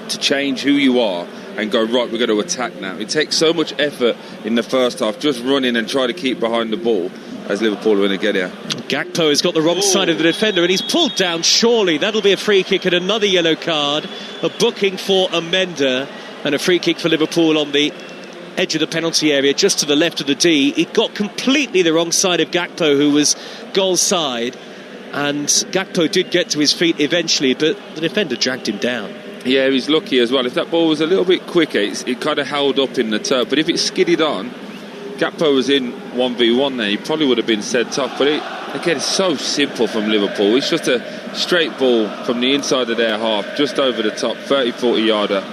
Speaker 2: to change who you are and go, right, we're going to attack now. It takes so much effort in the first half, just running and try to keep behind the ball, as Liverpool are going to get here.
Speaker 3: Gakpo has got the wrong side of the defender, and he's pulled down, surely. That'll be a free kick and another yellow card. A booking for Amenda, and a free kick for Liverpool on the edge of the penalty area, just to the left of the D. It got completely the wrong side of Gakpo, who was goal side, and Gakpo did get to his feet eventually, but the defender dragged him down.
Speaker 2: Yeah, he's lucky as well. If that ball was a little bit quicker, it kind of held up in the turf, but if it skidded on, Gakpo was in 1v1 there, he probably would have been sent off. But again, it's so simple from Liverpool. It's just a straight ball from the inside of their half, just over the top, 30-40 yarder,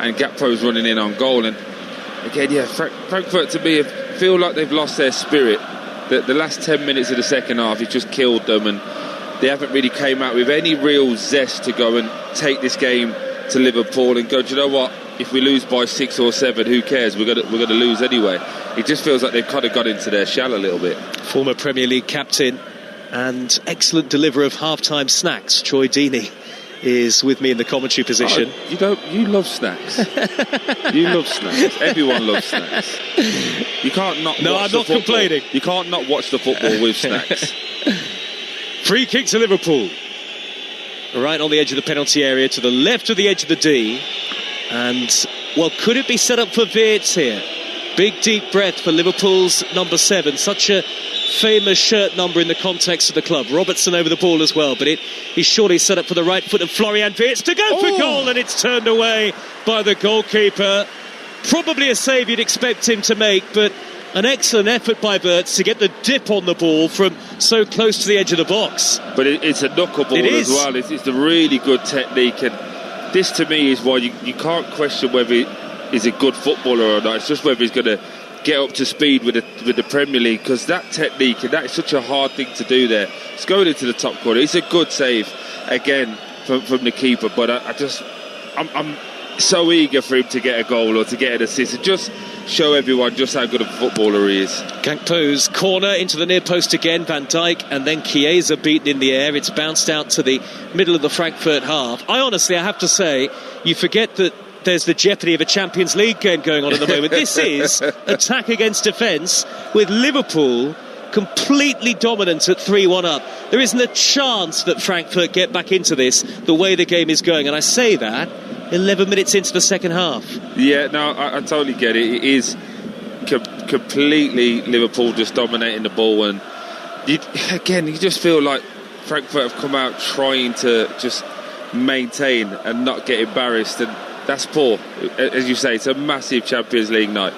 Speaker 2: and Gakpo's running in on goal. And again, Frankfurt, to me, feel like they've lost their spirit. The last 10 minutes of the second half, it just killed them, and they haven't really came out with any real zest to go and take this game to Liverpool and go, do you know what? If we lose by 6 or 7, who cares? We're going to lose anyway. It just feels like they've kind of got into their shell a little bit.
Speaker 3: Former Premier League captain and excellent deliverer of half-time snacks, Troy Deeney, is with me in the commentary position.
Speaker 2: You love snacks. You love snacks. Everyone loves snacks. You can't not.
Speaker 3: No, I'm not complaining.
Speaker 2: You can't not watch the football with snacks.
Speaker 3: Free kick to Liverpool. Right on the edge of the penalty area, to the left of the edge of the D. And, well, could it be set up for Wirtz here? Big deep breath for Liverpool's number 7. Such a famous shirt number in the context of the club. Robertson over the ball as well, but he's surely set up for the right foot of Florian Wirtz to go for goal, and it's turned away by the goalkeeper. Probably a save you'd expect him to make, but an excellent effort by Wirtz to get the dip on the ball from so close to the edge of the box.
Speaker 2: But it's a knuckle ball as well. It's a really good technique, and this to me is why you can't question whether he's a good footballer or not. It's just whether he's going to get up to speed with the Premier League, because that technique, and that is such a hard thing to do there. It's going into the top corner. It's a good save again from the keeper, but I'm so eager for him to get a goal or to get an assist and just show everyone just how good a footballer he is.
Speaker 3: Gakpo's corner into the near post again, Van Dijk, and then Chiesa beaten in the air. It's bounced out to the middle of the Frankfurt half. I have to say, you forget that there's the jeopardy of a Champions League game going on at the moment. This is attack against defence, with Liverpool completely dominant at 3-1 up. There isn't a chance that Frankfurt get back into this the way the game is going, and I say that 11 minutes into the second half.
Speaker 2: Yeah, no, I totally get it. It is completely Liverpool just dominating the ball, and you just feel like Frankfurt have come out trying to just maintain and not get embarrassed, and that's poor. As you say, it's a massive Champions League night.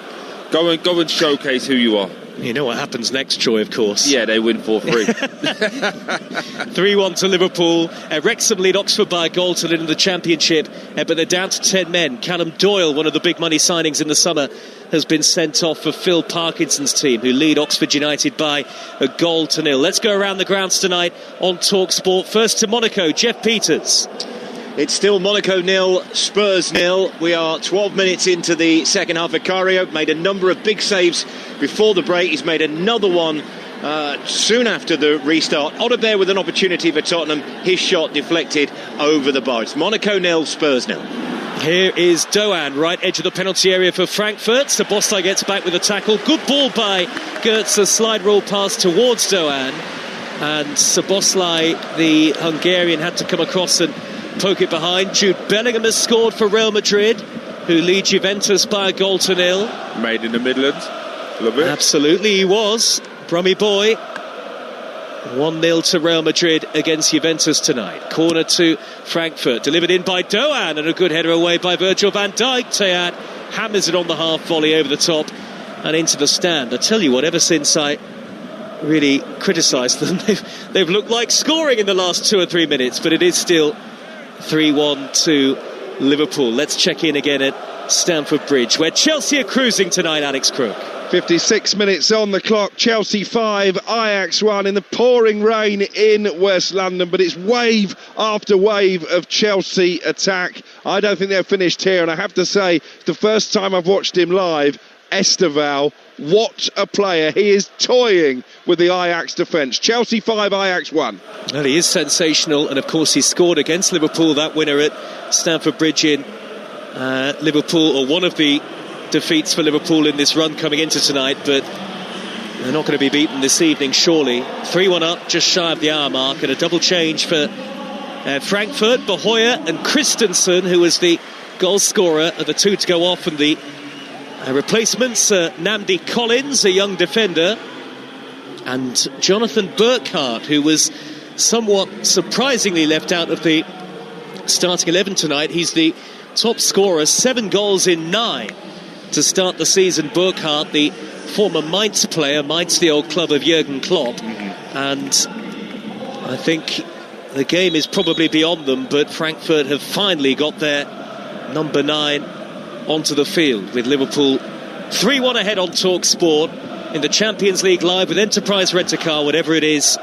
Speaker 2: Go and showcase who you are.
Speaker 3: You know what happens next, Troy, of course.
Speaker 2: Yeah, they win 4-3.
Speaker 3: 3-1 to Liverpool. Wrexham lead Oxford by a goal to win the Championship, but they're down to 10 men. Callum Doyle, one of the big money signings in the summer, has been sent off for Phil Parkinson's team, who lead Oxford United by a goal to nil. Let's go around the grounds tonight on Talksport. First to Monaco, Jeff Peters.
Speaker 6: It's still Monaco 0, Spurs 0. We are 12 minutes into the second half. Vicario made a number of big saves before the break. He's made another one soon after the restart. Odegaard with an opportunity for Tottenham. His shot deflected over the bar. It's Monaco 0, Spurs 0.
Speaker 3: Here is Doan, right edge of the penalty area for Frankfurt. Szoboszlai gets back with a tackle. Good ball by Gertz, a slide roll pass towards Doan. And Szoboszlai, the Hungarian, had to come across and poke it behind. Jude Bellingham has scored for Real Madrid, who lead Juventus by a goal to nil.
Speaker 2: Made in the Midlands. Love it.
Speaker 3: Absolutely, he was. Brummy boy. 1-0 to Real Madrid against Juventus tonight. Corner to Frankfurt, delivered in by Doan, and a good header away by Virgil van Dijk. Teat hammers it on the half volley over the top and into the stand. I tell you what, ever since I really criticised them, they've looked like scoring in the last 2 or 3 minutes, but it is still 3-1 to Liverpool. Let's check in again at Stamford Bridge, where Chelsea are cruising tonight, Alex Crook.
Speaker 5: 56 minutes on the clock. Chelsea 5, Ajax 1 in the pouring rain in West London, but it's wave after wave of Chelsea attack. I don't think they're finished here, and I have to say, the first time I've watched him live, Esteval, what a player. He is toying with the Ajax defence. Chelsea 5, Ajax 1.
Speaker 3: Well, he is sensational, and of course he scored against Liverpool, that winner at Stamford Bridge in Liverpool, or one of the defeats for Liverpool in this run coming into tonight, but they're not going to be beaten this evening, surely. 3-1 up, just shy of the hour mark, and a double change for Frankfurt. Bahoya and Christensen, who was the goal scorer, are the two to go off, and the replacements, Namdi Collins, a young defender, and Jonathan Burkhart, who was somewhat surprisingly left out of the starting 11 tonight. He's the top scorer, 7 goals in 9 to start the season. Burkhart, the former Mainz player, Mainz the old club of Jurgen Klopp, and I think the game is probably beyond them, but Frankfurt have finally got their number 9 onto the field, with Liverpool 3-1 ahead on Talksport in the Champions League live with Enterprise Rent-A-Car. Whatever it is,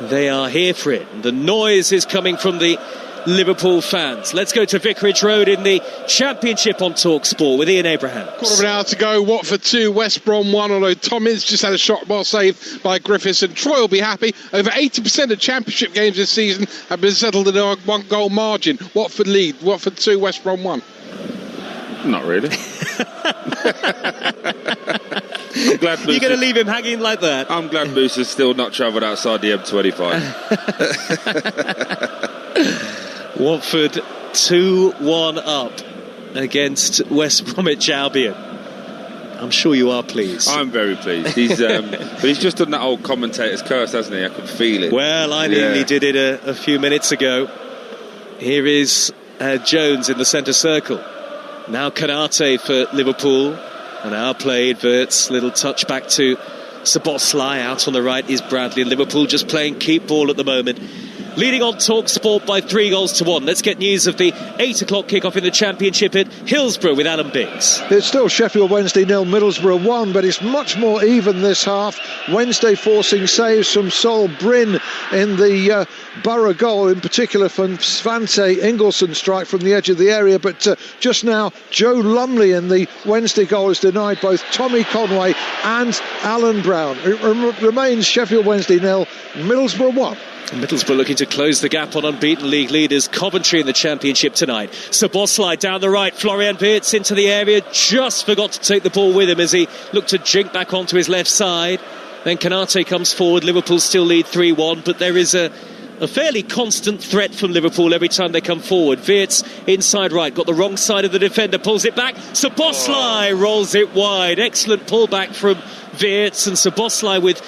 Speaker 3: they are here for it. And the noise is coming from the Liverpool fans. Let's go to Vicarage Road in the Championship on Talksport with Ian Abraham.
Speaker 7: Quarter of an hour to go. Watford 2, West Brom 1. Although Tommins just had a shot well saved by Griffiths, and Troy will be happy. Over 80% of Championship games this season have been settled in a 1-goal margin. Watford lead. Watford 2, West Brom 1.
Speaker 2: Not really. I'm glad
Speaker 3: You're going to leave him hanging like that?
Speaker 2: I'm glad Moose has still not travelled outside the M25.
Speaker 3: Watford 2-1 up against West Bromwich Albion. I'm sure you are pleased.
Speaker 2: I'm very pleased. He's but he's just done that old commentator's curse, hasn't he? I can feel it.
Speaker 3: Well, I nearly did it a few minutes ago. Here is Jones in the centre circle. Now Kanate for Liverpool, and our play, Wirtz, little touch back to Szoboszlai. Out on the right is Bradley. Liverpool just playing keep ball at the moment. leading on Talksport by 3-1. Let's get news of the 8 o'clock kickoff in the Championship at Hillsborough with Alan Biggs.
Speaker 4: It's still Sheffield Wednesday 0, Middlesbrough 1, but it's much more even this half. Wednesday forcing saves from Sol Bryn in the Borough goal, in particular from Svante Ingelsson strike from the edge of the area, but just now Joe Lumley in the Wednesday goal has denied both Tommy Conway and Alan Brown. It remains Sheffield Wednesday 0, Middlesbrough 1.
Speaker 3: Middlesbrough looking to close the gap on unbeaten league leaders Coventry in the Championship tonight. Szoboszlai down the right, Florian Wirtz into the area, just forgot to take the ball with him as he looked to jink back onto his left side. Then Kanate comes forward. Liverpool still lead 3-1, but there is a fairly constant threat from Liverpool every time they come forward. Wirtz inside right, got the wrong side of the defender, pulls it back. Szoboszlai rolls it wide. Excellent pullback from Wirtz, and Szoboszlai, with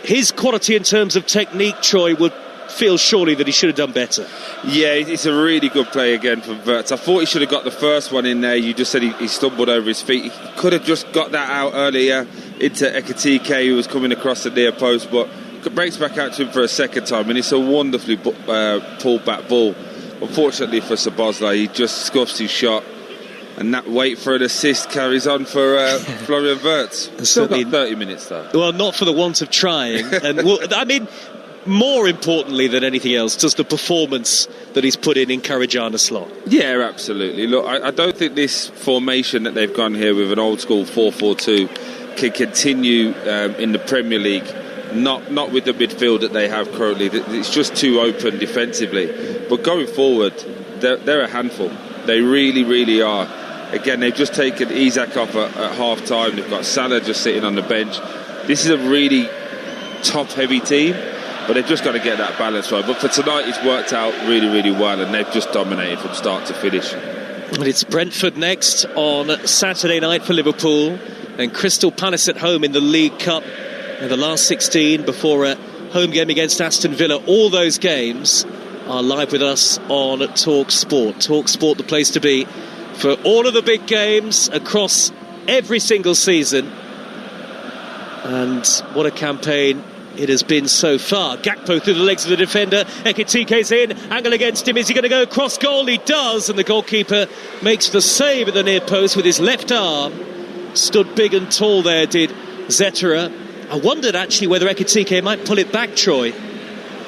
Speaker 3: his quality in terms of technique, Troy, would feel surely that he should have done better.
Speaker 2: Yeah, it's a really good play again from Wirtz. I thought he should have got the first one in there. You just said he stumbled over his feet. He could have just got that out earlier into Ekitike, who was coming across the near post, but breaks back out to him for a second time, and it's a wonderfully pulled back ball. Unfortunately for Szoboszlai, he just scuffs his shot, and that wait for an assist carries on for Florian Wirtz. Still got 30 minutes though.
Speaker 3: Well, not for the want of trying. And I mean, more importantly than anything else, just the performance that he's put in Karajana slot.
Speaker 2: Yeah, absolutely. Look, I don't think this formation that they've gone here with an old school 4-4-2 can continue in the Premier League. Not with the midfield that they have currently. It's just too open defensively. But going forward, they're a handful. They really, really are. Again, they've just taken Isak off at half time. They've got Salah just sitting on the bench. This is a really top-heavy team, but they've just got to get that balance right. But for tonight, it's worked out really, really well, and they've just dominated from start to finish.
Speaker 3: And it's Brentford next on Saturday night for Liverpool, and Crystal Palace at home in the League Cup in the last 16 before a home game against Aston Villa. All those games are live with us on Talksport. Talksport, the place to be for all of the big games across every single season. And what a campaign it has been so far. Gakpo through the legs of the defender. Ekitike's in, angle against him. Is he going to go across goal? He does, and the goalkeeper makes the save at the near post with his left arm. Stood big and tall there, did Zetera. I wondered actually whether Ekitike might pull it back, Troy.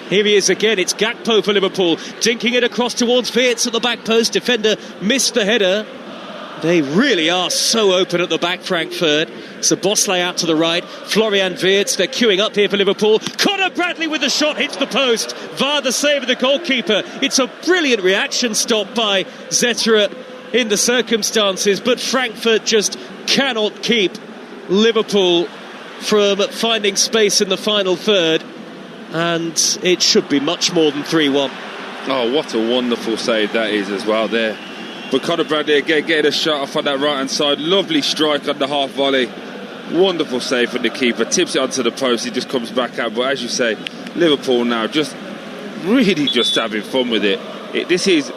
Speaker 3: Here he is again. It's Gakpo for Liverpool, dinking it across towards Wirtz at the back post. Defender missed the header. They really are so open at the back, Frankfurt. Szoboszlai out to the right. Florian Wirtz, they're queuing up here for Liverpool. Conor Bradley with the shot, hits the post. VAR the save of the goalkeeper. It's a brilliant reaction stop by Zetera in the circumstances, but Frankfurt just cannot keep Liverpool from finding space in the final third, and it should be much more than 3-1.
Speaker 2: Oh, what a wonderful save that is as well there. But Conor Bradley again getting a shot off on that right hand side. Lovely strike on the half volley. Wonderful save from the keeper. Tips it onto the post, he just comes back out. But as you say, Liverpool now just really just having fun with it. This is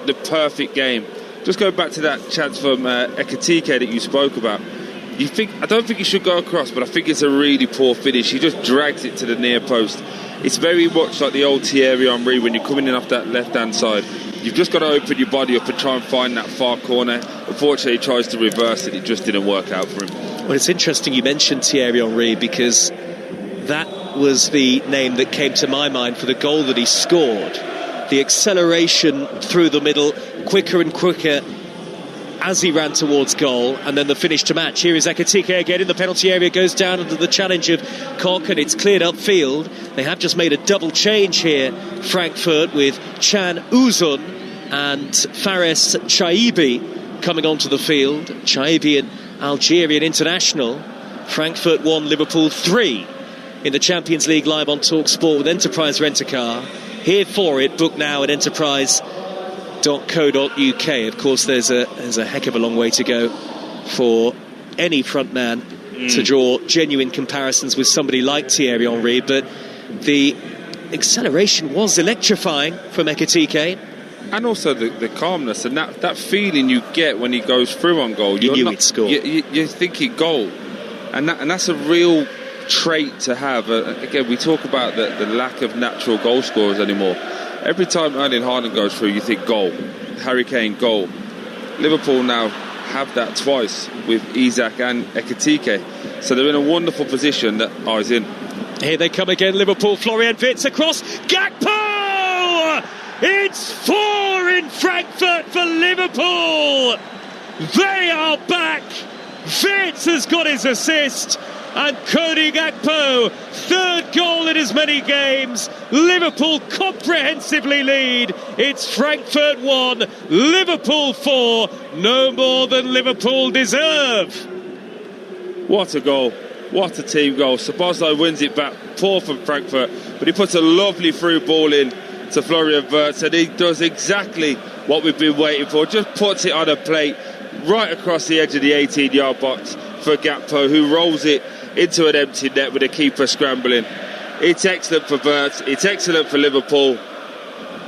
Speaker 2: the perfect game. Just going back to that chance from Ekitike that you spoke about. I don't think he should go across, but I think it's a really poor finish. He just drags it to the near post. It's very much like the old Thierry Henry when you're coming in off that left-hand side. You've just got to open your body up and try and find that far corner. Unfortunately, he tries to reverse it. It just didn't work out for him.
Speaker 3: Well, it's interesting you mentioned Thierry Henry, because that was the name that came to my mind for the goal that he scored. The acceleration through the middle, quicker and quicker as he ran towards goal, and then the finish to match. Here is Ekitike again in the penalty area, goes down under the challenge of Koch, and it's cleared upfield. They have just made a double change here, Frankfurt, with Can Uzun and Fares Chaibi coming onto the field. Chaibi, an Algerian international. Frankfurt 1, Liverpool 3 in the Champions League, live on Talksport with Enterprise Rent-A-Car. Here for it, book now at enterprise.co.uk. Of course, there's a heck of a long way to go for any frontman to draw genuine comparisons with somebody like Thierry Henry, but the acceleration was electrifying from Ekitike.
Speaker 2: And also the calmness and that feeling you get when he goes through on goal.
Speaker 3: You knew he'd score.
Speaker 2: You're thinking goal, and that's a real trait to have. Again, we talk about the lack of natural goal scorers anymore. Every time Erling Haaland goes through, you think goal. Harry Kane, goal. Liverpool now have that twice with Isak and Ekitike. So they're in a wonderful position that eyes in.
Speaker 3: Here they come again, Liverpool. Florian Wirtz across. Gakpo! It's 4 in Frankfurt for Liverpool. They are back. Wirtz has got his assist. And Cody Gakpo, 3rd goal in as many games. Liverpool comprehensively lead. It's Frankfurt 1, Liverpool 4. No more than Liverpool deserve.
Speaker 2: What a goal. What a team goal. Szoboszlai wins it back. Poor from Frankfurt. But he puts a lovely through ball in to Florian Wirtz. And he does exactly what we've been waiting for. Just puts it on a plate right across the edge of the 18-yard box for Gakpo, who rolls it into an empty net with a keeper scrambling. It's excellent for Wirtz, it's excellent for Liverpool,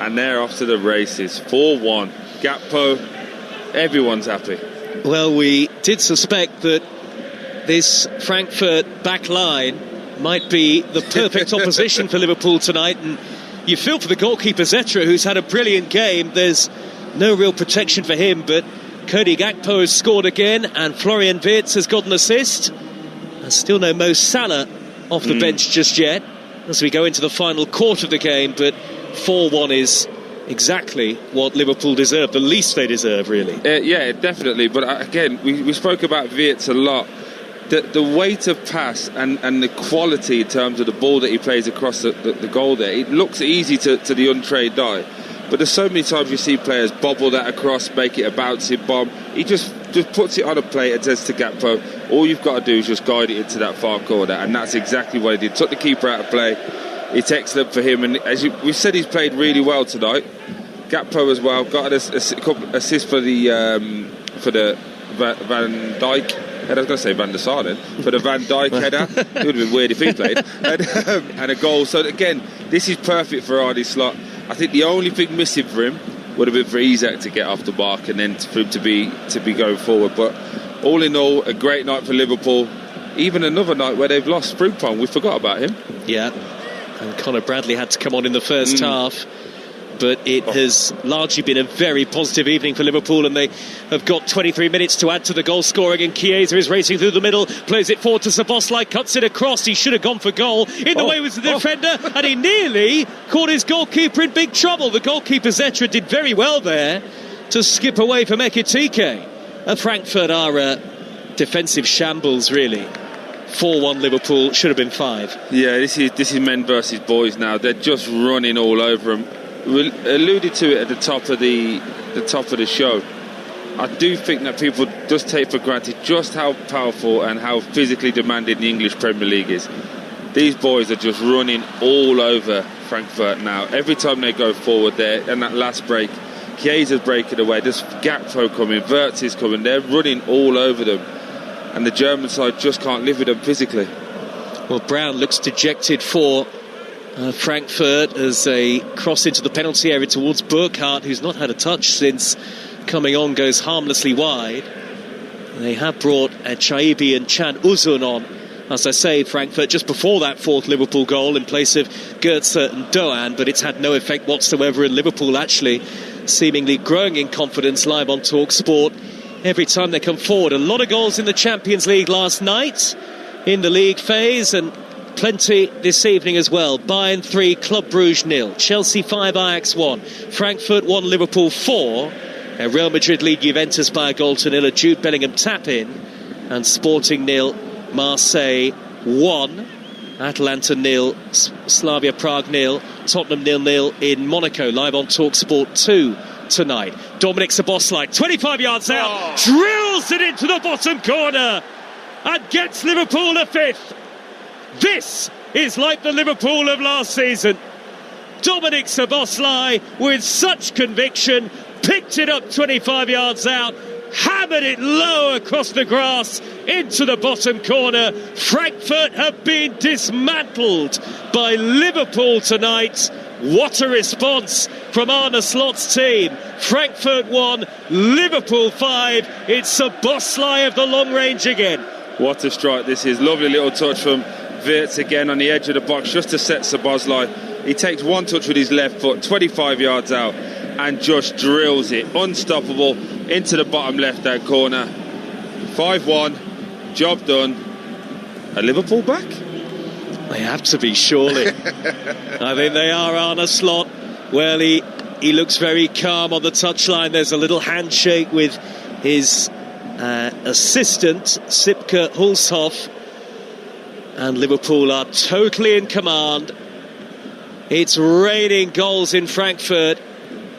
Speaker 2: and they're off to the races. 4-1. Gakpo, everyone's happy.
Speaker 3: Well, we did suspect that this Frankfurt back line might be the perfect opposition for Liverpool tonight, and you feel for the goalkeeper Zetra, who's had a brilliant game. There's no real protection for him, but Cody Gakpo has scored again, and Florian Wirtz has got an assist. There's still no Mo Salah off the bench just yet as we go into the final quarter of the game, but 4-1 is exactly what Liverpool deserve, the least they deserve, really.
Speaker 2: Yeah, definitely. But again, we spoke about Wirtz a lot. The weight of pass and the quality in terms of the ball that he plays across the goal there, it looks easy to the untrained eye. But there's so many times you see players bobble that across, make it a bouncing bomb. He just puts it on a plate and says to Gakpo, all you've got to do is just guide it into that far corner. And that's exactly what he did. Took the keeper out of play. It's excellent for him. And as we said, he's played really well tonight. Gakpo as well. Got a couple assists for the Van Dijk. I was going to say Van der Sar then. For the Van Dijk header. It would have been weird if he played. And a goal. So again, this is perfect for Arne Slot. I think the only thing missing for him would have been for Isak to get off the mark and then for him to be going forward. But all in all, a great night for Liverpool. Even another night where they've lost Frimpong. We forgot about him.
Speaker 3: Yeah, and Conor Bradley had to come on in the first half. But it has largely been a very positive evening for Liverpool, and they have got 23 minutes to add to the goal scoring, and Chiesa is racing through the middle, plays it forward to Szoboszlai, cuts it across. He should have gone for goal. In the way was the defender, and he nearly caught his goalkeeper in big trouble. The goalkeeper Zetra did very well there to skip away from Ekitike. Frankfurt are a defensive shambles, really. 4-1 Liverpool, should have been 5.
Speaker 2: Yeah, this is men versus boys now. They're just running all over them. We alluded to it at the top of the show. I do think that people just take for granted just how powerful and how physically demanding the English Premier League is. These boys are just running all over Frankfurt now. Every time they go forward there, and that last break, Chiesa's breaking away, there's Gakpo coming, Wirtz is coming, they're running all over them. And the German side just can't live with them physically.
Speaker 3: Well, Brown looks dejected for Frankfurt as they cross into the penalty area towards Burkhardt, who's not had a touch since coming on, goes harmlessly wide. They have brought Chaibi and Chan Uzun on, as I say, Frankfurt, just before that 4th Liverpool goal in place of Goetze and Doan, but it's had no effect whatsoever, and Liverpool actually seemingly growing in confidence live on Talksport every time they come forward. A lot of goals in the Champions League last night in the league phase, and plenty this evening as well. Bayern 3, Club Brugge 0, Chelsea 5, Ajax 1, Frankfurt 1, Liverpool 4, Real Madrid lead Juventus by a goal to 0, a Jude Bellingham tap in, and Sporting 0, Marseille 1, Atalanta 0, Slavia Prague 0, Tottenham 0-0 in Monaco, live on Talksport 2 tonight. Dominic Szoboszlai, 25 yards out, drills it into the bottom corner and gets Liverpool a 5th. This is like the Liverpool of last season. Dominic Szoboszlai with such conviction, picked it up 25 yards out, hammered it low across the grass into the bottom corner. Frankfurt have been dismantled by Liverpool tonight. What a response from Arne Slot's team. Frankfurt 1, Liverpool 5. It's Szoboszlai of the long range again.
Speaker 2: What a strike this is. Lovely little touch from Wirtz again on the edge of the box just to set Szoboszlai. He takes one touch with his left foot, 25 yards out, and just drills it, unstoppable, into the bottom left-hand corner. 5-1, job done. Are Liverpool back?
Speaker 3: They have to be, surely. I think they are, Arne Slot. Well, he looks very calm on the touchline. There's a little handshake with his assistant, Sipke Hulshoff. And Liverpool are totally in command. It's raining goals in Frankfurt,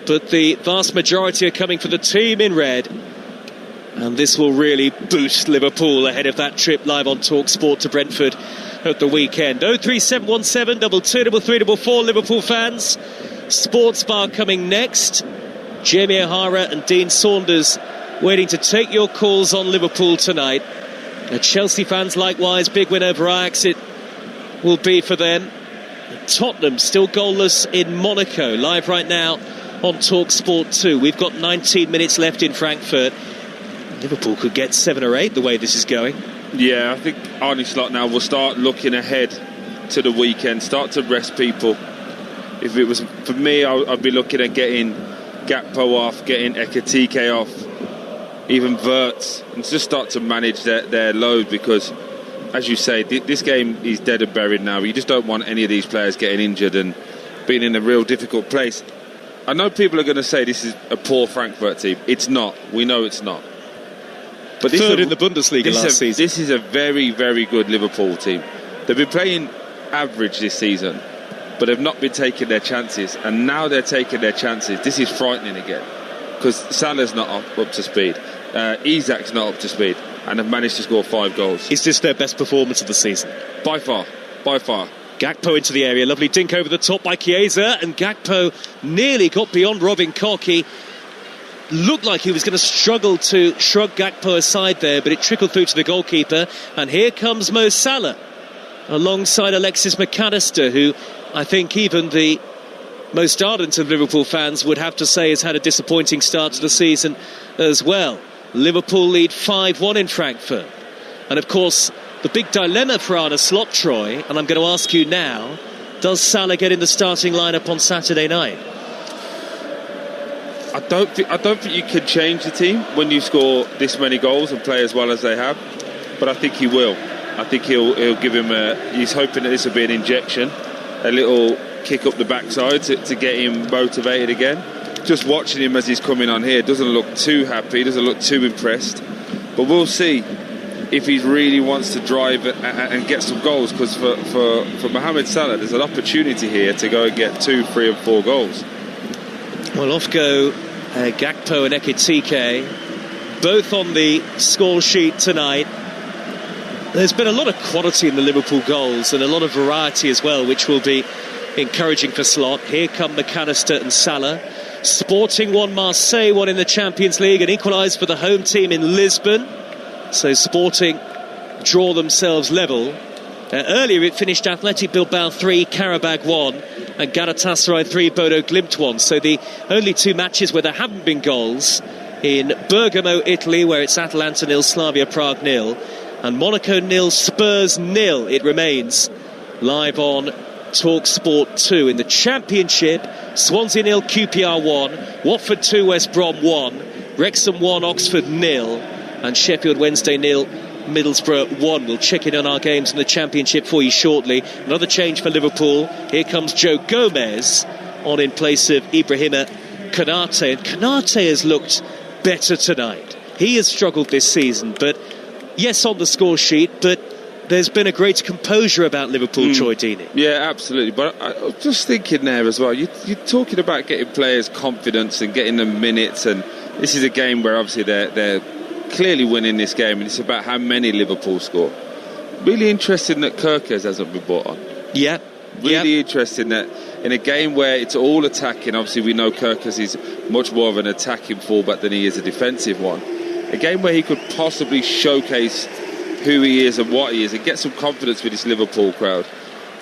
Speaker 3: but the vast majority are coming for the team in red. And this will really boost Liverpool ahead of that trip live on Talksport to Brentford at the weekend. 03717 223344 Liverpool fans. Sports Bar coming next. Jamie O'Hara and Dean Saunders waiting to take your calls on Liverpool tonight. Chelsea fans likewise, big win over Ajax it will be for them. Tottenham still goalless in Monaco, live right now on Talksport 2. We've got 19 minutes left in Frankfurt. Liverpool could get 7 or 8 the way this is going.
Speaker 2: Yeah, I think Arne Slot now will start looking ahead to the weekend, start to rest people. If it was for me, I'd be looking at getting Gakpo off, getting Ekitike off, even Wirtz, and just start to manage their load, because, as you say, this game is dead and buried now. You just don't want any of these players getting injured and being in a real difficult place. I know people are going to say this is a poor Frankfurt team. It's not. We know it's not. But
Speaker 3: third in the Bundesliga last season.
Speaker 2: This is a very, very good Liverpool team. They've been playing average this season, but they've not been taking their chances. And now they're taking their chances. This is frightening again, because Salah's not up to speed. Isak's not up to speed, and have managed to score 5 goals.
Speaker 3: Is this their best performance of the season?
Speaker 2: By far.
Speaker 3: Gakpo into the area, lovely dink over the top by Chiesa, and Gakpo nearly got beyond Robin Koch. He looked like he was going to struggle to shrug Gakpo aside there, but it trickled through to the goalkeeper. And here comes Mo Salah alongside Alexis McAllister, who I think even the most ardent of Liverpool fans would have to say has had a disappointing start to the season as well. Liverpool lead 5-1 in Frankfurt. And of course, the big dilemma for Arne Slot, Troy, and I'm going to ask you now, does Salah get in the starting lineup on Saturday night?
Speaker 2: I don't think you can change the team when you score this many goals and play as well as they have, but I think he will. I think he'll give him he's hoping that this will be an injection, a little kick up the backside to get him motivated again. Just watching him as he's coming on here, doesn't look too happy, doesn't look too impressed, but we'll see if he really wants to drive and get some goals, because for Mohamed Salah there's an opportunity here to go and get 2, 3 and 4 goals.
Speaker 3: Well, off go Gakpo and Ekitike, both on the score sheet tonight. There's been a lot of quality in the Liverpool goals and a lot of variety as well, which will be encouraging for Slot. Here come McAllister and Salah. Sporting won Marseille, won in the Champions League, and equalised for the home team in Lisbon. So Sporting draw themselves level. Earlier it finished Athletic Bilbao 3, Karabag 1, and Galatasaray 3, Bodo Glimt 1. So the only 2 matches where there haven't been goals, in Bergamo, Italy, where it's Atalanta 0, Slavia Prague 0, and Monaco 0, Spurs 0. It remains live on Talksport 2. In the Championship, Swansea 0, QPR 1, Watford 2, West Brom 1, Wrexham 1, Oxford 0, and Sheffield Wednesday 0, Middlesbrough 1. We'll check in on our games in the Championship for you shortly. Another change for Liverpool. Here comes Joe Gomez on in place of Ibrahima Konate. And Konate has looked better tonight. He has struggled this season, but yes, on the score sheet, but there's been a greater composure about Liverpool, Troy Deeney.
Speaker 2: Yeah, absolutely. But I was just thinking there as well, you're talking about getting players confidence and getting them minutes, and this is a game where obviously they're clearly winning this game, and it's about how many Liverpool score. Really interesting that Kirkers hasn't been brought on.
Speaker 3: Yeah.
Speaker 2: Really interesting that in a game where it's all attacking, obviously we know Kirkers is much more of an attacking fullback than he is a defensive one. A game where he could possibly showcase who he is and what he is and get some confidence with this Liverpool crowd.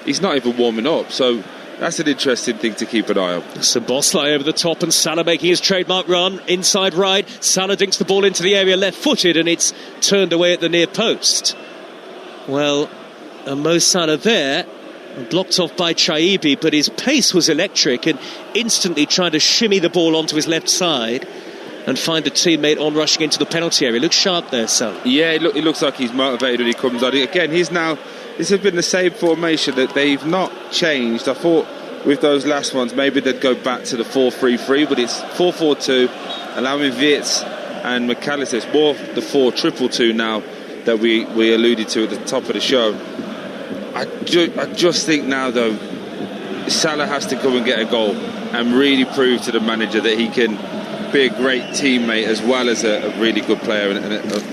Speaker 2: He's not even warming up, so that's an interesting thing to keep an eye on.
Speaker 3: Szoboszlai over the top, and Salah making his trademark run inside right. Salah dinks the ball into the area left-footed, and it's turned away at the near post. Well, Mo Salah there Blocked off by Chaibi, but his pace was electric and instantly trying to shimmy the ball onto his left side and find a teammate on rushing into the penalty area. Looks sharp there, Sal.
Speaker 2: Yeah, it looks like he's motivated when he comes on. Again, this has been the same formation that they've not changed. I thought with those last ones, maybe they'd go back to the 4-3-3, but it's 4-4-2, allowing Wirtz and McAllister. It's more the 4-2-2 now that we alluded to at the top of the show. I just think now, though, Salah has to come and get a goal and really prove to the manager that he can be a great teammate as well as a really good player and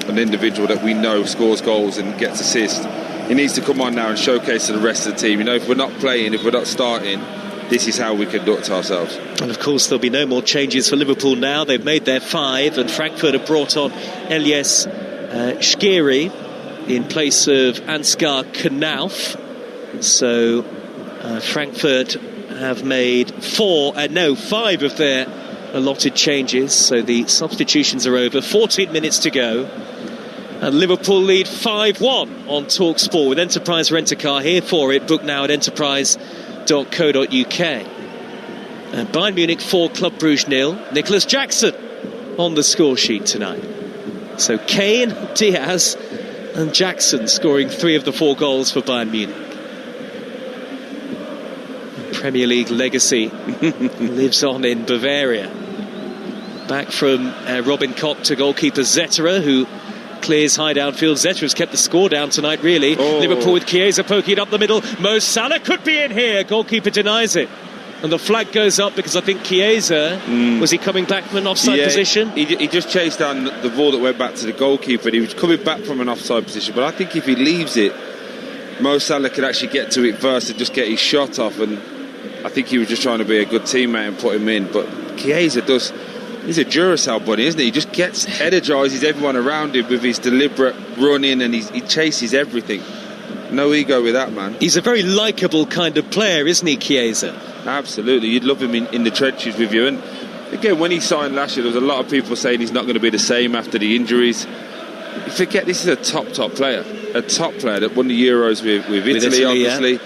Speaker 2: an individual that we know scores goals and gets assists. He needs to come on now and showcase to the rest of the team, if we're not playing, if we're not starting, this is how we conduct ourselves.
Speaker 3: And of course there'll be no more changes for Liverpool now. They've made their 5, and Frankfurt have brought on Elias Shkiri in place of Ansgar Knauf. So Frankfurt have made 5 of their allotted changes, so the substitutions are over. 14 minutes to go, and Liverpool lead 5-1 on Talksport with Enterprise Rent-A-Car. Here for it, book now at enterprise.co.uk. Bayern Munich 4, Club Brugge 0. Nicholas Jackson on the score sheet tonight. So Kane, Diaz and Jackson scoring 3 of the 4 goals for Bayern Munich. Premier League legacy lives on in Bavaria. Back from Robin Kopp to goalkeeper Zetterer, who clears high downfield. Zetterer's kept the score down tonight, really. Liverpool with Chiesa poking it up the middle. Mo Salah could be in here. Goalkeeper denies it. And the flag goes up because I think Chiesa, was he coming back from an offside position?
Speaker 2: He just chased down the ball that went back to the goalkeeper, and he was coming back from an offside position. But I think if he leaves it, Mo Salah could actually get to it first and just get his shot off. And I think he was just trying to be a good teammate and put him in. But Chiesa he's a Duracell bunny, isn't he? He just energises everyone around him with his deliberate running, and he chases everything. No ego with that, man.
Speaker 3: He's a very likeable kind of player, isn't he, Chiesa?
Speaker 2: Absolutely. You'd love him in the trenches with you. And again, when he signed last year, there was a lot of people saying he's not going to be the same after the injuries. You forget this is a top player. A top player that won the Euros with Italy, obviously. Yeah.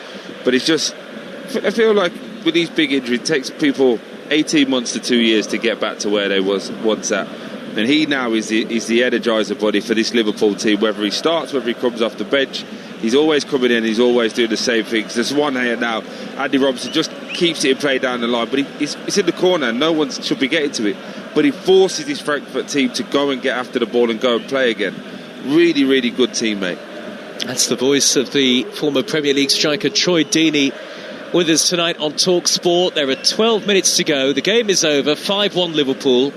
Speaker 2: But it's just, I feel like with these big injuries, it takes people 18 months to 2 years to get back to where they was once at. And he now is the energiser body for this Liverpool team. Whether he starts, whether he comes off the bench, he's always coming in, he's always doing the same things. There's one here now, Andy Robertson just keeps it in play down the line, but it's in the corner, no one should be getting to it. But he forces his Frankfurt team to go and get after the ball and go and play again. Really, really good teammate.
Speaker 3: That's the voice of the former Premier League striker Troy Deeney with us tonight on Talksport. There are 12 minutes to go. The game is over. 5-1 Liverpool.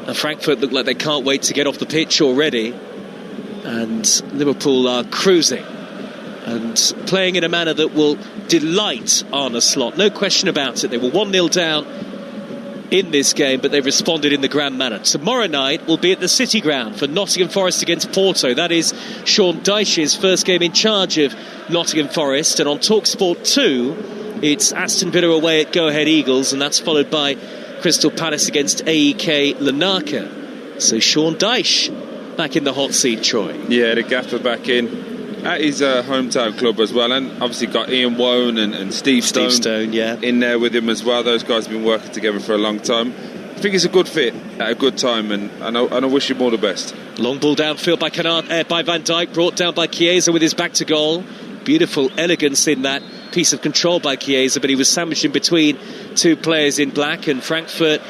Speaker 3: And Frankfurt look like they can't wait to get off the pitch already. And Liverpool are cruising and playing in a manner that will delight Arne Slot. No question about it. They were 1-0 down in this game, but they've responded in the grand manner. Tomorrow night will be at the City Ground for Nottingham Forest against Porto. That is Sean Dyche's first game in charge of Nottingham Forest. And on Talksport 2, it's Aston Villa away at Go Ahead Eagles, and that's followed by Crystal Palace against AEK Larnaca. So Sean Dyche back in the hot seat, Troy.
Speaker 2: Yeah, the gaffer back in at his hometown club as well, and obviously got Ian Wone and Steve Stone in there with him as well. Those guys have been working together for a long time. I think it's a good fit at a good time, and I wish him all the best.
Speaker 3: Long ball downfield by Van Dijk, brought down by Chiesa with his back to goal. Beautiful elegance in that piece of control by Chiesa, but he was sandwiched in between 2 players in black, and Frankfurt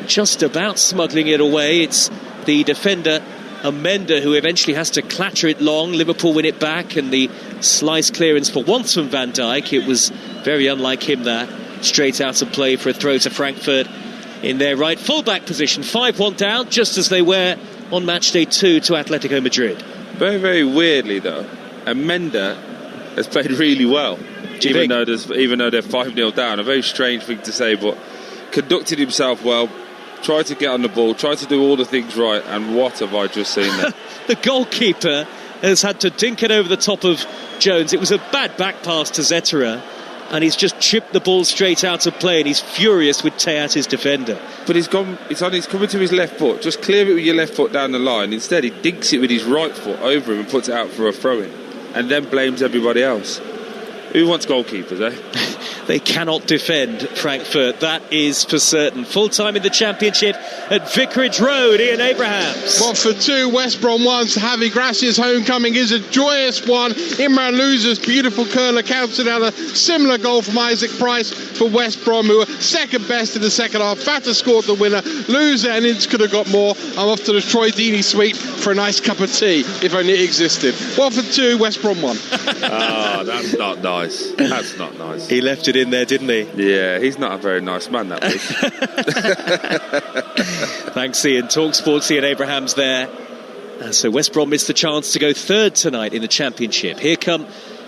Speaker 3: just about smuggling it away. It's the defender Amenda who eventually has to clatter it long. Liverpool win it back, and the slice clearance for once from Van Dijk. It was very unlike him, that straight out of play for a throw to Frankfurt in their right full-back position. 5-1 down, just as they were on match day 2 to Atletico Madrid.
Speaker 2: Very, very weirdly though, Amenda has played really well, even though they're 5-0 down. A very strange thing to say, but conducted himself well, tried to get on the ball, tried to do all the things right, and what have I just seen there?
Speaker 3: The goalkeeper has had to dink it over the top of Jones. It was a bad back pass to Zetterer, and he's just chipped the ball straight out of play, and he's furious with Teat, his defender.
Speaker 2: But he's coming to his left foot. Just clear it with your left foot down the line. Instead, he dinks it with his right foot over him and puts it out for a throw-in, and then blames everybody else. Who wants goalkeepers, eh?
Speaker 3: They cannot defend Frankfurt, that is for certain. Full time in the Championship at Vicarage Road, Ian Abrahams.
Speaker 7: Watford 2, West Brom 1. Javi Gracia's homecoming is a joyous one. Imran Luzer's beautiful curler counted out a similar goal from Isaac Price for West Brom, who were second best in the second half. Fata scored the winner. Luzer and Ince could have got more. I'm off to the Troy Deeney suite for a nice cup of tea, if only it existed. Watford 2, West Brom 1.
Speaker 2: Oh, that's not nice. That's not nice.
Speaker 3: He left it in there, didn't he?
Speaker 2: Yeah, he's not a very nice man, that was.
Speaker 3: Thanks, Ian. Talksport's Ian Abrahams there. So West Brom missed the chance to go third tonight in the Championship. Here come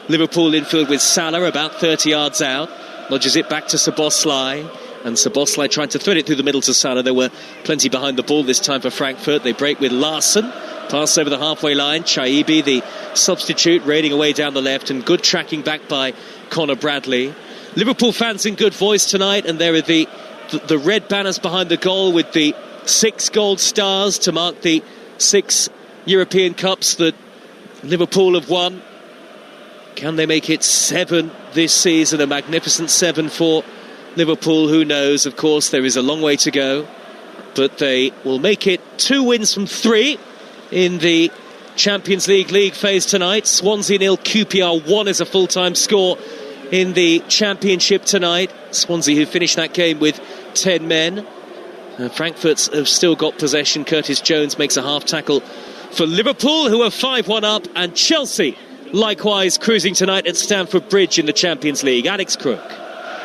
Speaker 3: Liverpool infield with Salah about 30 yards out. Lodges it back to Szoboszlai. And Szoboszlai trying to thread it through the middle to Salah. There were plenty behind the ball this time for Frankfurt. They break with Larsson. Pass over the halfway line. Chaibi, the substitute, raiding away down the left. And good tracking back by Conor Bradley. Liverpool fans in good voice tonight, and there are the red banners behind the goal with the 6 gold stars to mark the 6 European Cups that Liverpool have won. Can they make it 7 this season? A magnificent 7 for Liverpool. Who knows? Of course, there is a long way to go, but they will make it 2 wins from 3 in the Champions League phase tonight. Swansea 0, QPR 1 is a full-time score in the Championship tonight. Swansea, who finished that game with 10 men. Frankfurt have still got possession. Curtis Jones makes a half tackle for Liverpool, who are 5-1 up, and Chelsea likewise cruising tonight at Stamford Bridge in the Champions League. Alex Crook.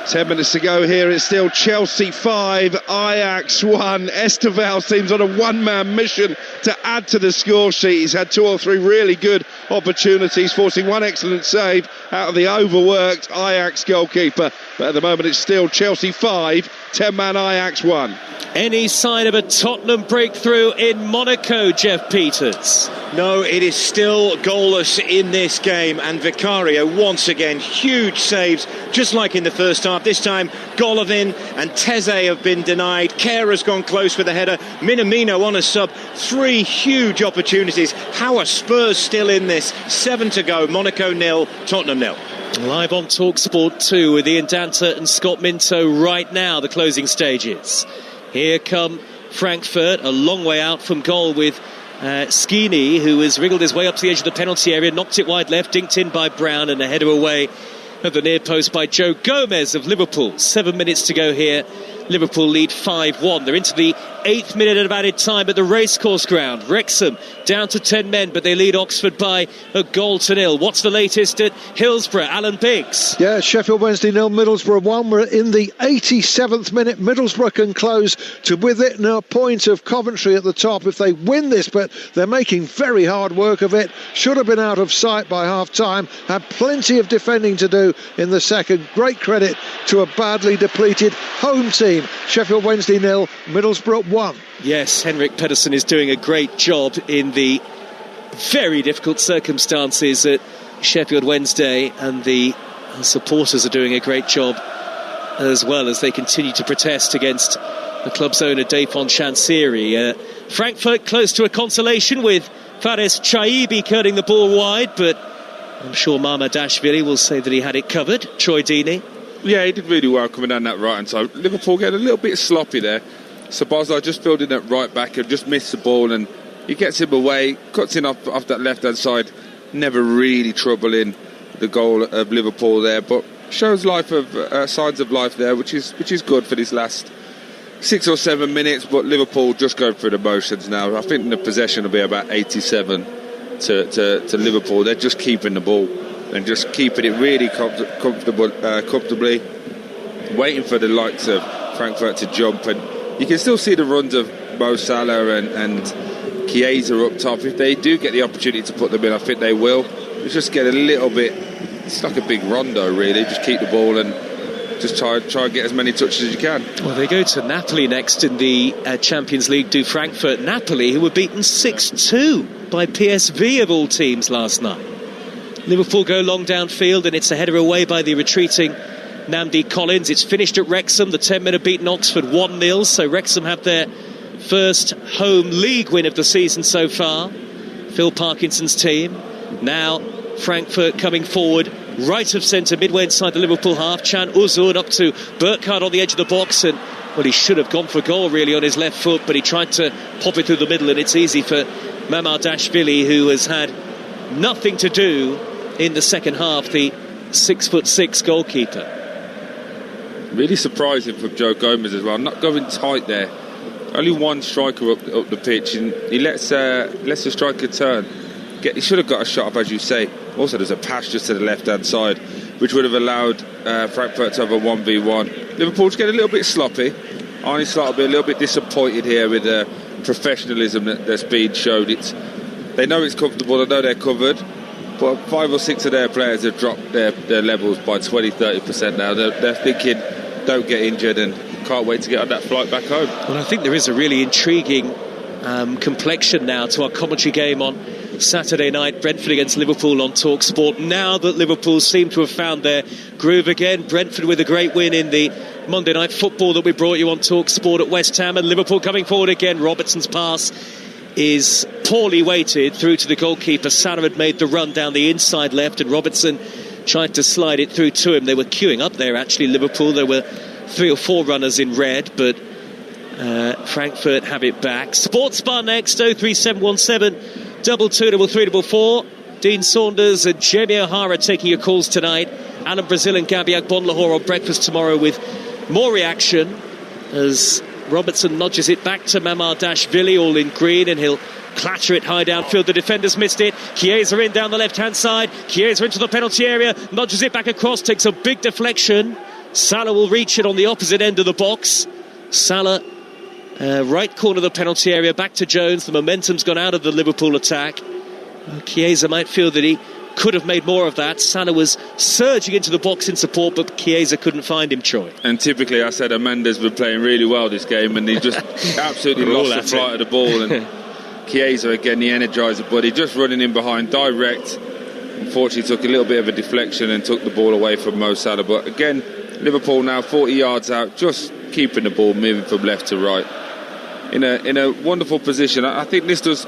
Speaker 5: 10 minutes to go here. It's still Chelsea 5, Ajax 1. Esteval seems on a one-man mission to add to the score sheet. He's had 2 or 3 really good opportunities, forcing 1 excellent save out of the overworked Ajax goalkeeper. But at the moment it's still Chelsea 5, 10-man Ajax 1.
Speaker 3: Any sign of a Tottenham breakthrough in Monaco, Jeff Peters?
Speaker 6: No, it is still goalless in this game, and Vicario once again huge saves, just like in the first half. This time Golovin and Teze have been denied. Kerr has gone close with a header. Minamino on a sub. 3 huge opportunities. How are Spurs still in this? 7 to go. Monaco 0, Tottenham 0.
Speaker 3: Live on Talksport 2 with Ian Danter and Scott Minto right now, the closing stages. Here come Frankfurt, a long way out from goal with Skini, who has wriggled his way up to the edge of the penalty area, knocked it wide left, dinked in by Brown, and a header away at the near post by Joe Gomez of Liverpool. 7 minutes to go here. Liverpool lead 5-1. They're into the 8th minute of added time at the racecourse ground. Wrexham down to 10 men, but they lead Oxford by a goal to 0. What's the latest at Hillsborough? Alan Biggs.
Speaker 4: Yeah, Sheffield Wednesday 0, Middlesbrough 1. We're in the 87th minute. Middlesbrough can close to within a point of Coventry at the top if they win this, but they're making very hard work of it. Should have been out of sight by half-time. Had plenty of defending to do in the second. Great credit to a badly depleted home team. Sheffield Wednesday 0, Middlesbrough 1.
Speaker 3: Yes, Henrik Pedersen is doing a great job in the very difficult circumstances at Sheffield Wednesday, and the supporters are doing a great job as well as they continue to protest against the club's owner Dayfon Chansiri. Frankfurt close to a consolation with Fares Chaibi curling the ball wide, but I'm sure Mamadashvili will say that he had it covered. Troy Deeney.
Speaker 2: Yeah, he did really well coming down that right hand side. Liverpool getting a little bit sloppy there. Szoboszlai just filled in at right back and just missed the ball, and he gets him away, cuts in off that left hand side. Never really troubling the goal of Liverpool there, but shows life of signs of life there, which is good for this last 6 or 7 minutes. But Liverpool just going through the motions now. I think the possession will be about 87 to Liverpool. They're just keeping the ball and just keeping it really comfortably, waiting for the likes of Frankfurt to jump. And you can still see the runs of Mo Salah and Chiesa up top. If they do get the opportunity to put them in, I think they will. It's just get a little bit, it's like a big rondo really. Just keep the ball and just try and get as many touches as you can.
Speaker 3: Well, they go to Napoli next in the Champions League, do Frankfurt. Napoli, who were beaten 6-2 by PSV of all teams last night. Liverpool go long downfield, and it's a header away by the retreating Namdi Collins. It's finished at Wrexham. The 10 men have beaten Oxford 1-0, so Wrexham have their first home league win of the season so far. Phil Parkinson's team. Now Frankfurt coming forward right of centre, midway inside the Liverpool half. Can Uzun up to Burkhardt on the edge of the box, and well, he should have gone for goal really on his left foot, but he tried to pop it through the middle, and it's easy for Mamardashvili, who has had nothing to do in the second half, the 6'6" goalkeeper.
Speaker 2: Really surprising from Joe Gomez as well, not going tight there. Only one striker up the pitch, and he lets the striker turn. He should have got a shot up, as you say. Also, there's a pass just to the left-hand side, which would have allowed Frankfurt to have a 1v1. Liverpool's getting a little bit sloppy. Arne Slot will be a little bit disappointed here with the professionalism that's being showed. They know it's comfortable, they know they're covered, but 5 or 6 of their players have dropped their levels by 20-30% now. They're thinking, don't get injured, and can't wait to get on that flight back home.
Speaker 3: Well, I think there is a really intriguing complexion now to our commentary game on Saturday night, Brentford against Liverpool on Talksport. Now that Liverpool seem to have found their groove again, Brentford with a great win in the Monday Night Football that we brought you on Talksport at West Ham, and Liverpool coming forward again. Robertson's pass is poorly weighted through to the goalkeeper. Salah had made the run down the inside left, and Robertson tried to slide it through to him. They were queuing up there actually, Liverpool. There were 3 or 4 runners in red, but Frankfurt have it back. Sports Bar next, 03717 223344. Dean Saunders and Jamie O'Hara taking your calls tonight. Alan Brazil and Gabiak Bonlahor on breakfast tomorrow with more reaction as Robertson nudges it back to Mamardashvili, all in green, and he'll clatter it high downfield. The defenders missed it. Chiesa in down the left-hand side. Chiesa into the penalty area, nudges it back across, takes a big deflection. Salah will reach it on the opposite end of the box. Salah, right corner of the penalty area, back to Jones. The momentum's gone out of the Liverpool attack. Chiesa might feel that he could have made more of that. Salah was surging into the box in support, but Chiesa couldn't find him, Troy.
Speaker 2: And typically, I said Amanda's been playing really well this game, and he just absolutely lost the flight of the ball. And Chiesa again, the energizer, but he just running in behind direct. Unfortunately, took a little bit of a deflection and took the ball away from Mo Salah. But again, Liverpool now 40 yards out, just keeping the ball moving from left to right in a wonderful position. I think this does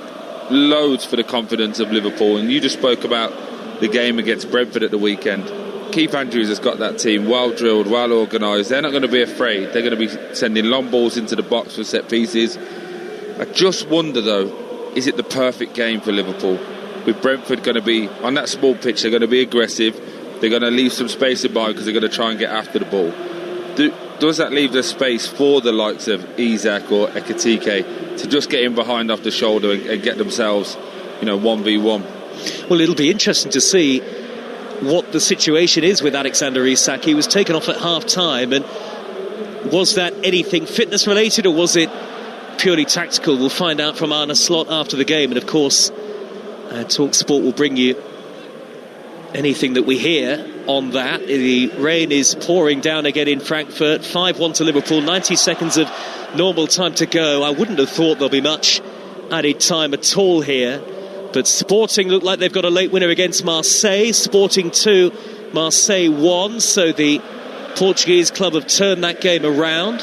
Speaker 2: loads for the confidence of Liverpool. And you just spoke about the game against Brentford at the weekend. Keith Andrews has got that team well drilled, well organised. They're not going to be afraid. They're going to be sending long balls into the box for set pieces. I just wonder though, is it the perfect game for Liverpool? With Brentford going to be on that small pitch, they're going to be aggressive. They're going to leave some space in behind because they're going to try and get after the ball. Does that leave the space for the likes of Isak or Ekitike to just get in behind off the shoulder and get themselves, 1v1?
Speaker 3: Well, it'll be interesting to see what the situation is with Alexander Isak. He was taken off at half-time, and was that anything fitness-related or was it purely tactical? We'll find out from Arne Slot after the game, and of course TalkSport will bring you anything that we hear on that. The rain is pouring down again in Frankfurt. 5-1 to Liverpool, 90 seconds of normal time to go. I wouldn't have thought there'll be much added time at all here, but Sporting look like they've got a late winner against Marseille. Sporting 2, Marseille 1, so the Portuguese club have turned that game around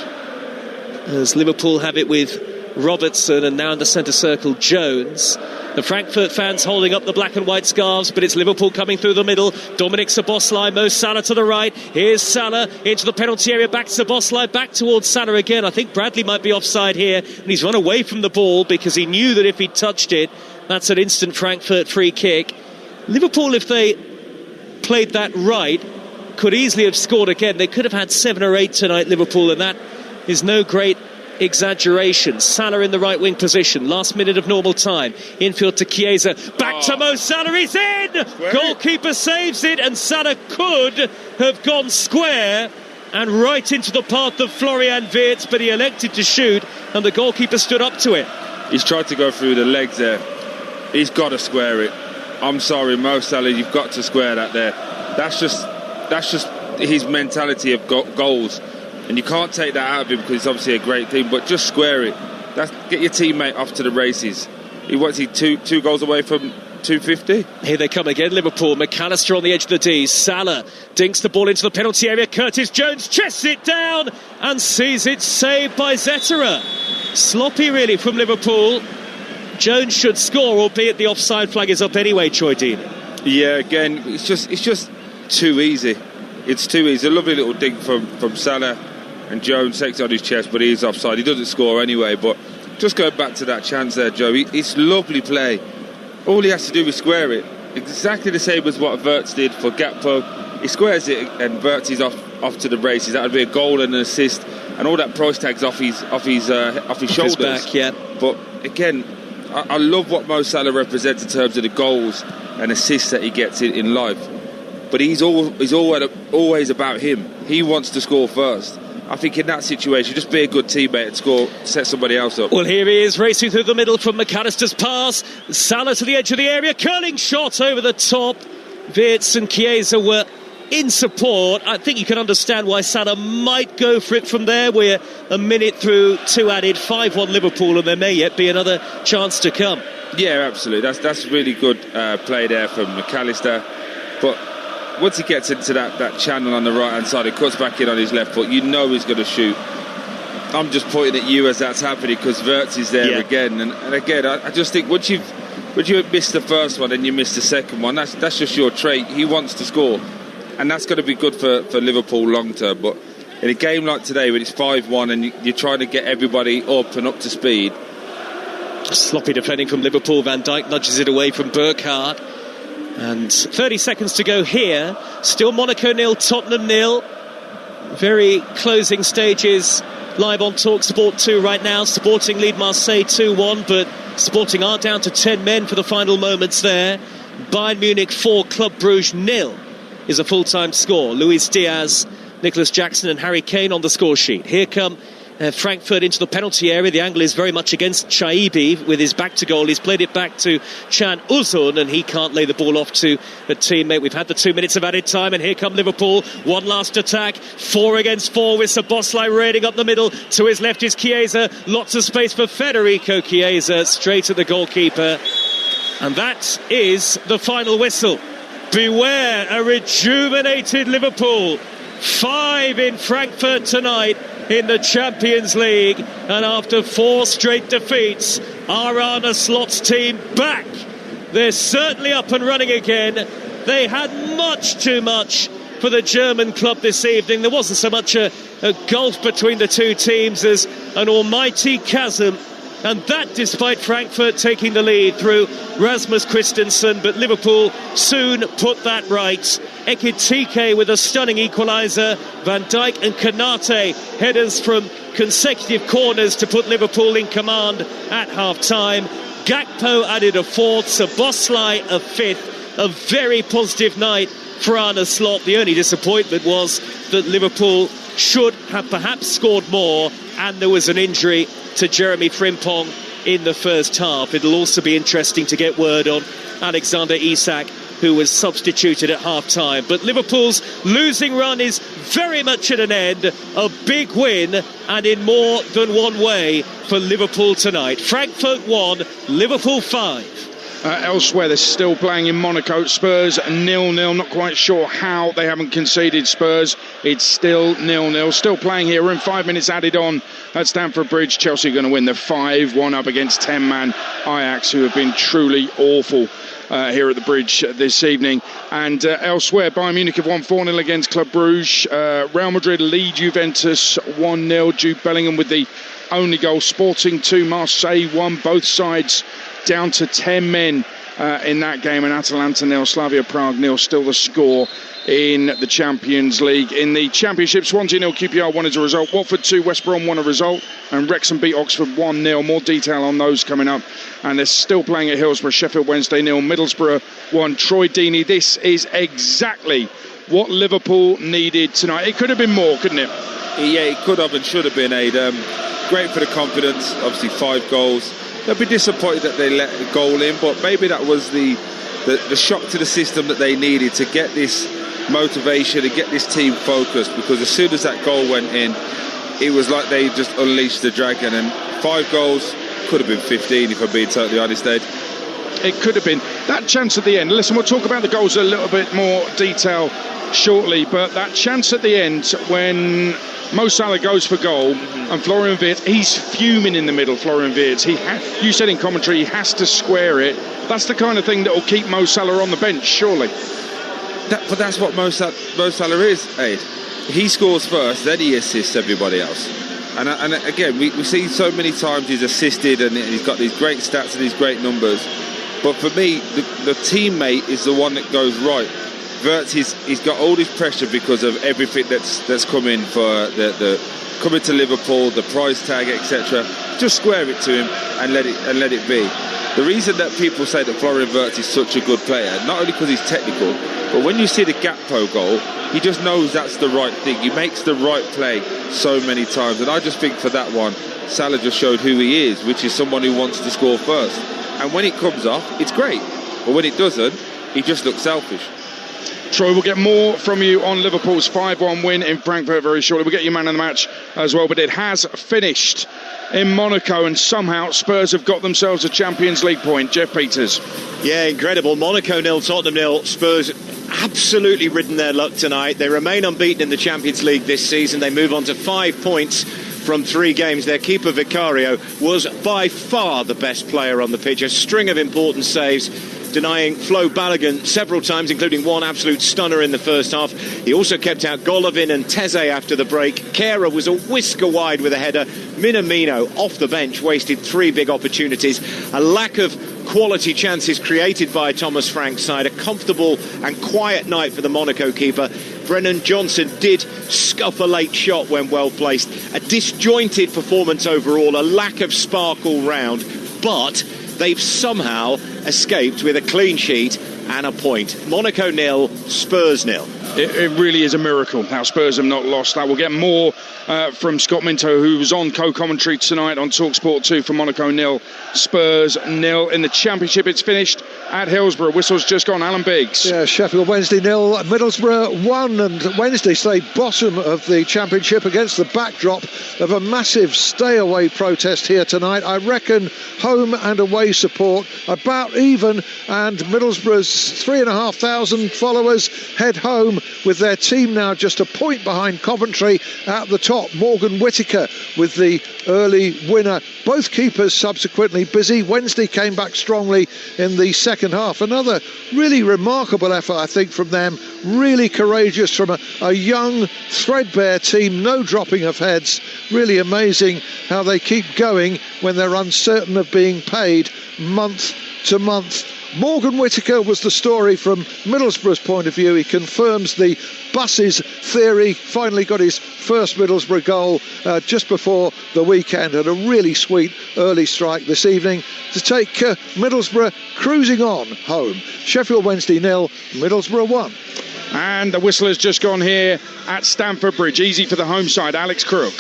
Speaker 3: as Liverpool have it with Robertson, and now in the centre circle Jones. The Frankfurt fans holding up the black and white scarves, but it's Liverpool coming through the middle. Dominic Szoboszlai, Mo Salah to the right. Here's Salah into the penalty area, back to Szoboszlai, back towards Salah again. I think Bradley might be offside here, and he's run away from the ball because he knew that if he touched it, that's an instant Frankfurt free kick. Liverpool, if they played that right, could easily have scored again. They could have had 7 or 8 tonight, Liverpool, and that is no great exaggeration. Salah in the right wing position, last minute of normal time, infield to Chiesa, back to Mo Salah, he's in! Goalkeeper saves it, and Salah could have gone square and right into the path of Florian Wirtz, but he elected to shoot, and the goalkeeper stood up to it.
Speaker 2: He's tried to go through the legs there. He's got to square it. I'm sorry, Mo Salah, you've got to square that there. That's just his mentality of goals. And you can't take that out of him because it's obviously a great thing, but just square it. Get your teammate off to the races. What's he, two goals away from 250?
Speaker 3: Here they come again, Liverpool. McAllister on the edge of the D. Salah dinks the ball into the penalty area. Curtis Jones chests it down and sees it saved by Zetterer. Sloppy really from Liverpool. Jones should score, albeit the offside flag is up anyway, Troy Dean.
Speaker 2: Yeah, again, it's just too easy. It's too easy. A lovely little dig from Salah, and Jones takes on his chest, but he's offside. He doesn't score anyway. But just going back to that chance there, Joe, it's lovely play. All he has to do is square it. Exactly the same as what Wirtz did for Gakpo. He squares it and Wirtz is off to the races. That would be a goal and an assist, and all that price tag's off his shoulders.
Speaker 3: His back, yeah.
Speaker 2: But again, I love what Mo Salah represents in terms of the goals and assists that he gets in life. But he's always about him. He wants to score first. I think in that situation, just be a good teammate and score, set somebody else up.
Speaker 3: Well, here he is racing through the middle from McAllister's pass. Salah to the edge of the area, curling shot over the top. Wirtz and Chiesa were in support. I think you can understand why Salah might go for it from there. We're a minute through, 2 added, 5-1 Liverpool, and there may yet be another chance to come.
Speaker 2: Yeah, absolutely. That's really good play there from McAllister. But once he gets into that channel on the right hand side, he cuts back in on his left foot, you know he's going to shoot. I'm just pointing at you as that's happening because Wirtz is there again, and again I just think once you miss the first one and you miss the second one, that's just your trait. He wants to score, and that's going to be good for Liverpool long term. But in a game like today when it's 5-1 and you're trying to get everybody up and up to speed,
Speaker 3: sloppy defending from Liverpool. Van Dijk nudges it away from Burkhardt. And 30 seconds to go here. Still Monaco 0, Tottenham 0. Very closing stages live on Talksport 2 right now. Sporting lead Marseille 2-1, but Sporting are down to 10 men for the final moments there. Bayern Munich 4, Club Brugge 0 is a full-time score. Luis Diaz, Nicholas Jackson and Harry Kane on the score sheet. Here come Frankfurt into the penalty area. The angle is very much against Chaibi with his back to goal. He's played it back to Can Uzun, and he can't lay the ball off to a teammate. We've had the 2 minutes of added time, and here come Liverpool. One last attack, 4 against 4 with Szoboszlai raiding up the middle. To his left is Chiesa. Lots of space for Federico Chiesa, straight at the goalkeeper. And that is the final whistle. Beware a rejuvenated Liverpool. 5 in Frankfurt tonight in the Champions League, and after 4 straight defeats, are Arne Slot's team back. They're certainly up and running again. They had much too much for the German club this evening. There wasn't so much a gulf between the two teams as an almighty chasm, and that despite Frankfurt taking the lead through Rasmus Christensen. But Liverpool soon put that right. Ekitike with a stunning equaliser. Van Dijk and Konate headers from consecutive corners to put Liverpool in command at half-time. Gakpo added a 4th, Szoboszlai a 5th. A very positive night for Arne Slot. The only disappointment was that Liverpool should have perhaps scored more, and there was an injury to Jeremy Frimpong in the first half. It'll also be interesting to get word on Alexander Isak, who was substituted at half-time. But Liverpool's losing run is very much at an end. A big win, and in more than one way for Liverpool tonight. Frankfurt 1, Liverpool 5.
Speaker 1: Elsewhere, they're still playing in Monaco. Spurs 0-0. Not quite sure how they haven't conceded. Spurs, it's still 0-0. Still playing here. We're in 5 minutes added on at Stamford Bridge. Chelsea are going to win. They're 5-1 up against 10-man Ajax, who have been truly awful here at the Bridge this evening. And elsewhere, Bayern Munich have won 4-0 against Club Brugge. Real Madrid lead Juventus 1-0. Jude Bellingham with the only goal. Sporting 2, Marseille 1. Both sides down to 10 men in that game, and Atalanta 0, Slavia Prague 0, still the score in the Champions League. In the Championship, Swansea 0, QPR 1 as a result, Watford 2, West Brom 1 a result, and Wrexham beat Oxford 1-0. More detail on those coming up. And they're still playing at Hillsborough. Sheffield Wednesday 0, Middlesbrough 1. Troy Deeney, this is exactly what Liverpool needed tonight. It could have been more, couldn't it?
Speaker 2: Yeah, it could have and should have been, Aid. Great for the confidence, obviously 5 goals. They'll be disappointed that they let the goal in, but maybe that was the shock to the system that they needed to get this motivation and get this team focused, because as soon as that goal went in, it was like they just unleashed the dragon. And 5 goals could have been 15 if I'm being totally honest, Ed.
Speaker 1: It could have been. That chance at the end, listen, we'll talk about the goals in a little bit more detail shortly, but that chance at the end when Mo Salah goes for goal and Florian Wirtz, he's fuming in the middle. Florian Wirtz, you said in commentary, he has to square it. That's the kind of thing that will keep Mo Salah on the bench, surely.
Speaker 2: But that's what Mo Salah is, Aid. He scores first, then he assists everybody else. And again, we see so many times he's assisted and he's got these great stats and these great numbers. But for me, the teammate is the one that goes right. Wirtz, he's got all this pressure because of everything that's coming for the coming to Liverpool, the price tag, etc. Just square it to him and let it be. The reason that people say that Florian Wirtz is such a good player, not only because he's technical, but when you see the Gakpo goal, he just knows that's the right thing. He makes the right play so many times. And I just think for that one, Salah just showed who he is, which is someone who wants to score first. And when it comes off, it's great. But when it doesn't, he just looks selfish.
Speaker 1: Troy, we'll get more from you on Liverpool's 5-1 win in Frankfurt very shortly. We'll get your man of the match as well, but it has finished in Monaco, and somehow Spurs have got themselves a Champions League point. Jeff Peters.
Speaker 6: Yeah, incredible. Monaco 0, Tottenham 0. Spurs absolutely ridden their luck tonight. They remain unbeaten in the Champions League this season. They move on to 5 points from 3 games. Their keeper Vicario was by far the best player on the pitch. A string of important saves, denying Flo Balogun several times, including one absolute stunner in the first half. He also kept out Golovin and Teze after the break. Kehrer was a whisker wide with a header. Minamino, off the bench, wasted 3 big opportunities. A lack of quality chances created by Thomas Frank's side. A comfortable and quiet night for the Monaco keeper. Brennan Johnson did scuff a late shot when well placed. A disjointed performance overall, a lack of spark all round, but they've somehow escaped with a clean sheet and a point. Monaco 0, Spurs 0.
Speaker 1: It really is a miracle how Spurs have not lost that. We'll get more from Scott Minto, who was on co-commentary tonight on Talksport 2 for Monaco 0, Spurs 0. In the Championship, it's finished at Hillsborough. Whistle's just gone. Alan Biggs.
Speaker 4: Yeah, Sheffield Wednesday 0, Middlesbrough 1, and Wednesday stay bottom of the Championship against the backdrop of a massive stay-away protest here tonight. I reckon home and away support about even, and Middlesbrough's 3,500 followers head home with their team now just a point behind Coventry at the top. Morgan Whittaker with the early winner. Both keepers subsequently busy. Wednesday came back strongly in the second half. Another really remarkable effort, I think, from them. Really courageous from a young, threadbare team. No dropping of heads. Really amazing how they keep going when they're uncertain of being paid month to month. Morgan Whittaker was the story from Middlesbrough's point of view. He confirms the buses theory. Finally got his first Middlesbrough goal just before the weekend, and a really sweet early strike this evening to take Middlesbrough cruising on home. Sheffield Wednesday 0, Middlesbrough 1.
Speaker 1: And the whistle has just gone here at Stamford Bridge. Easy for the home side, Alex Crook.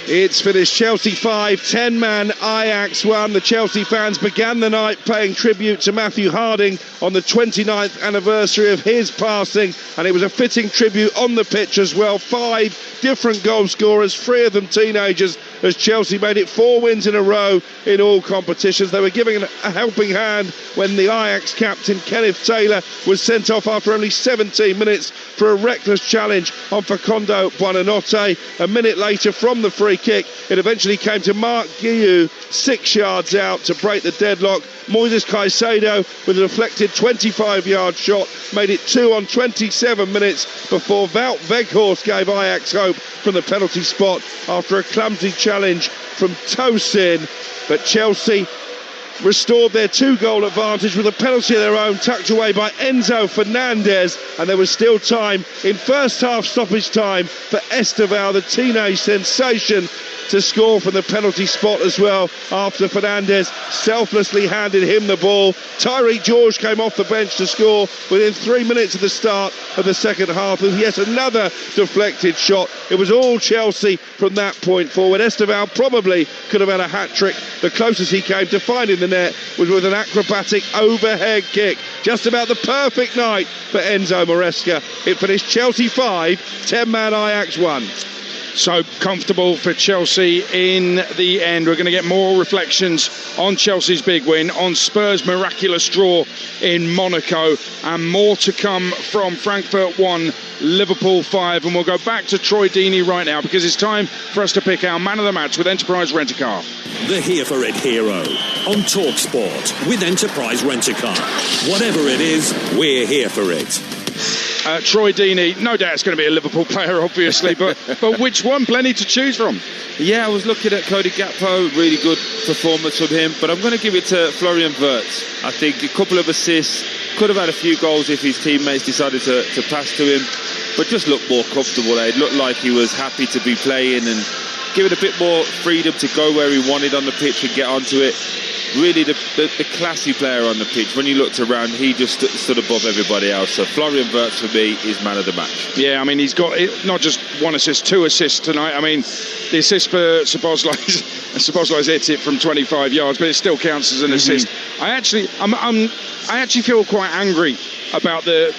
Speaker 5: It's finished Chelsea 5, 10-man Ajax 1. The Chelsea fans began the night paying tribute to Matthew Harding on the 29th anniversary of his passing, and it was a fitting tribute on the pitch as well. 5 different goal scorers, 3 of them teenagers, as Chelsea made it 4 wins in a row in all competitions. They were giving a helping hand when the Ajax captain Kenneth Taylor was sent off after only 17 minutes for a reckless challenge on Facundo Buonanotte. A minute later, from the free kick, it eventually came to Mark Guiu 6 yards out to break the deadlock. Moises Caicedo with a deflected 25-yard shot made it 2 on 27 minutes before Wout Weghorst gave Ajax hope from the penalty spot after a clumsy challenge from Tosin. But Chelsea restored their 2-goal advantage with a penalty of their own tucked away by Enzo Fernandez, and there was still time in first half stoppage time for Esteval, the teenage sensation, to score from the penalty spot as well after Fernandez selflessly handed him the ball. Tyreek George came off the bench to score within 3 minutes of the start of the second half with yet another deflected shot. It was all Chelsea from that point forward. Esteval probably could have had a hat-trick. The closest he came to finding the net was with an acrobatic overhead kick. Just about the perfect night for Enzo Maresca. It finished Chelsea 5, 10-man Ajax 1.
Speaker 1: So comfortable for Chelsea in the end. We're going to get more reflections on Chelsea's big win, on Spurs' miraculous draw in Monaco, and more to come from Frankfurt 1, Liverpool 5. And we'll go back to Troy Deeney right now, because it's time for us to pick our man of the match with Enterprise Rent-A-Car.
Speaker 8: The Here For It hero on Talksport with Enterprise Rent-A-Car. Whatever it is, we're here for it.
Speaker 1: Troy Deeney, no doubt it's going to be a Liverpool player, obviously, but which one? Plenty to choose from.
Speaker 2: Yeah, I was looking at Cody Gakpo, really good performance from him, but I'm going to give it to Florian Wirtz. I think a couple of assists, could have had a few goals if his teammates decided to pass to him, but just looked more comfortable. It looked like he was happy to be playing and given a bit more freedom to go where he wanted on the pitch and get onto it. Really the classy player on the pitch. When you looked around, he just stood above everybody else. So Florian Wirtz for me is man of the match.
Speaker 1: Yeah, I mean, he's got not just one assist, 2 assists tonight. I mean, the assist for Szoboszlai's hit it from 25 yards, but it still counts as an assist. I actually feel quite angry about the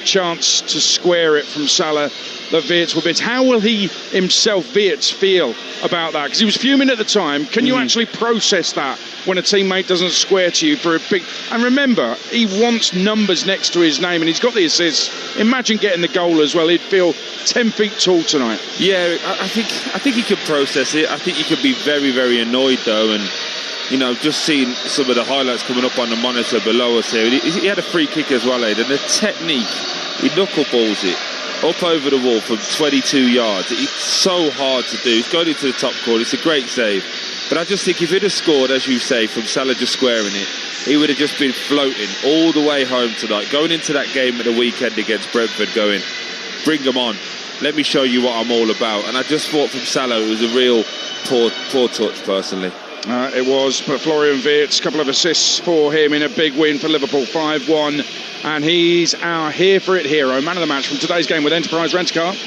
Speaker 1: chance to square it from Salah that Wirtz will bit. How will he himself, Wirtz, feel about that? Because he was fuming at the time. Can you actually process that when a teammate doesn't square to you for a big... And remember, he wants numbers next to his name, and he's got the assists. Imagine getting the goal as well. He'd feel 10 feet tall tonight.
Speaker 2: Yeah, I think he can process it. I think he can be very, very annoyed, though, and you know, just seeing some of the highlights coming up on the monitor below us here. He had a free kick as well, Aidan. The technique, he knuckleballs it up over the wall from 22 yards. It's so hard to do. He's going into the top corner. It's a great save. But I just think if he'd have scored, as you say, from Salah just squaring it, he would have just been floating all the way home tonight, going into that game at the weekend against Brentford, going, bring them on. Let me show you what I'm all about. And I just thought from Salah it was a real poor touch, personally.
Speaker 1: It was, but Florian Wirtz, a couple of assists for him in a big win for Liverpool, 5-1, and he's our here for it hero, man of the match from today's game with Enterprise Rent-A-Car.